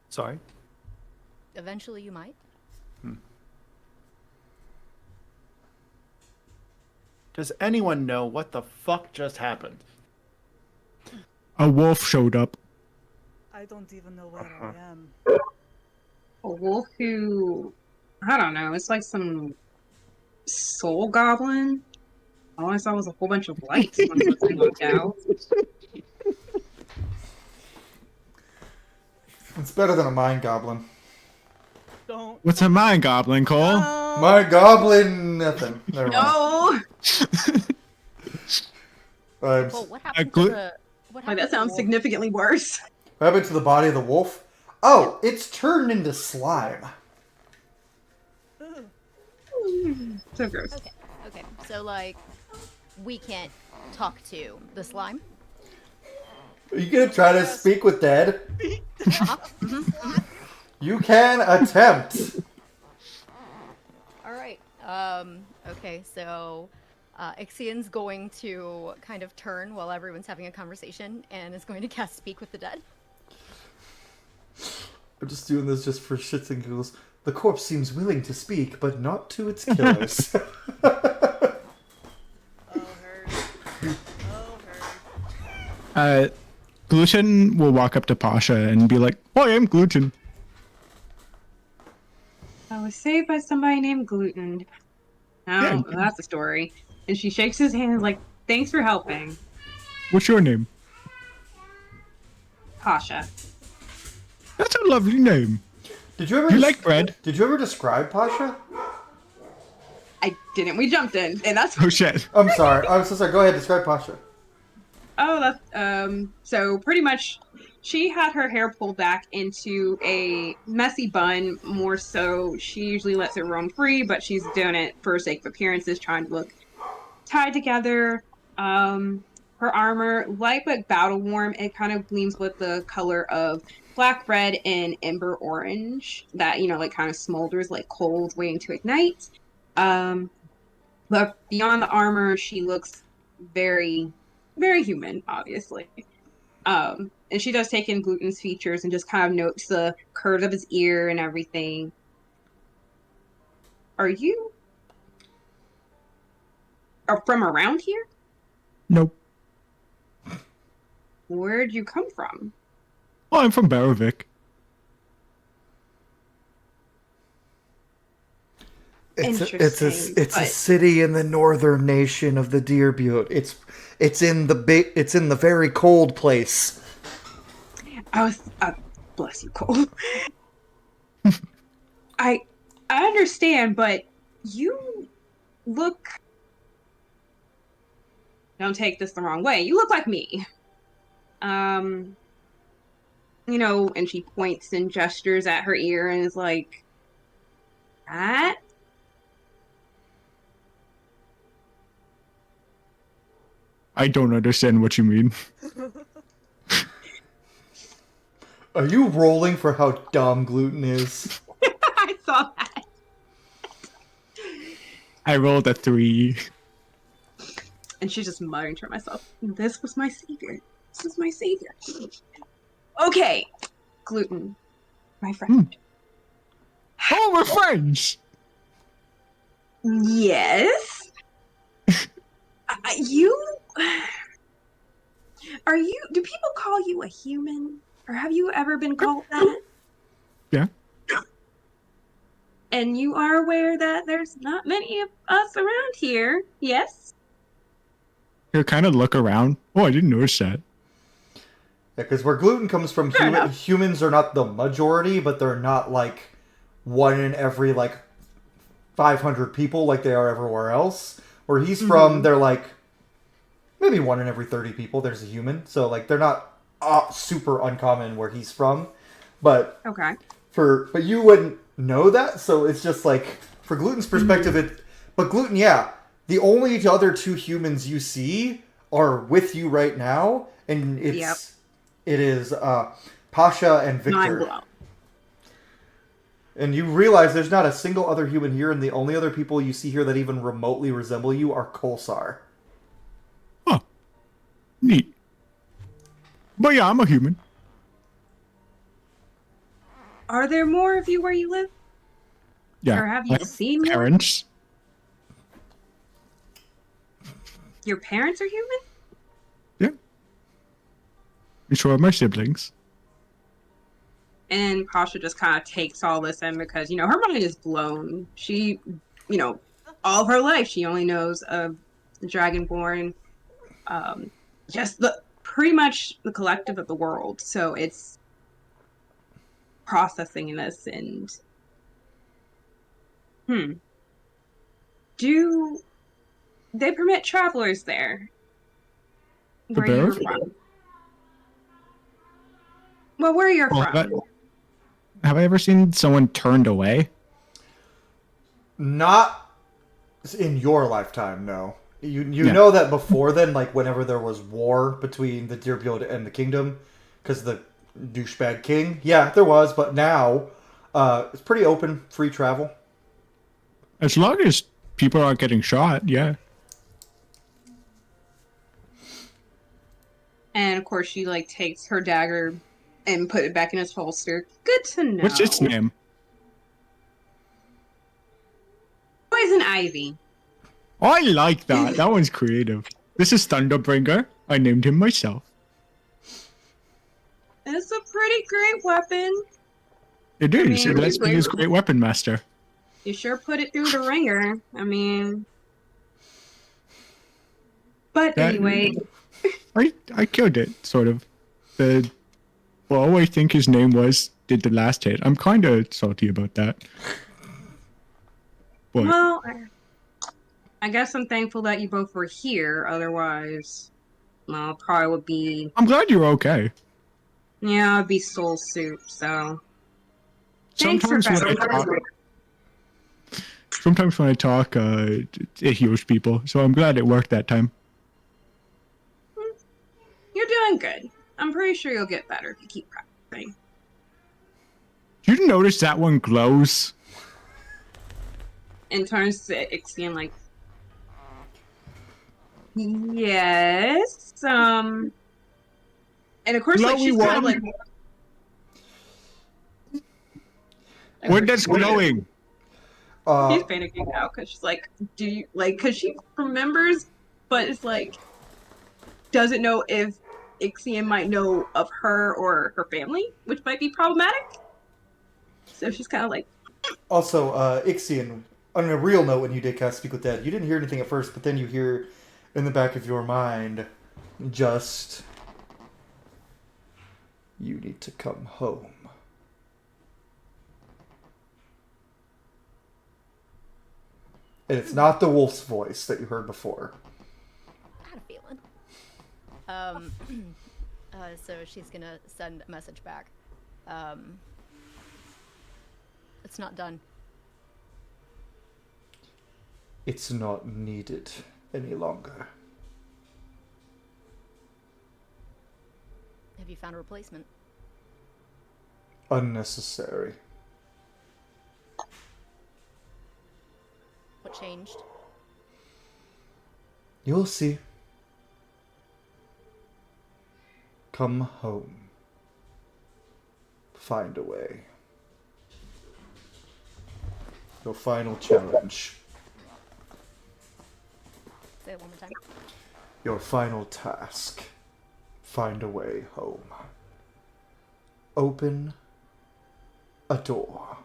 sorry. Eventually, you might. Does anyone know what the fuck just happened? A wolf showed up. I don't even know where I am. A wolf who, I don't know, it's like some soul goblin. All I saw was a whole bunch of lights when I looked out. It's better than a mind goblin. Don't. What's a mind goblin, Cole? Mind goblin, nothing. Never mind. No! Well, what happened glu- to the? What Like, happened that to the sounds wolf? significantly worse. What happened to the body of the wolf? Oh, it's turned into slime. So gross. Okay. Okay. So like, we can't talk to the slime. Are you gonna try to speak with dead? Uh-huh. You can attempt. All right. Okay. So, Ixion's going to kind of turn while everyone's having a conversation and is going to cast Speak with the Dead. I'm just doing this just for shits and giggles. The corpse seems willing to speak, but not to its killers. Oh, hurt. Oh, hurt. Gluten will walk up to Pasha and be like, "Hi, I'm Gluten." I was saved by somebody named Gluten. Oh, Yeah. well, that's a story. And she shakes his hand like, thanks for helping. What's your name? Pasha. That's a lovely name. Did you ever? You like bread? Did you ever describe Pasha? I didn't. We jumped in. And that's Oh shit. I'm sorry. I'm so sorry. Go ahead. Describe Pasha. Oh, that's so pretty much she had her hair pulled back into a messy bun. More so, she usually lets it roam free, but she's doing it for sake of appearances, trying to look tied together. Her armor, light but battle worn, it kind of gleams with the color of black, red, and ember orange that, like kind of smolders like coals waiting to ignite. But beyond the armor, she looks very, very human, obviously. And she does take in Gluten's features and just kind of notes the curve of his ear and everything. Are you from around here? Nope. Where'd you come from? Oh, I'm from Barovik. It's Interesting, a but- city in the northern nation of the Deer Butte. It's in the very cold place. I was bless you, Cole. I understand, but you look. Don't take this the wrong way. You look like me. And she points and gestures at her ear and is like, that? I don't understand what you mean. Are you rolling for how dumb Gluten is? I saw that. I rolled a 3. And she's just muttering to herself, this was my savior. This was my savior. Okay, Gluten, my friend. Oh, we're friends! Yes? Do people call you a human? Or have you ever been called that? Yeah. And you are aware that there's not many of us around here, yes? He'll kind of look around. Oh, I didn't notice that. Yeah, because where Gluten comes from, Fair enough. humans are not the majority, but they're not like one in every 500 people like they are everywhere else. Where he's from, they're like maybe one in every 30 people. There's a human, so they're not super uncommon where he's from. But Okay. but you wouldn't know that, so it's just for Gluten's perspective. But Gluten, yeah, the only other two humans you see are with you right now, and it is Pasha and No, I'm Victor. blown. And you realize there's not a single other human here, and the only other people you see here that even remotely resemble you are Kolsar. Huh. Neat. But yeah, I'm a human. Are there more of you where you live? Yeah. Or have I you seen more? parents? Your parents are human? Yeah. And so are my siblings. And Pasha just kind of takes all this in because, her mind is blown. She, all her life, she only knows of the Dragonborn, just pretty much the collective of the world. So it's processing this and, do they permit travelers there? The Where you're bear? from? Well, where you're Well, from. have I ever seen someone turned away? Not in your lifetime, no. You Yeah. know that before then, like whenever there was war between the Deerfield and the Kingdom, because the douchebag king, yeah, there was, but now it's pretty open, free travel. As long as people aren't getting shot, yeah. And of course, she takes her dagger and put it back in its holster. Good to know. What's its name? Poison Ivy. Oh, I like that. That one's creative. This is Thunderbringer. I named him myself. It's a pretty great weapon. It is. mean, It lets me use Great Weapon Master. You sure put it through the ringer. I mean, but That- anyway, I killed it, sort of. Well, I think his name was did the last hit. I'm kind of salty about that. But well, I guess I'm thankful that you both were here. Otherwise, well, probably would be, I'm glad you're okay. yeah, it'd be soul soup. So thanks for Sometimes when I talk, it heals people. So I'm glad it worked that time. You're doing good. I'm pretty sure you'll get better if you keep practicing. You notice that one glows? And turns to Ixion like, yes. And of course, Glowy she's kind of one. like, When that's glowing? she's panicking now because she's like, do you because she remembers, but it's like doesn't know if Ixion might know of her or her family, which might be problematic. So she's kind of like, Also, Ixion, on a real note, when you did cast Speak with Dead, you didn't hear anything at first, but then you hear in the back of your mind, just, you need to come home. And it's not the wolf's voice that you heard before. I had a feeling. So she's gonna send a message back. It's not done. It's not needed any longer. Have you found a replacement? Unnecessary. What changed? You'll see. Come home. Find a way. Your final challenge. Say it one more time. Your final task. Find a way home. Open a door.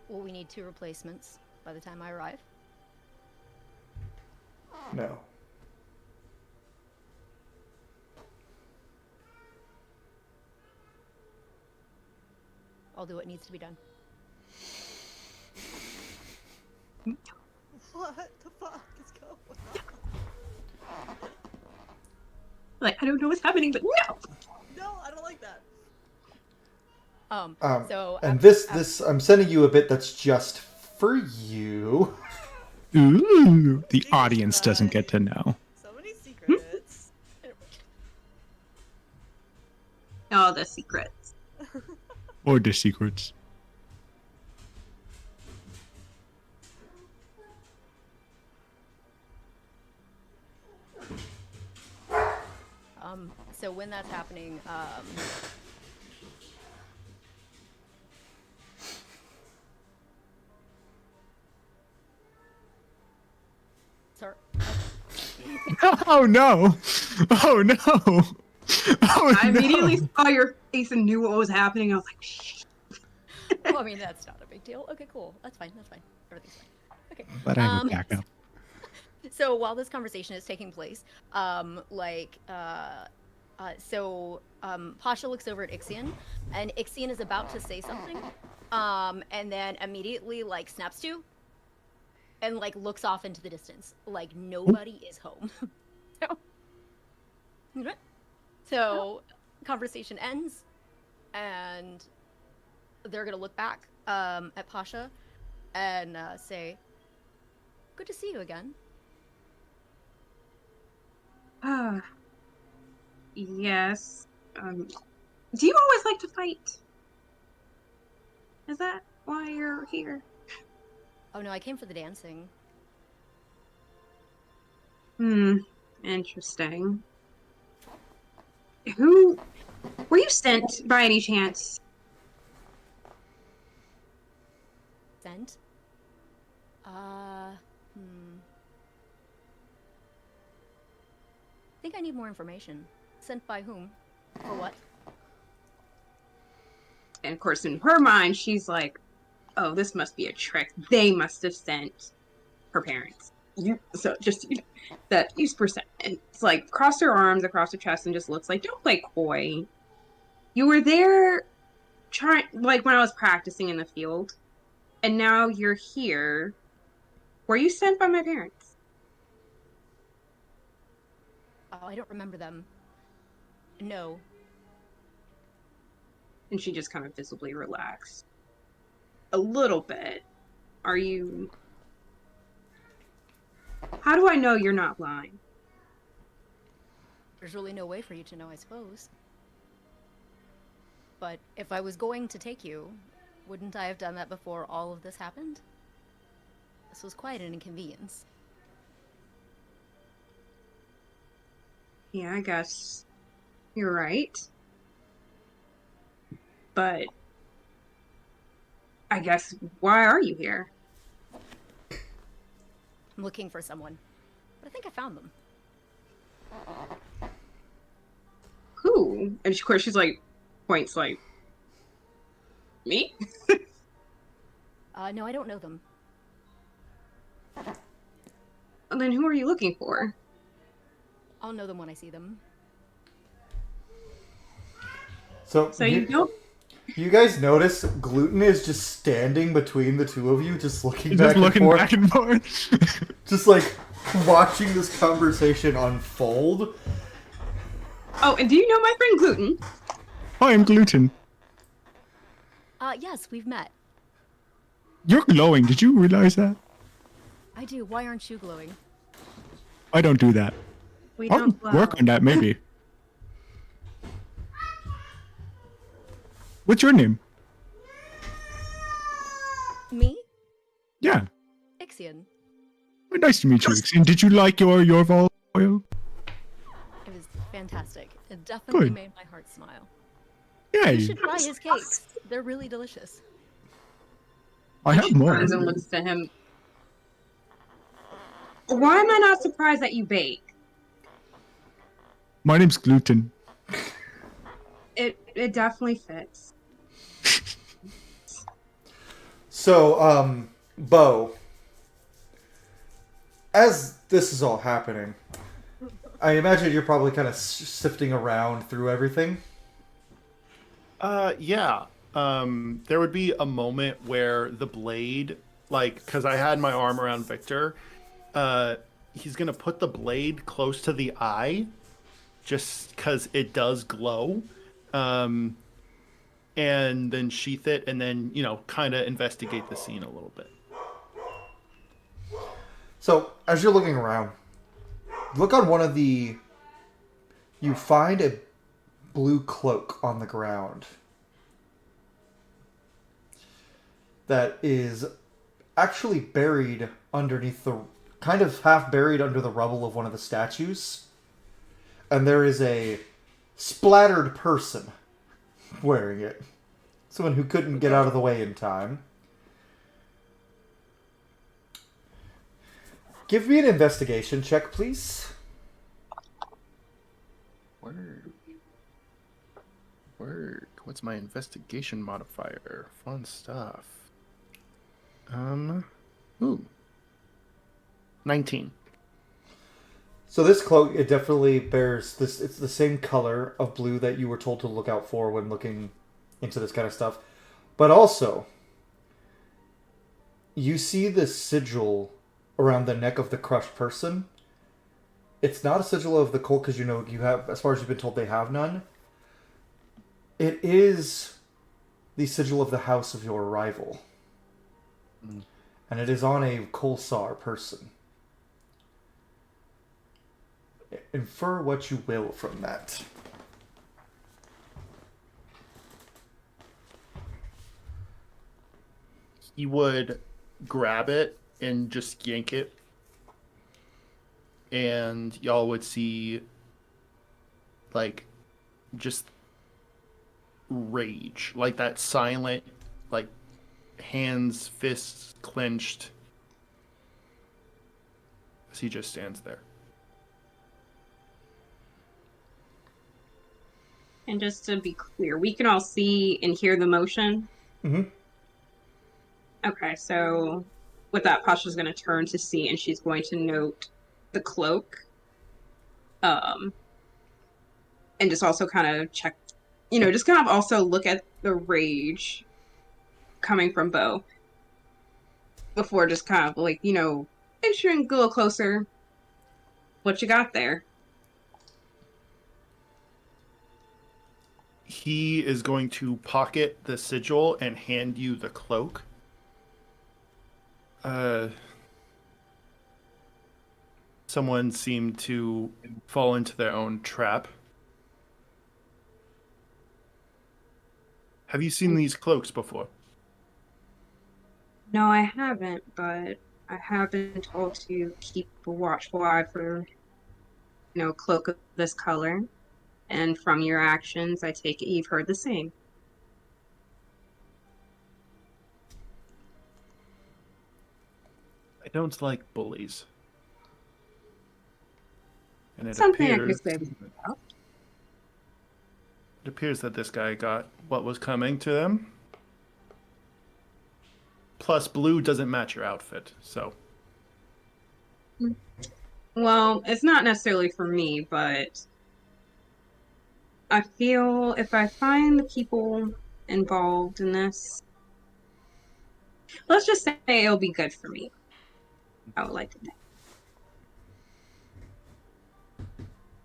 Will we need 2 replacements by the time I arrive? No. I'll do what needs to be done. What the fuck is going on? I don't know what's happening, but no. No, I don't like that. So And this, I'm sending you a bit that's just for you. Ooh, the audience doesn't get to know. So many secrets. all the secrets. Or the secrets. So when that's happening, sir, Oh no! Oh no! Oh I immediately no! saw your face and knew what was happening. I was like, shh. well, I mean, that's not a big deal. Okay, cool. That's fine. That's fine. Everything's fine. Okay. But I have a backup. So while this conversation is taking place, Pasha looks over at Ixion, and Ixion is about to say something, and then immediately like snaps to, and like looks off into the distance, like nobody is home. so conversation ends, and they're gonna look back at Pasha and say, "Good to see you again." Yes. Do you always like to fight? Is that why you're here? Oh no, I came for the dancing. Interesting. Who were you sent by any chance? Sent? I think I need more information. Sent by whom? For what? And of course, in her mind, she's like, "Oh, this must be a trick. They must have sent her parents." So just that use percent. And it's like cross her arms across her chest and just looks like, "Don't play coy. You were there, trying like when I was practicing in the field, and now you're here. Were you sent by my parents?" Oh, I don't remember them. No. And she just kind of visibly relaxed a little bit. Are you? How do I know you're not lying? There's really no way for you to know, I suppose. But if I was going to take you, wouldn't I have done that before all of this happened? This was quite an inconvenience. Yeah, I guess you're right. But I guess, why are you here? I'm looking for someone. But I think I found them. Who? And of course she's like, points like, me? No, I don't know them. And then who are you looking for? I'll know them when I see them. So you don't? You guys notice Gluten is just standing between the two of you, just looking Just back looking and forth, back and forth. just like watching this conversation unfold. Oh, and do you know my friend Gluten? Hi, I'm Gluten. Yes, we've met. You're glowing. Did you realize that? I do. Why aren't you glowing? I don't do that. We I'll don't glow. work on that, maybe. What's your name? Me? Yeah. Ixion. Well, nice to meet you. And did you like your vol oil? It was fantastic. It definitely Good. made my heart smile. Yeah. You should try his cakes. They're really delicious. I have more. Turns and looks to him. Why am I not surprised that you bake? My name's Gluten. It definitely fits. So, Bo, as this is all happening, I imagine you're probably kind of sifting around through everything. Yeah. There would be a moment where the blade, like, because I had my arm around Victor, he's gonna put the blade close to the eye, just because it does glow, and then sheath it, and then kind of investigate the scene a little bit. So, as you're looking around, look on one of the. You find a blue cloak on the ground that is actually buried underneath the, kind of half buried under the rubble of one of the statues. And there is a splattered person wearing it. Someone who couldn't get out of the way in time. Give me an investigation check, please. Word. Word. What's my investigation modifier? Fun stuff. Ooh. 19. So this cloak, it definitely bears this. It's the same color of blue that you were told to look out for when looking into this kind of stuff. But also, you see this sigil around the neck of the crushed person. It's not a sigil of the cult because you have, as far as you've been told, they have none. It is the sigil of the house of your rival. And it is on a Kolsar person. Infer what you will from that. He would grab it and just yank it. And y'all would see, like, just rage. Like that silent, like, hands, fists clenched. As he just stands there. And just to be clear, we can all see and hear the motion. Mm-hmm. Okay, so with that, Pasha's going to turn to see, and she's going to note the cloak. And just also kind of check, just kind of also look at the rage coming from Bo. Before just kind of like, venturing a little closer. What you got there? He is going to pocket the sigil and hand you the cloak. Someone seemed to fall into their own trap. Have you seen these cloaks before? No, I haven't, but I have been told to keep a watchful eye for, a cloak of this color. And from your actions, I take it you've heard the same. I don't like bullies. And it Something I appears, could say about. it appears that this guy got what was coming to them. Plus, blue doesn't match your outfit, so. Well, it's not necessarily for me, but I feel if I find the people involved in this, let's just say it'll be good for me. I would like to think.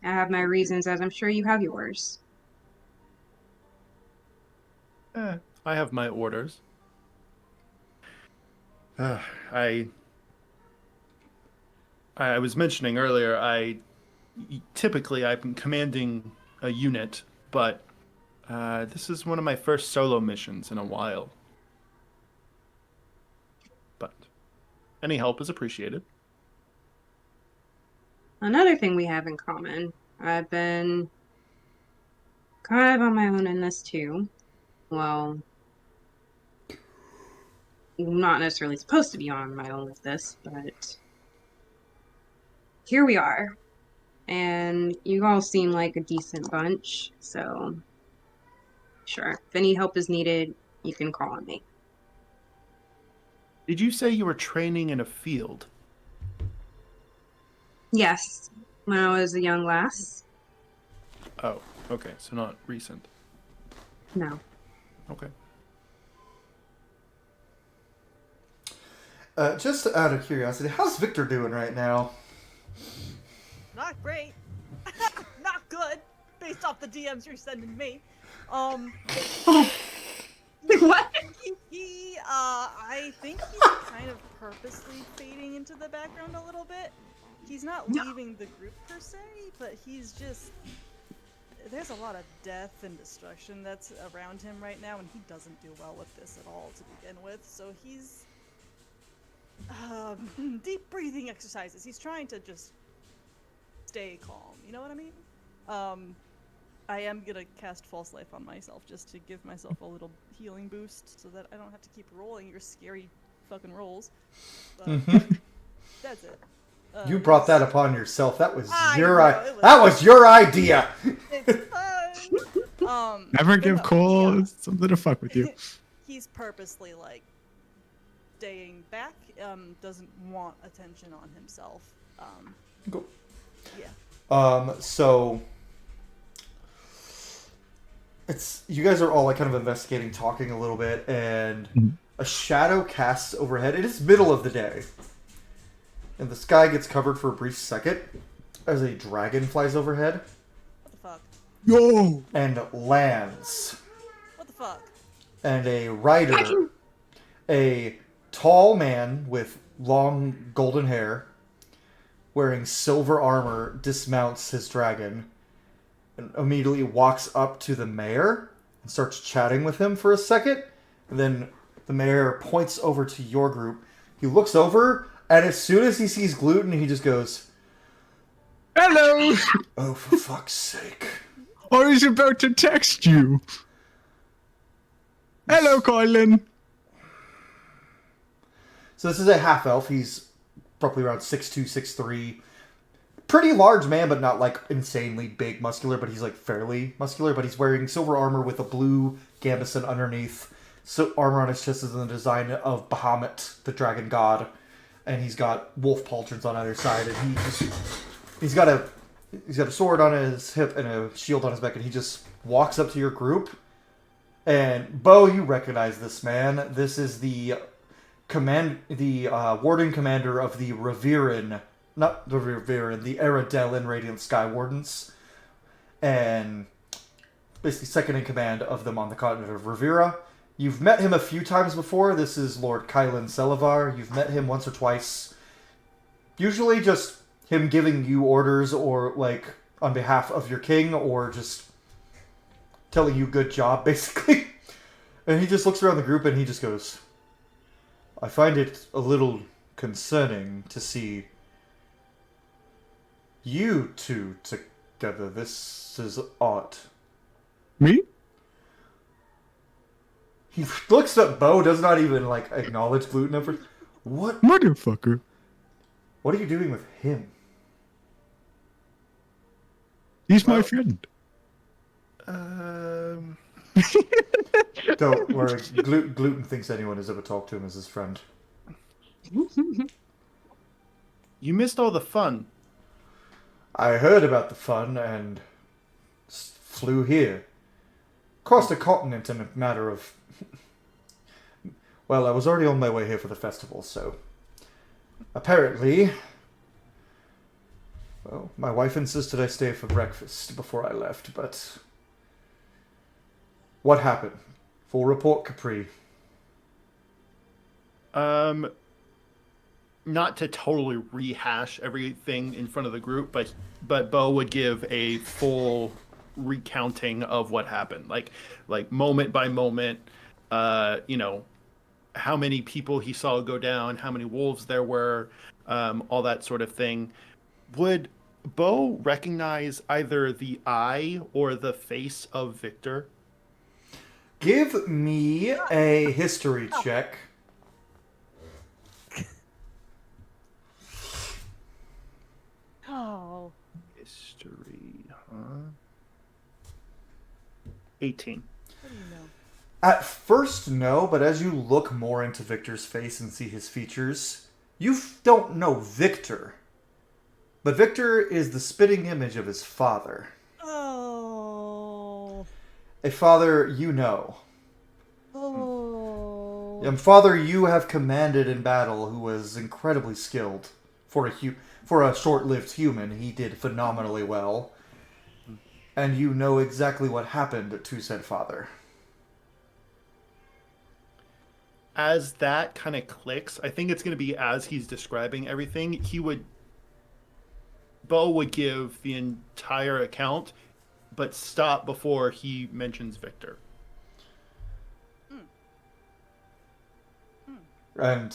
I have my reasons, as I'm sure you have yours. I have my orders. I was mentioning earlier, I'm commanding a unit, but this is one of my first solo missions in a while. But any help is appreciated. Another thing we have in common, I've been kind of on my own in this too. Well, not necessarily supposed to be on my own with this, but here we are. And you all seem like a decent bunch, so sure. If any help is needed, you can call on me. Did you say you were training in a field? Yes, when I was a young lass. Oh, okay, so not recent. No. Okay. Just out of curiosity, how's Victor doing right now? Not great. Not good, based off the DMs you're sending me. What? I think he's kind of purposely fading into the background a little bit. He's not leaving the group per se, but he's just there's a lot of death and destruction that's around him right now, and he doesn't do well with this at all to begin with. So he's deep breathing exercises. He's trying to just stay calm. You know what I mean? I am gonna cast False Life on myself just to give myself a little healing boost, so that I don't have to keep rolling your scary fucking rolls. But that's it. You brought that upon yourself. That was that was your idea. It's fun. Never but give no, Cole something to fuck with you. He's purposely like staying back. Doesn't want attention on himself. Cool. Yeah. So it's you guys are all like kind of investigating, talking a little bit, and a shadow casts overhead. It is middle of the day, and the sky gets covered for a brief second as a dragon flies overhead. What the fuck? Yo! And lands. What the fuck? And a rider, a tall man with long golden hair, wearing silver armor, dismounts his dragon and immediately walks up to the mayor and starts chatting with him for a second. And then the mayor points over to your group. He looks over, and as soon as he sees Gluten, he just goes, Hello! "Oh, for fuck's sake." I was about to text you. Hello, Colin. So this is a half-elf. He's probably around 6'2", 6'3". Pretty large man, but not like insanely big muscular, but he's like fairly muscular. But he's wearing silver armor with a blue gambeson underneath. So armor on his chest is in the design of Bahamut, the dragon god. And he's got wolf pauldrons on either side. And he's got a sword on his hip and a shield on his back. And he just walks up to your group. And Bo, you recognize this man. This is the warden commander of the Raviran. Not the Ravira, the Aradellin Radiant Sky Wardens, and basically second in command of them on the continent of Ravira. You've met him a few times before. This is Lord Kylan Selavar. You've met him once or twice. Usually just him giving you orders or like on behalf of your king or just telling you good job, basically. And he just looks around the group and he just goes, I find it a little concerning to see you two together. This is odd. Me? He looks at Bo, does not even like acknowledge Gluten at first. What? Motherfucker. What are you doing with him? He's my friend. Don't worry. Gluten thinks anyone has ever talked to him as his friend. You missed all the fun. I heard about the fun and flew here. Crossed a continent in a matter of... Well, I was already on my way here for the festival, so... Apparently... Well, my wife insisted I stay for breakfast before I left, but... What happened? Full report, Capri. Not to totally rehash everything in front of the group, but Bo would give a full recounting of what happened, like moment by moment. How many people he saw go down, how many wolves there were, all that sort of thing. Would Bo recognize either the eye or the face of Victor? Give me a history check. Oh. History, huh? 18. What do you know? At first, no, but as you look more into Victor's face and see his features, you don't know Victor. But Victor is the spitting image of his father. Oh. A father you know. Oh. A father you have commanded in battle who was incredibly skilled. For a short-lived human, he did phenomenally well. And you know exactly what happened to said father. As that kind of clicks, I think it's going to be as he's describing everything, Bo would give the entire account, but stop before he mentions Victor. And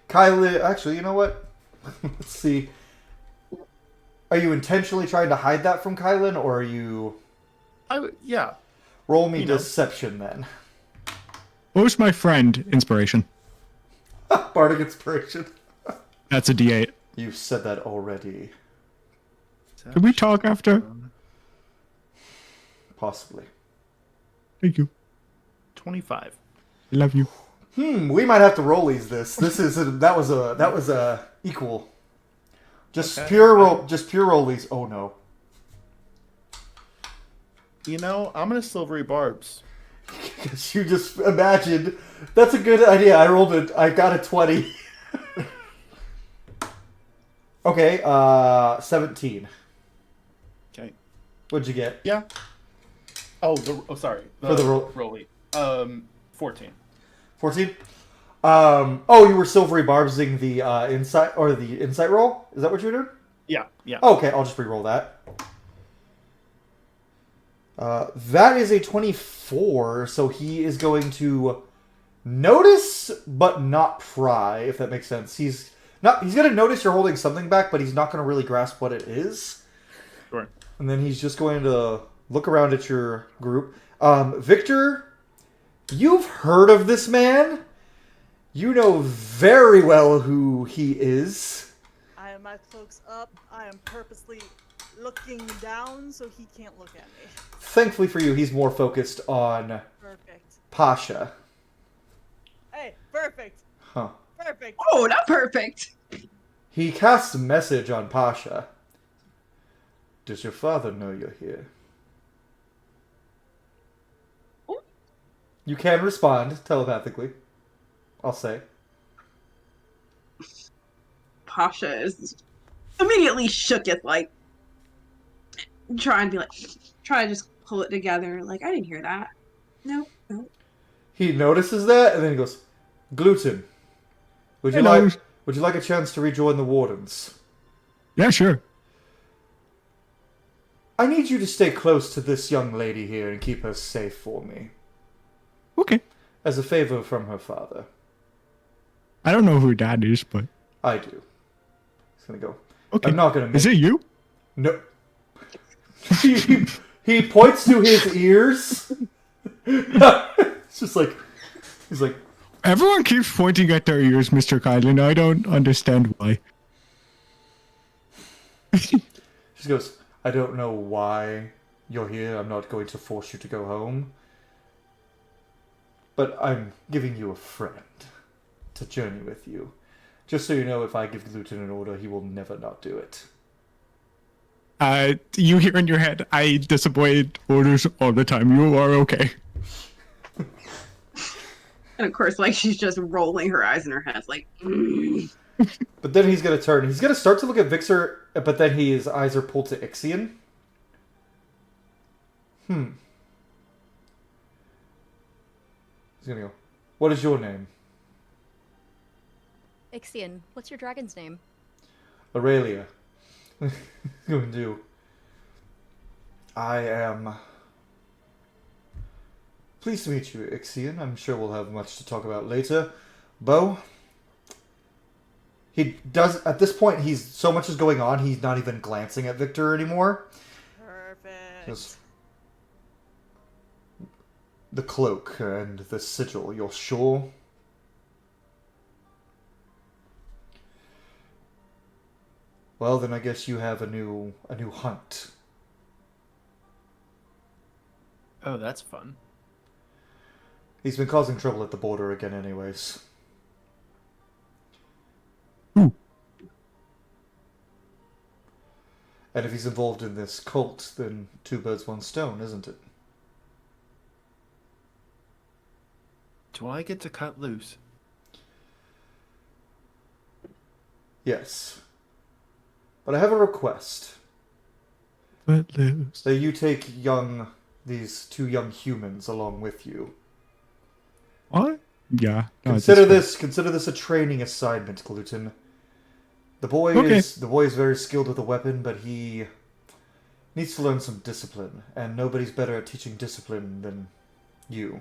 Kylie, actually, you know what? Let's see. Are you intentionally trying to hide that from Kylan, or are you... Yeah. Roll me You know. deception, then. Who's my friend? Inspiration. Bardic Inspiration. That's a D8. You've said that already. Can we talk after? Possibly. Thank you. 25. I love you. We might have to rollies this. That was a equal. Just Okay. pure rollies. Oh no. You know, I'm gonna silvery barbs. Because you just imagined. That's a good idea. I rolled it. I got a 20. Okay, 17. Okay. What'd you get? Yeah. Oh, sorry. For the roll. rolly. 14. 14? Oh, you were silvery barbsing the insight roll? Is that what you were doing? Yeah. Yeah. Oh, okay, I'll just re-roll that. That is a 24, so he is going to notice but not pry, if that makes sense. He's going to notice you're holding something back, but he's not going to really grasp what it is. Sure. And then he's just going to look around at your group. Victor, you've heard of this man. You know very well who he is. I have my cloaks up. I am purposely looking down so he can't look at me. Thankfully for you, he's more focused on Perfect. Pasha. Hey, perfect. Huh. Perfect. Oh, not perfect. He casts a message on Pasha. Does your father know you're here? Oh. You can respond telepathically. I'll say. Pasha is immediately shooketh, like try to just pull it together. Like, I didn't hear that. No. He notices that and then he goes, "Gluten. Would you Hello. like a chance to rejoin the Wardens? Yeah, sure. I need you to stay close to this young lady here and keep her safe for me. Okay. As a favor from her father." I don't know who Dad is, but I do. He's gonna go. okay. I'm not gonna make Is it you? No. he points to his ears. It's just like he's like, Everyone keeps pointing at their ears, Mr. Kylan. I don't understand why. she goes, "I don't know why you're here. I'm not going to force you to go home. But I'm giving you a friend to journey with you. Just so you know, if I give Gluten an order, he will never not do it." You hear in your head, I disobey orders all the time. You are okay. And of course, like, she's just rolling her eyes in her head, like, But then he's going to turn. He's going to start to look at Vixer, but then his eyes are pulled to Ixion. He's going to go, "What is your name?" Ixion, what's your dragon's name? Aurelia. Going to. "I am pleased to meet you, Ixion. I'm sure we'll have much to talk about later. Bo." He does, at this point, so much is going on, he's not even glancing at Victor anymore. Perfect. Just the cloak and the sigil, you're sure? Well, then I guess you have a new hunt. Oh, that's fun. He's been causing trouble at the border again anyways. Ooh. And if he's involved in this cult, then two birds, one stone, isn't it? Do I get to cut loose? Yes. But I have a request. But lose. That you take these two young humans along with you. What? Yeah. No, Consider it's this a training assignment, Gluten. The boy Okay. is very skilled with a weapon, but he needs to learn some discipline, and nobody's better at teaching discipline than you.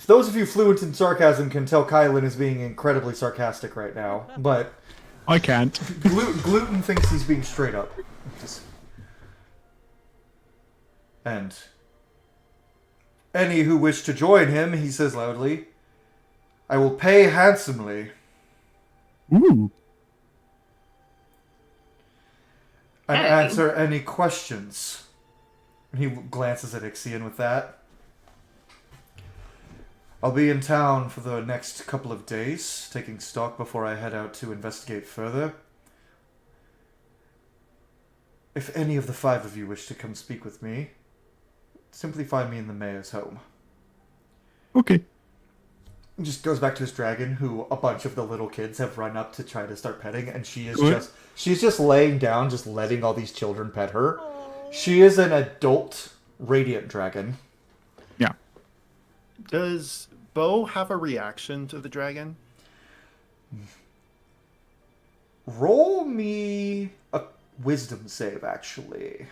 Those of you fluent in sarcasm can tell Kylan is being incredibly sarcastic right now, but I can't. Gluten thinks he's being straight up. And any who wish to join him, he says loudly, I will pay handsomely. Ooh. And Hey. answer any questions. He glances at Ixion with that. I'll be in town for the next couple of days, taking stock before I head out to investigate further. If any of the 5 of you wish to come speak with me, simply find me in the mayor's home. Okay. He just goes back to his dragon, who a bunch of the little kids have run up to try to start petting, and she's just laying down, just letting all these children pet her. She is an adult radiant dragon. Yeah. Does Bo have a reaction to the dragon? Roll me a wisdom save, actually.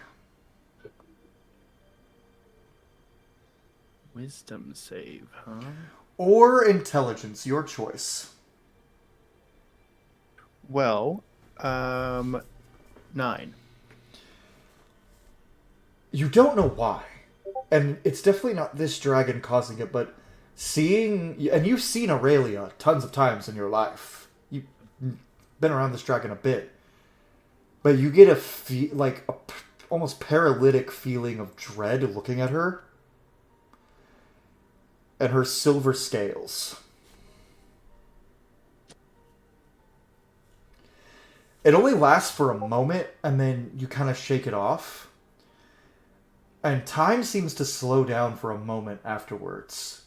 Wisdom save, huh? Or intelligence, your choice. Well, 9. You don't know why. And it's definitely not this dragon causing it, but you've seen Aurelia tons of times in your life. You've been around this dragon a bit. But you get a almost paralytic feeling of dread looking at her. And her silver scales. It only lasts for a moment, and then you kind of shake it off. And time seems to slow down for a moment afterwards.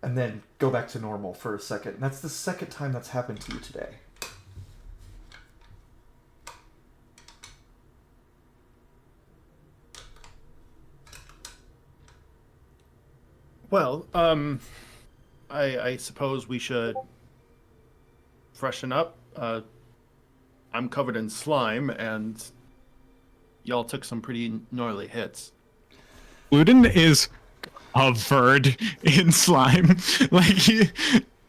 And then go back to normal for a second. And that's the second time that's happened to you today. Well, I suppose we should freshen up. I'm covered in slime, and y'all took some pretty gnarly hits. Gluten is covered in slime. Like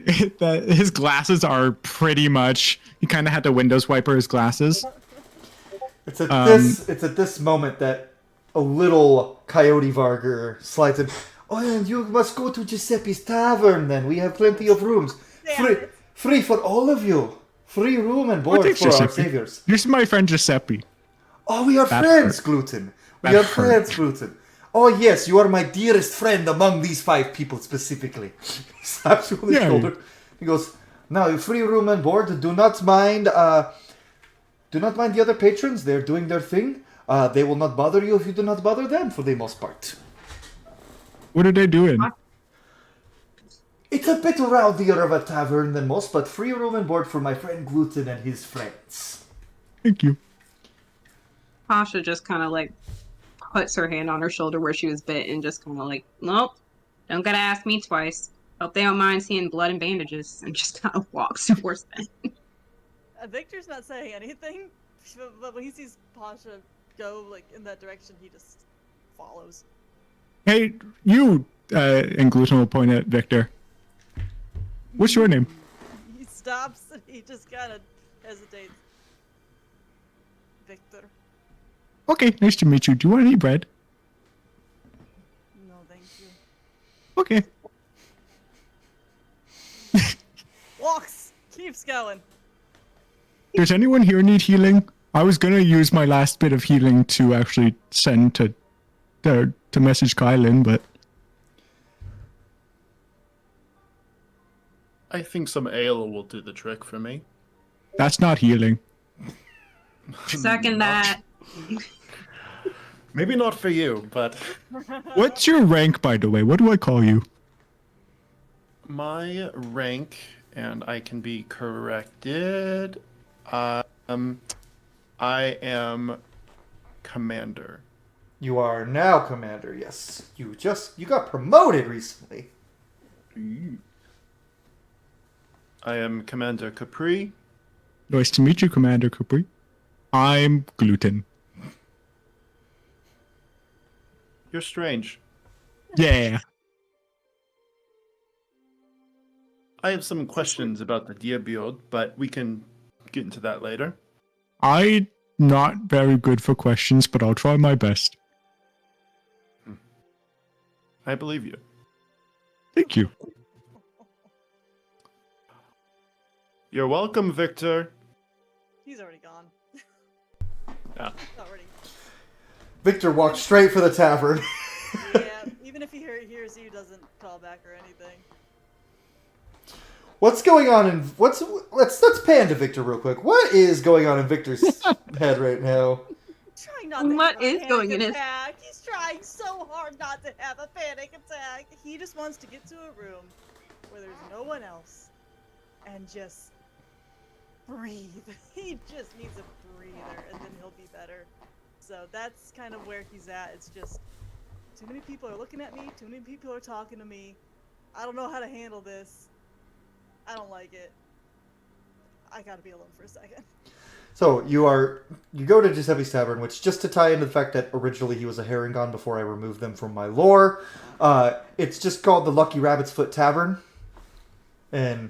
his glasses are pretty much. He kind of had to Windows wiper his glasses. It's at this moment that a little Coyote Varger slides in. Oh, and you must go to Giuseppe's Tavern then. We have plenty of rooms. Free for all of you. Free room and board thanks, for our Giuseppe. saviors. This is my friend Giuseppe. Oh, we are That friends, hurt. Gluten. We That are friends, hurt. Gluten. Oh, yes, you are my dearest friend among these 5 people specifically. He slaps you on the Yeah. shoulder. He goes, now, free room and board. Do not mind the other patrons. They're doing their thing. They will not bother you if you do not bother them, for the most part. What are they doing? It's a bit rowdier of a tavern than most, but free room and board for my friend Gluten and his friends. Thank you. Pasha just kind of like puts her hand on her shoulder where she was bit and just kind of like, nope, don't gotta ask me twice. Hope they don't mind seeing blood and bandages, and just kind of walks towards them. Victor's not saying anything, but when he sees Pasha go like in that direction, he just follows. Hey, you, and Gluten will point at Victor. What's your name? He stops and he just kind of hesitates. Victor. Okay, nice to meet you. Do you want any bread? No, thank you. Okay. Walks. Keeps going. Does anyone here need healing? I was gonna use my last bit of healing to actually send to message Kylan, but I think some ale will do the trick for me. that's not healing. Second that. Maybe not for you, but What's your rank, by the way? What do I call you? my rank, and I can be corrected. I am commander. You are now commander, yes. You got promoted recently. I am Commander Capri. Nice to meet you, Commander Capri. I'm Gluten. You're strange. Yeah. I have some questions about the deer build, but we can get into that later. I'm not very good for questions, but I'll try my best. I believe you. Thank you. You're welcome, Victor. He's already gone. Yeah. Already. Victor walked straight for the tavern. Yeah, even if he hears you, doesn't call back or anything. What's going on in let's pan to Victor real quick. What is going on in Victor's head right now? Trying not to What have a is going panic in his- attack. He's trying so hard not to have a panic attack. He just wants to get to a room where there's no one else and just breathe. He just needs a breather and then he'll be better. So that's kind of where he's at. It's just too many people are looking at me, too many people are talking to me. I don't know how to handle this. I don't like it. I gotta be alone for a second. So you go to Giuseppe's Tavern, which, just to tie into the fact that originally he was a Herringon before I removed them from my lore, it's just called the Lucky Rabbit's Foot Tavern. And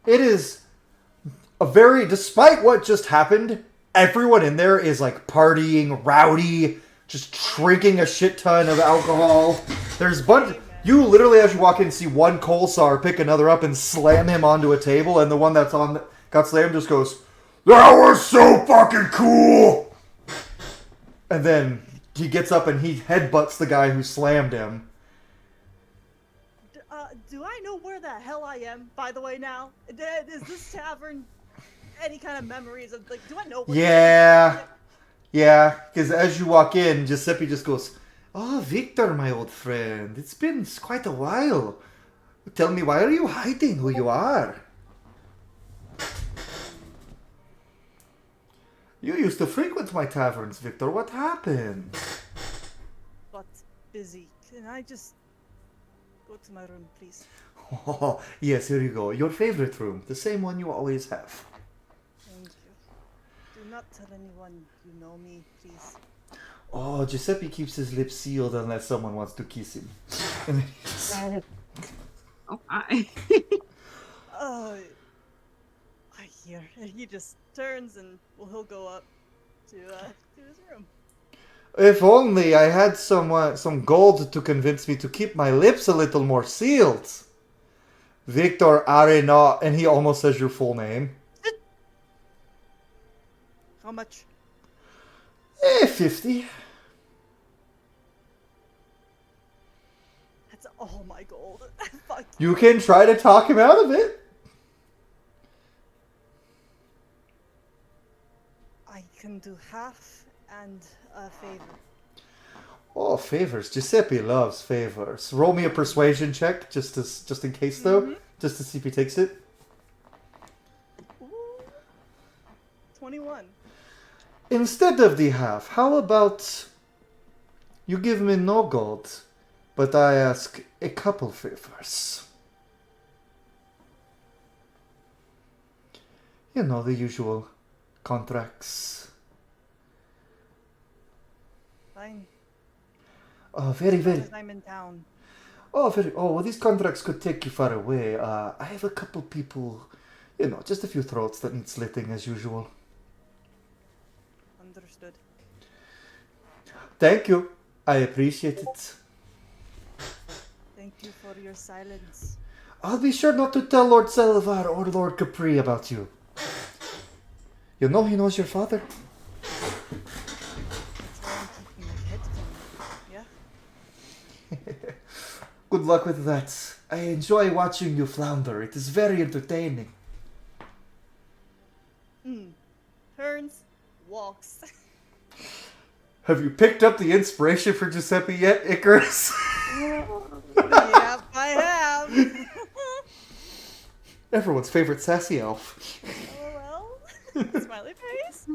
it is despite what just happened, everyone in there is like partying, rowdy, just drinking a shit ton of alcohol. There's you literally, as you walk in, see one Colsar pick another up and slam him onto a table, and the one that's got slammed just goes, "That was so fucking cool!" And then he gets up and he headbutts the guy who slammed him. Do I know where the hell I am, by the way, now? Is this tavern any kind of memories of, like, do I know where Yeah, because as you walk in, Giuseppe just goes, "Oh, Victor, my old friend, it's been quite a while. Tell me, why are you hiding who you are? You used to frequent my taverns, Victor. What happened?" But busy. Can I just go to my room, please? Oh, yes, here you go. Your favorite room. The same one you always have. Thank you. Do not tell anyone you know me, please. Oh, Giuseppe keeps his lips sealed unless someone wants to kiss him. Oh, hi. I hear. And he just turns and he'll go up to his room. If only I had some gold to convince me to keep my lips a little more sealed. Victor Arena, and he almost says your full name. How much? 50. That's all my gold. Fuck. You can try to talk him out of it. I can do half and a favor. Oh, favors. Giuseppe loves favors. Roll me a persuasion check, just in case, though. Just to see if he takes it. Ooh. 21. Instead of the half, how about you give me no gold, but I ask a couple favors. You know, the usual contracts. Fine. Oh, very, very. Because I'm in town. Oh, very. Oh, well, these contracts could take you far away. I have a couple people, just a few throats that need slitting as usual. Understood. Thank you. I appreciate it. Thank you for your silence. I'll be sure not to tell Lord Alovar or Lord Capri about you. You know he knows your father. That's why I'm keeping my head clean. Yeah? Good luck with that. I enjoy watching you flounder. It is very entertaining. Turns, walks. Have you picked up the inspiration for Giuseppe yet, Icarus? Yep, I have. Everyone's favorite sassy elf. LOL. Smiley face.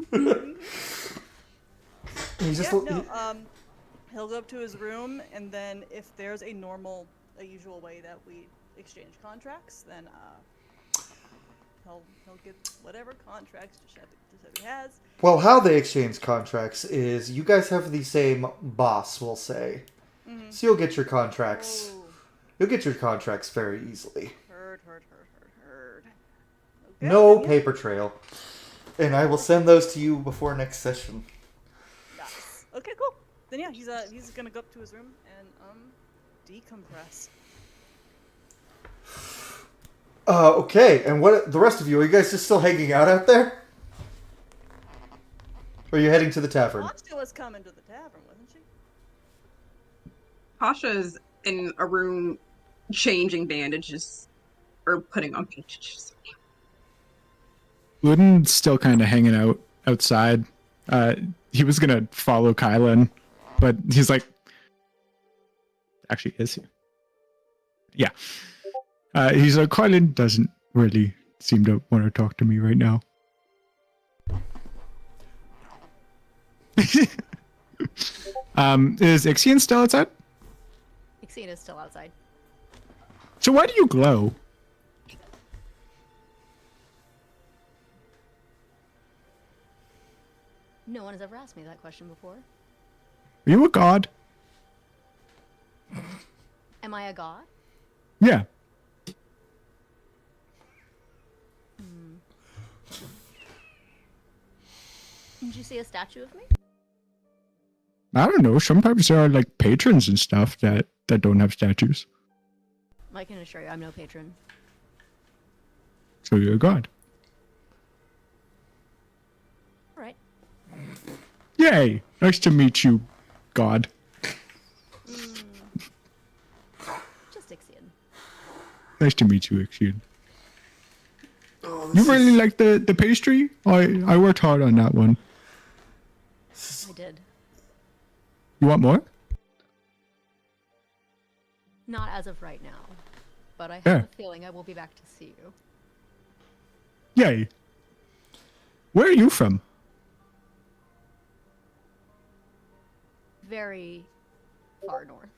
He just He'll go up to his room, and then if there's a usual way that we exchange contracts, then he'll get whatever contracts Giuseppe has. Well, how they exchange contracts is you guys have the same boss, we'll say. So you'll get your contracts. Oh, You'll get your contracts very easily. heard. Okay, No then, yeah. paper trail. And I will send those to you before next session. Nice. Okay, cool. Then yeah, he's gonna go up to his room and decompress. Okay, and what the rest of you? Are you guys just still hanging out there? Or are you heading to the tavern? Pasha was coming to the tavern, wasn't she? Pasha's in a room changing bandages or putting on bandages. Wooden's still kind of hanging out outside. He was gonna follow Kylan, but he's like, actually, is he? Yeah. He's like, Kylan doesn't really seem to want to talk to me right now. Is Ixion still outside? Ixine is still outside. So why do you glow? No one has ever asked me that question before. Are you a god? Am I a god? Yeah. Did you see a statue of me? I don't know. Sometimes there are like patrons and stuff that don't have statues. I can assure you, I'm no patron. So you're a god. All right. Yay! Nice to meet you, god. Just Ixion. Nice to meet you, Ixion. Oh, You really like the pastry? I worked hard on that one. I did. You want more? Not as of right now, but I have Yeah. a feeling I will be back to see you. Yay. Where are you from? Very far north.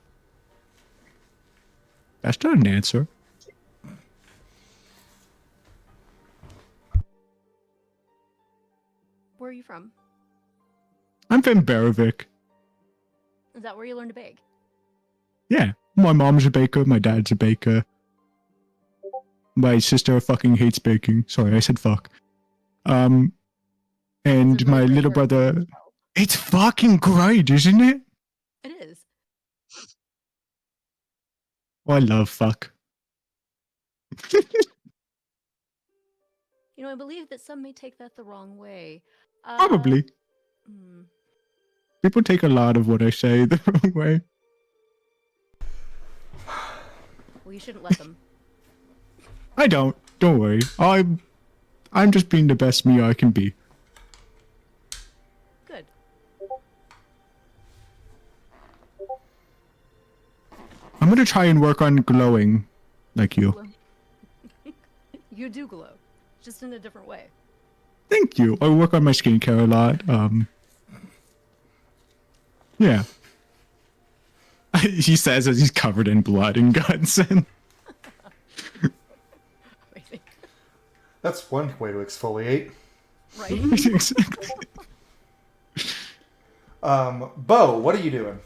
That's not an answer. Where are you from? I'm from Barovik. Is that where you learned to bake? Yeah. My mom's a baker, my dad's a baker. My sister fucking hates baking. Sorry, I said fuck. And It's a my really little great word. brother... It's fucking great, isn't it? It is. Oh, I love fuck. You know, I believe that some may take that the wrong way. Probably. Hmm. People take a lot of what I say the wrong way. Well, you shouldn't let them. I don't. Don't worry. I'm just being the best me I can be. Good. I'm gonna try and work on glowing like you. You do glow, just in a different way. Thank you. I work on my skincare a lot. Yeah. He says as he's covered in blood and guts and Amazing. That's one way to exfoliate. Right. exactly. Bo, what are you doing?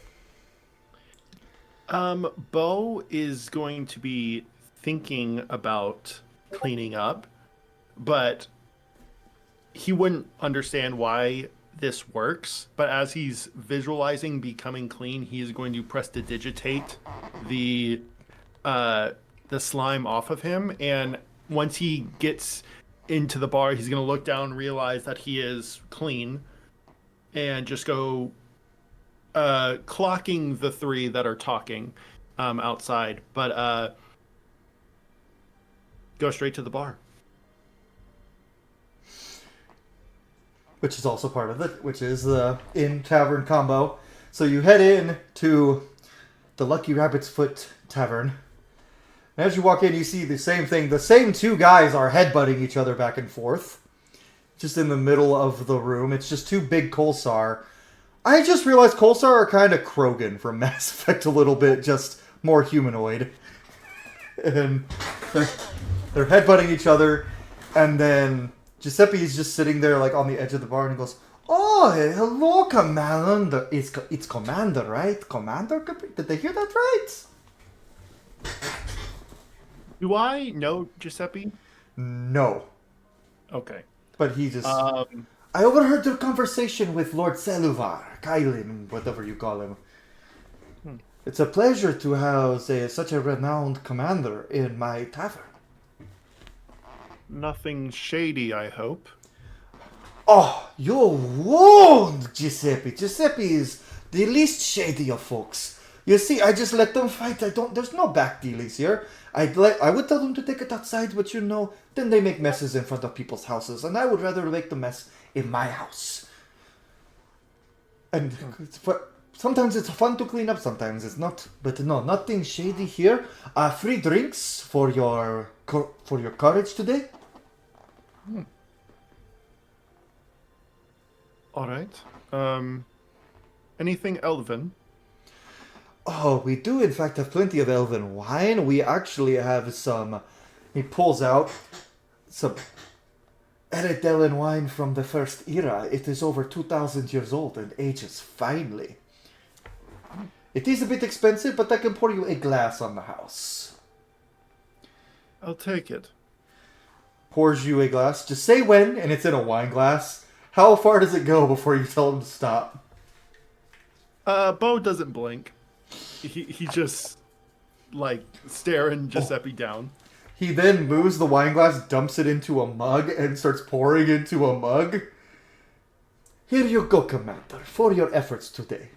Bo is going to be thinking about cleaning up, but he wouldn't understand why this works. But as he's visualizing becoming clean, he is going to prestidigitate the slime off of him, and once he gets into the bar, he's going to look down and realize that he is clean, and just go clocking the three that are talking outside, but go straight to the bar. Which is also part of the in tavern combo. So you head in to the Lucky Rabbit's Foot Tavern. And as you walk in, you see the same thing. The same two guys are headbutting each other back and forth. Just in the middle of the room. It's just two big Kolsar. I just realized Kolsar are kind of Krogan from Mass Effect a little bit, just more humanoid. And they're headbutting each other. And then Giuseppe is just sitting there, like, on the edge of the bar, and he goes, "Oh, hello, Commander. It's Commander, right? Commander? Did they hear that right?" Do I know Giuseppe? No. Okay. But he just... Um, I overheard their conversation with Lord Seluvar, Kylan, whatever you call him. It's a pleasure to house such a renowned commander in my tavern. nothing shady, I hope. Oh, you're warned, Giuseppe. Giuseppe is the least shady of folks. You see, I just let them fight. There's no back dealings here. I would tell them to take it outside, but you know, then they make messes in front of people's houses, and I would rather make the mess in my house. And sometimes it's fun to clean up, sometimes it's not. But no, nothing shady here. Free drinks for your courage today. All right. Anything elven? Oh, we do in fact have plenty of elven wine. We actually have some... He pulls out some Eredelen wine from the first era. It is over 2,000 years old and ages finely. It is a bit expensive, but I can pour you a glass on the house. I'll take it. Pours you a glass. Just say when, and it's in a wine glass. How far does it go before you tell him to stop? Bo doesn't blink. He just, like, staring Giuseppe down. He then moves the wine glass, dumps it into a mug, and starts pouring into a mug. Here you go, Commander, for your efforts today.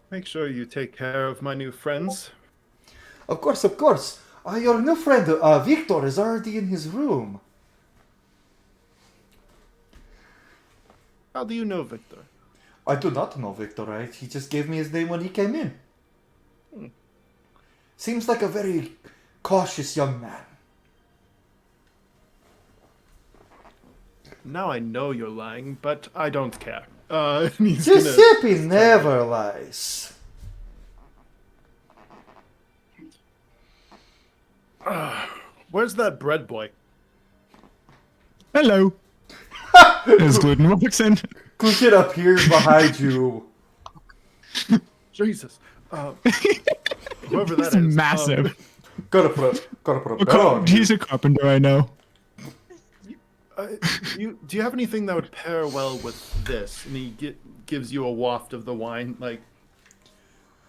Make sure you take care of my new friends. Of course, of course. Your new friend, Victor, is already in his room. How do you know Victor? I do not know Victor, right? He just gave me his name when he came in. Seems like a very cautious young man. Now I know you're lying, but I don't care. He's Giuseppe never lies. Where's that bread boy? Hello. As Gluten walks in. Kushit appears behind you. Jesus. Whoever that He's is. massive. Gotta put a bell on He's you. a carpenter, I know. Do you have anything that would pair well with this? And he gives you a waft of the wine, like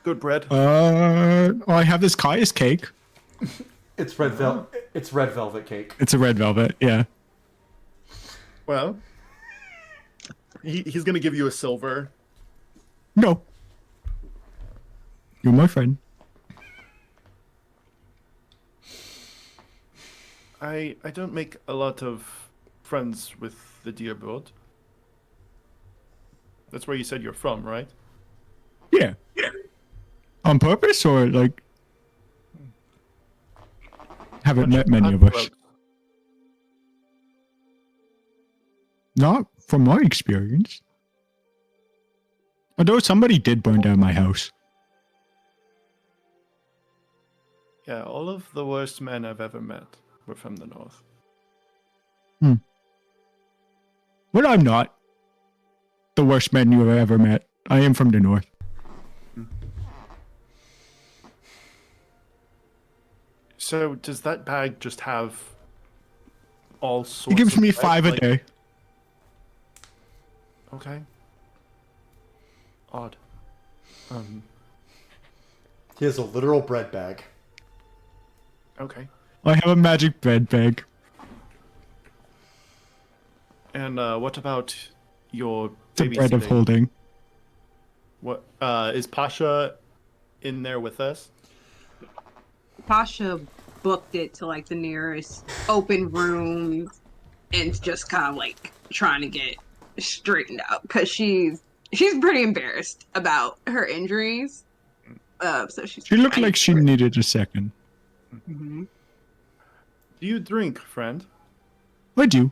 good bread. I have this Kaya's cake. It's red velvet. It's red velvet cake. It's a red velvet, yeah. Well, he's gonna give you a silver. No. You're my friend. I don't make a lot of friends with the dear bird. That's where you said you're from, right? Yeah. On purpose or like haven't met many of us. Cutthroats. Not from my experience. Although somebody did burn down my house. Yeah, all of the worst men I've ever met were from the north. Well, I'm not the worst man you have ever met. I am from the north. So does that bag just have all sorts? He gives of me bread, 5 a like- day. Okay. Odd. He has a literal bread bag. Okay. I have a magic bread bag. And what about your It's a bread of babysitting? holding. What is Pasha in there with us? Pasha booked it to like the nearest open room and just kind of like trying to get straightened out because she's pretty embarrassed about her injuries. So She looked like she needed a second. Mm-hmm. Do you drink, friend? I do.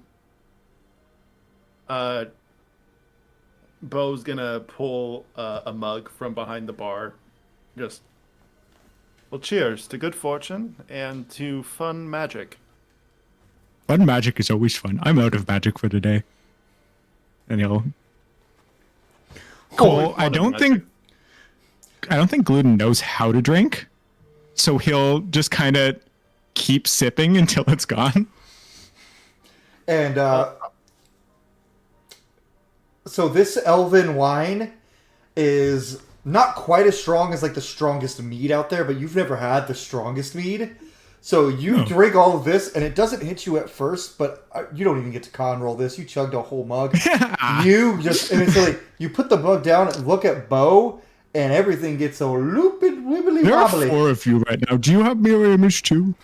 Bo's gonna pull a mug from behind the bar, just Well, cheers to good fortune and to fun magic. Fun magic is always fun. I'm out of magic for the day. And he'll. Cole, I fun don't magic. think Gluten knows how to drink, so he'll just kind of keep sipping until it's gone. And so this elven wine is not quite as strong as like the strongest mead out there, but you've never had the strongest mead. So you No. drink all of this, and it doesn't hit you at first, but you don't even get to con roll this. You chugged a whole mug. You just instantly you put the mug down and look at Bo, and everything gets so loopy wibbly There are wobbly. 4 of you right now. Do you have mirror image too?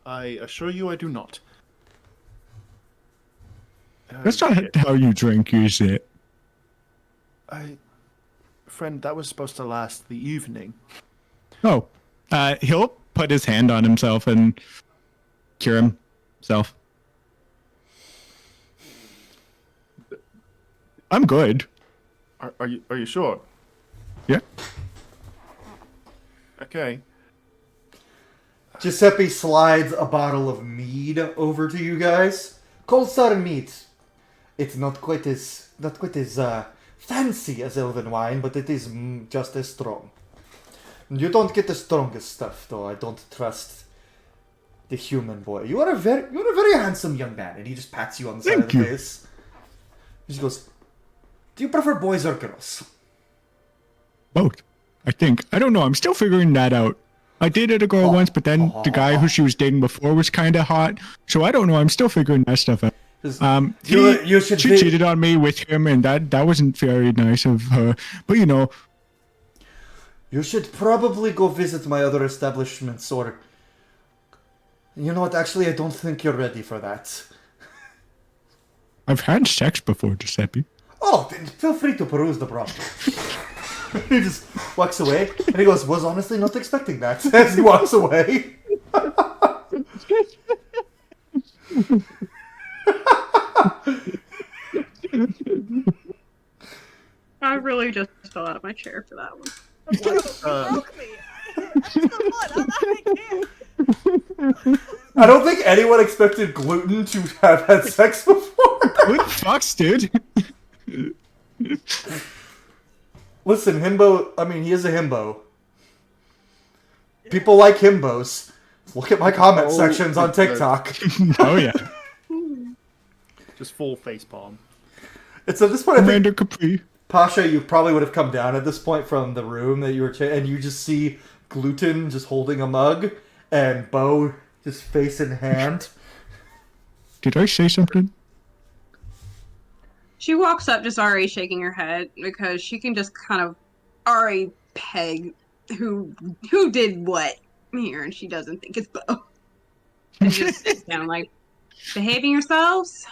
I assure you I do not. That's not how you drink, is it? Friend, that was supposed to last the evening. Oh, he'll put his hand on himself and cure himself. I'm good. Are you sure? Yeah. Okay. Giuseppe slides a bottle of mead over to you guys. Cold sour mead. It's not quite as fancy as elven wine, but it is just as strong. You don't get the strongest stuff, though. I don't trust the human boy. You're a very handsome young man, and he just pats you on the side of Thank the you. face. He just goes, "Do you prefer boys or girls?" Both. I think. I don't know. I'm still figuring that out. I dated a girl once, but then the guy who she was dating before was kind of hot. So I don't know. I'm still figuring that stuff out. Just, She should cheated on me with him, and that wasn't very nice of her. But you know, You should probably go visit my other establishments, or... You know what, actually, I don't think you're ready for that. I've had sex before, Giuseppe. Oh, then feel free to peruse the brochure. He just walks away, and he goes, was honestly not expecting that, as he walks away. I really just fell out of my chair for that one. You broke me. That's the fun. I can't. I don't think anyone expected Gluten to have had sex before. What the fucks, dude? Listen, himbo, I mean, he is a himbo. People like himbos. Look at my comment sections on TikTok. Oh yeah. Just full face palm. It's at this point, I think, Commander Capri. Pasha, you probably would have come down at this point from the room that you were and you just see Gluten just holding a mug, and Bo just face in hand. Did I say something? She walks up, just already shaking her head because she can just kind of already peg who did what here, and she doesn't think it's Bo. And just sits down like, behaving yourselves.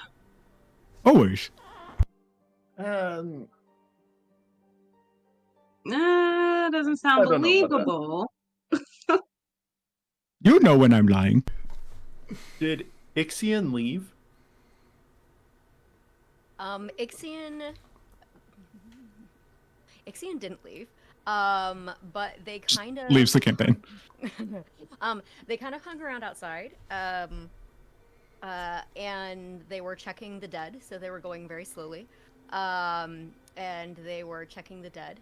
Always. Doesn't I sound don't know about that. believable. You know when I'm lying. Did Ixion leave? Ixion didn't leave. But they kind of Leaves the campaign. they kind of hung around outside. And they were checking the dead, so they were going very slowly. And they were checking the dead.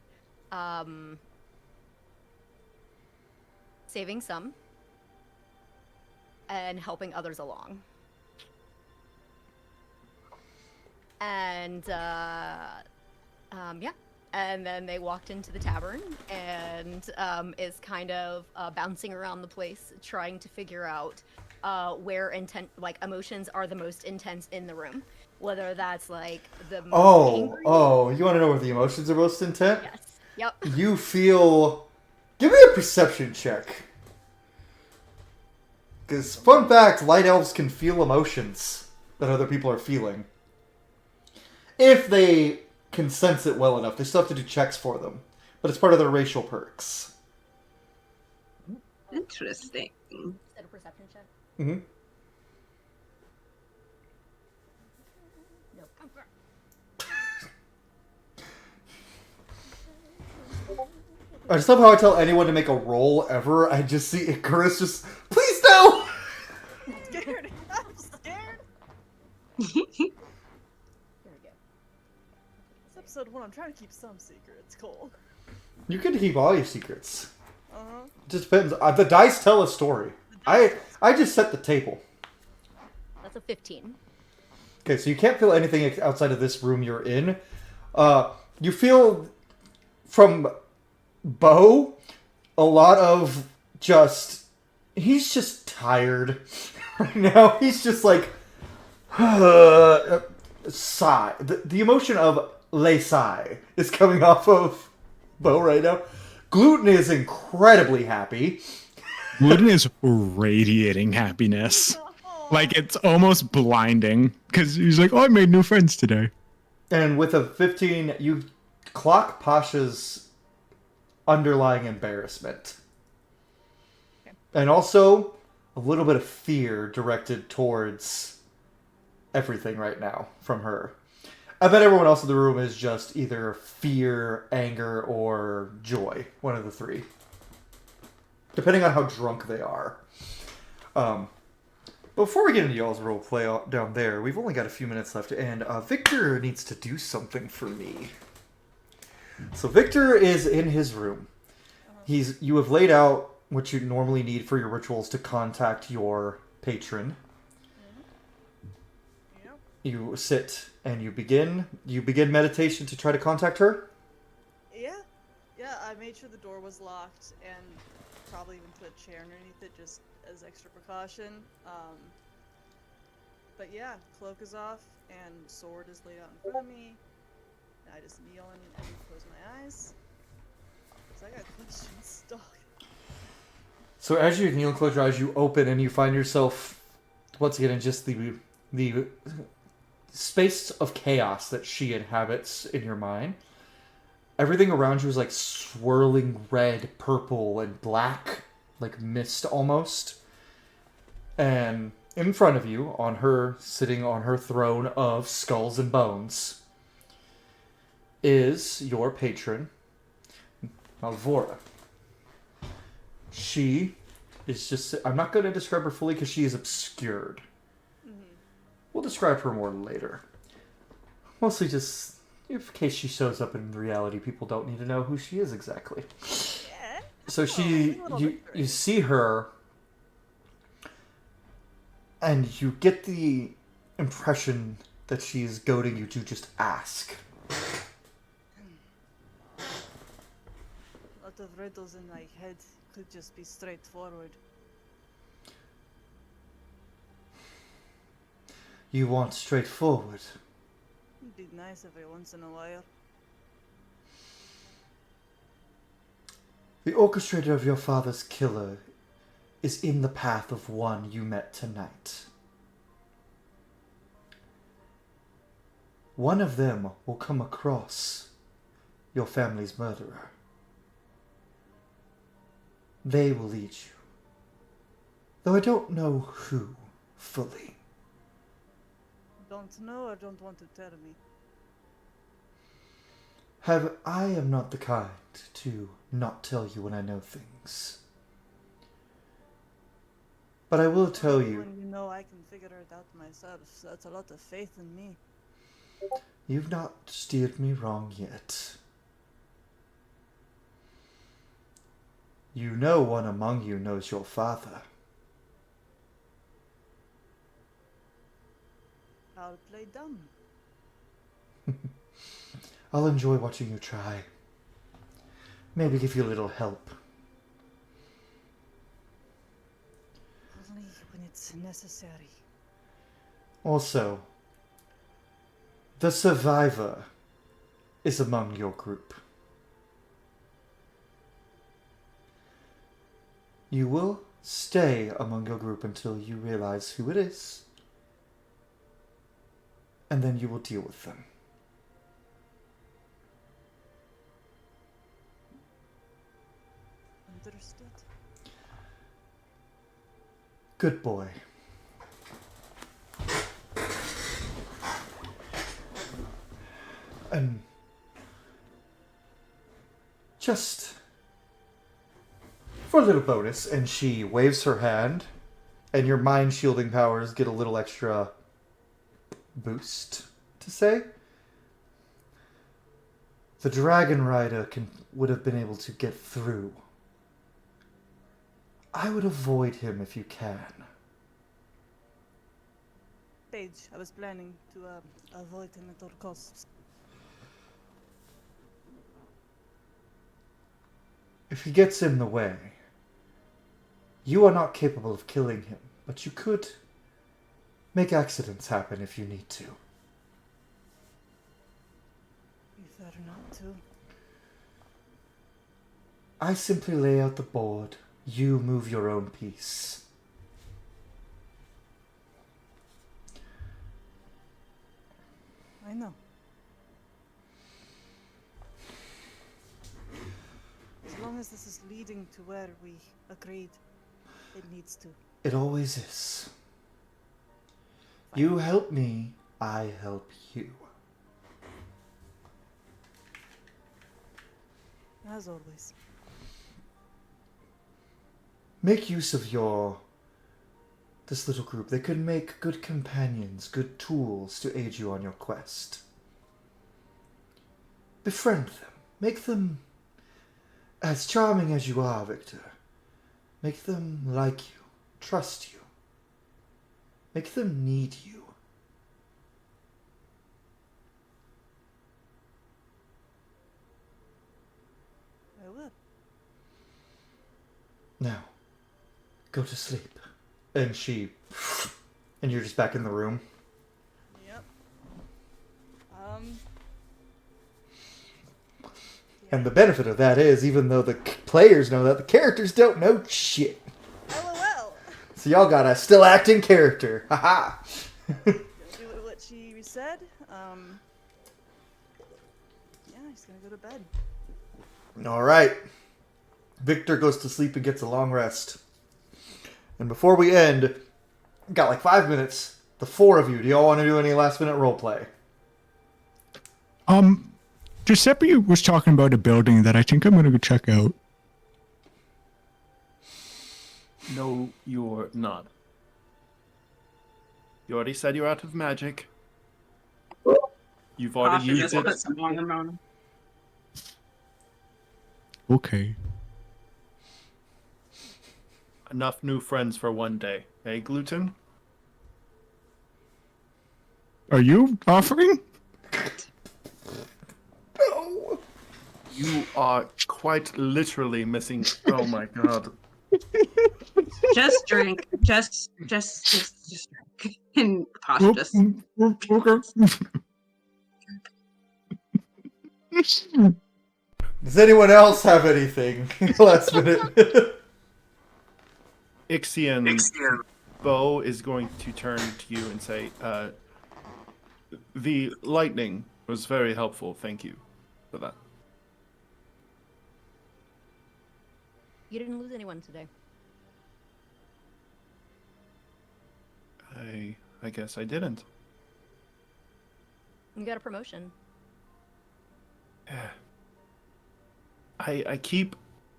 Saving some. And helping others along. And yeah, and then they walked into the tavern and is kind of bouncing around the place, trying to figure out where emotions are the most intense in the room, whether that's like the most angry. You want to know where the emotions are most intense? Yes. Yep. You feel. Give me a perception check. Because, fun fact, light elves can feel emotions that other people are feeling. If they can sense it well enough. They still have to do checks for them. But it's part of their racial perks. Interesting. Is that a perception check? Mm-hmm. No. Somehow I tell anyone to make a roll ever, I just see Icarus just, please no! I'm scared. I'm scared. There we go. It's episode 1. I'm trying to keep some secrets, Cole. You can keep all your secrets. Uh-huh. It just depends. The dice tell a story. I just set the table. That's a 15. Okay, so you can't feel anything outside of this room you're in. You feel from Bo a lot of just... He's just tired right now. He's just like... sigh. The emotion of le sigh is coming off of Bo right now. Gluten is incredibly happy. Gluten is radiating happiness. Like, it's almost blinding. Because he's like, oh, I made new friends today. And with a 15, you clock Pasha's underlying embarrassment. Okay. And also a little bit of fear directed towards everything right now from her. I bet everyone else in the room is just either fear, anger, or joy. One of the three. Depending on how drunk they are. Before we get into y'all's role play down there, we've only got a few minutes left, and Victor needs to do something for me. So Victor is in his room. You have laid out what you normally need for your rituals to contact your patron. Yep. You sit and you begin meditation to try to contact her. Yeah, I made sure the door was locked and probably even put a chair underneath it just as extra precaution. But yeah, cloak is off and sword is laid out in front of me. And I just kneel and close my eyes. Cause I got questions, dog. So as you kneel and close your eyes, you open and you find yourself once again in just the space of chaos that she inhabits in your mind. Everything around you is like swirling red, purple, and black, like mist almost. And in front of you, sitting on her throne of skulls and bones, is your patron, Malvora. She is just... I'm not going to describe her fully because she is obscured. Mm-hmm. We'll describe her more later. Mostly just... in case she shows up in reality, people don't need to know who she is exactly. Yeah. So You you see her, and you get the impression that she is goading you to just ask. A lot of riddles in my head could just be straightforward. You want straightforward. It'd be nice every once in a while. The orchestrator of your father's killer is in the path of one you met tonight. One of them will come across your family's murderer. They will lead you. Though I don't know who fully. Don't know or don't want to tell me. I am not the kind to not tell you when I know things. But I will tell you, When you know I can figure it out myself, so that's a lot of faith in me. you've not steered me wrong yet. You know one among you knows your father. I'll play dumb. I'll enjoy watching you try. Maybe give you a little help. Only when it's necessary. Also, the survivor is among your group. You will stay among your group until you realize who it is, and then you will deal with them. Understood. Good boy. And just for a little bonus, and she waves her hand, and your mind shielding powers get a little extra boost, to say. The Dragon Rider would have been able to get through. I would avoid him if you can. Paige, I was planning to avoid him at all costs. If he gets in the way, you are not capable of killing him, but you could make accidents happen if you need to. Prefer not to. I simply lay out the board. You move your own piece. I know. As long as this is leading to where we agreed it needs to. It always is. You help me, I help you. As always. Make use of this little group. They could make good companions, good tools to aid you on your quest. Befriend them. Make them as charming as you are, Victor. Make them like you, trust you. Make them need you. I will. Now, go to sleep. And and you're just back in the room. Yep. And the benefit of that is, even though the players know that, the characters don't know shit. LOL. So y'all gotta still act in character. Haha. Do what she said. Yeah, he's gonna go to bed. Alright. Victor goes to sleep and gets a long rest. And before we end, got like 5 minutes. The four of you, do y'all want to do any last minute roleplay? Giuseppe was talking about a building that I think I'm gonna go check out. No, you're not. You already said you're out of magic. You've already Tasha used just it. put some on the moon. Okay. Enough new friends for one day. Hey, Gluten? Are you offering? No. You are quite literally missing. Oh my god. Just drink. Just drink. And Tasha just. Okay. Does anyone else have anything last minute? Ixion Bo is going to turn to you and say, the lightning was very helpful. Thank you for that. You didn't lose anyone today. I guess I didn't. You got a promotion. I keep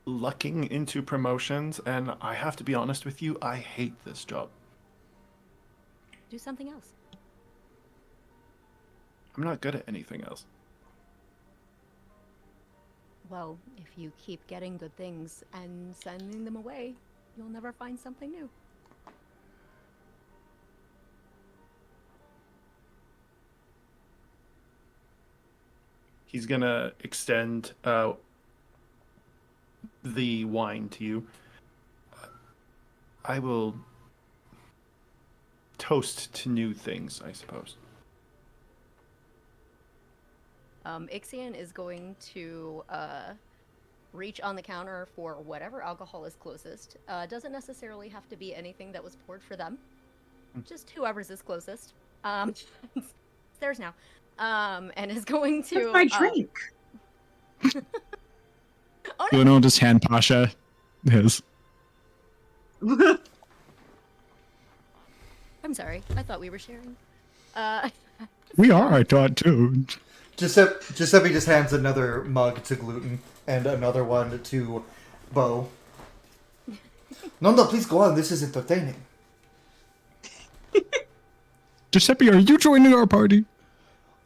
lucking into promotions, and I have to be honest with you, I hate this job. Do something else. I'm not good at anything else. Well, if you keep getting good things and sending them away, you'll never find something new. He's gonna extend the wine to you. I will toast to new things, I suppose. Ixion is going to reach on the counter for whatever alcohol is closest. Doesn't necessarily have to be anything that was poured for them. Just whoever's is closest. It's theirs now. And is going to... That's my drink. Oh, You know, just hand Pasha his. I'm sorry. I thought we were sharing. We are, I thought, too. Giuseppe just hands another mug to Gluten and another one to Bo. No, please go on. This is entertaining. Giuseppe, are you joining our party?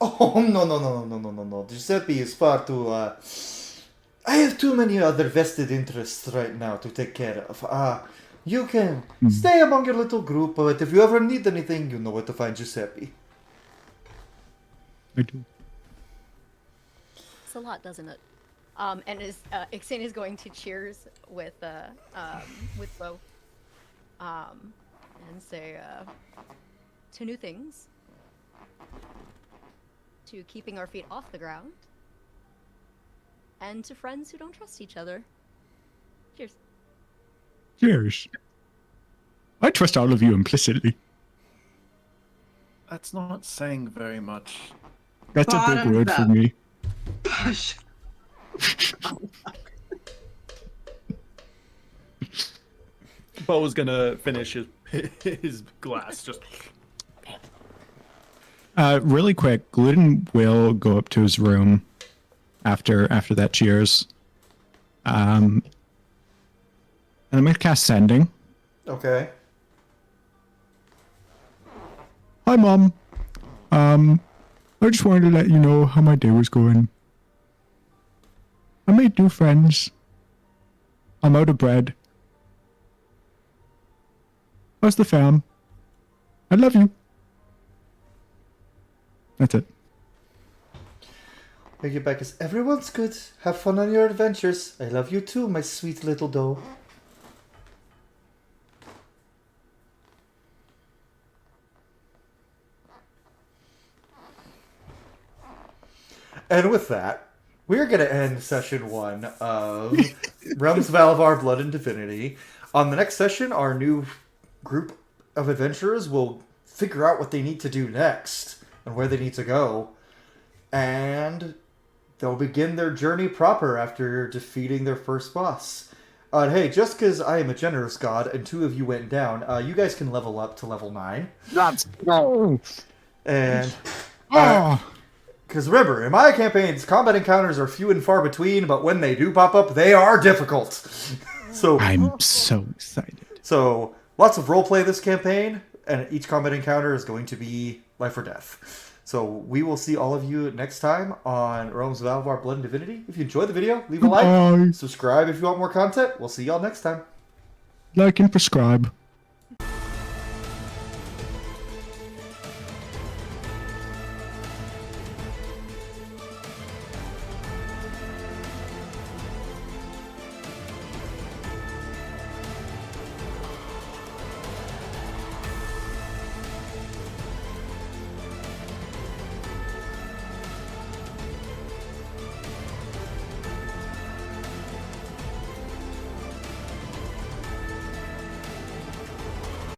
Oh, no. Giuseppe is far too, I have too many other vested interests right now to take care of. You can stay among your little group, but if you ever need anything, you know where to find Giuseppe. I do. It's a lot, doesn't it? And Ixane is going to cheers with Bo, and say to new things, to keeping our feet off the ground, and to friends who don't trust each other. Cheers. Cheers. I trust all of you implicitly. That's not saying very much. That's a big Bottoms word for up. me. Push. Bo's gonna finish his glass. Just Really quick, Gluten will go up to his room after that cheers. And I'm gonna cast Sending. Okay. Hi, Mom. I just wanted to let you know how my day was going. I made new friends. I'm out of bread. How's the fam? I love you. That's it. Take it back as everyone's good. Have fun on your adventures. I love you too, my sweet little doe. And with that, we're going to end session 1 of Realms of Alovar, Blood and Divinity. On the next session, our new group of adventurers will figure out what they need to do next and where they need to go. And they'll begin their journey proper after defeating their first boss. Hey, just because I am a generous god and 2 of you went down, you guys can level up to level 9. Let's go. And... Oh. Because remember, in my campaigns, combat encounters are few and far between, but when they do pop up, they are difficult. So I'm so excited. So lots of roleplay this campaign, and each combat encounter is going to be life or death. So we will see all of you next time on Realms of Alovar, Blood and Divinity. If you enjoyed the video, leave a Goodbye. like, subscribe if you want more content. We'll see y'all next time. Like and prescribe.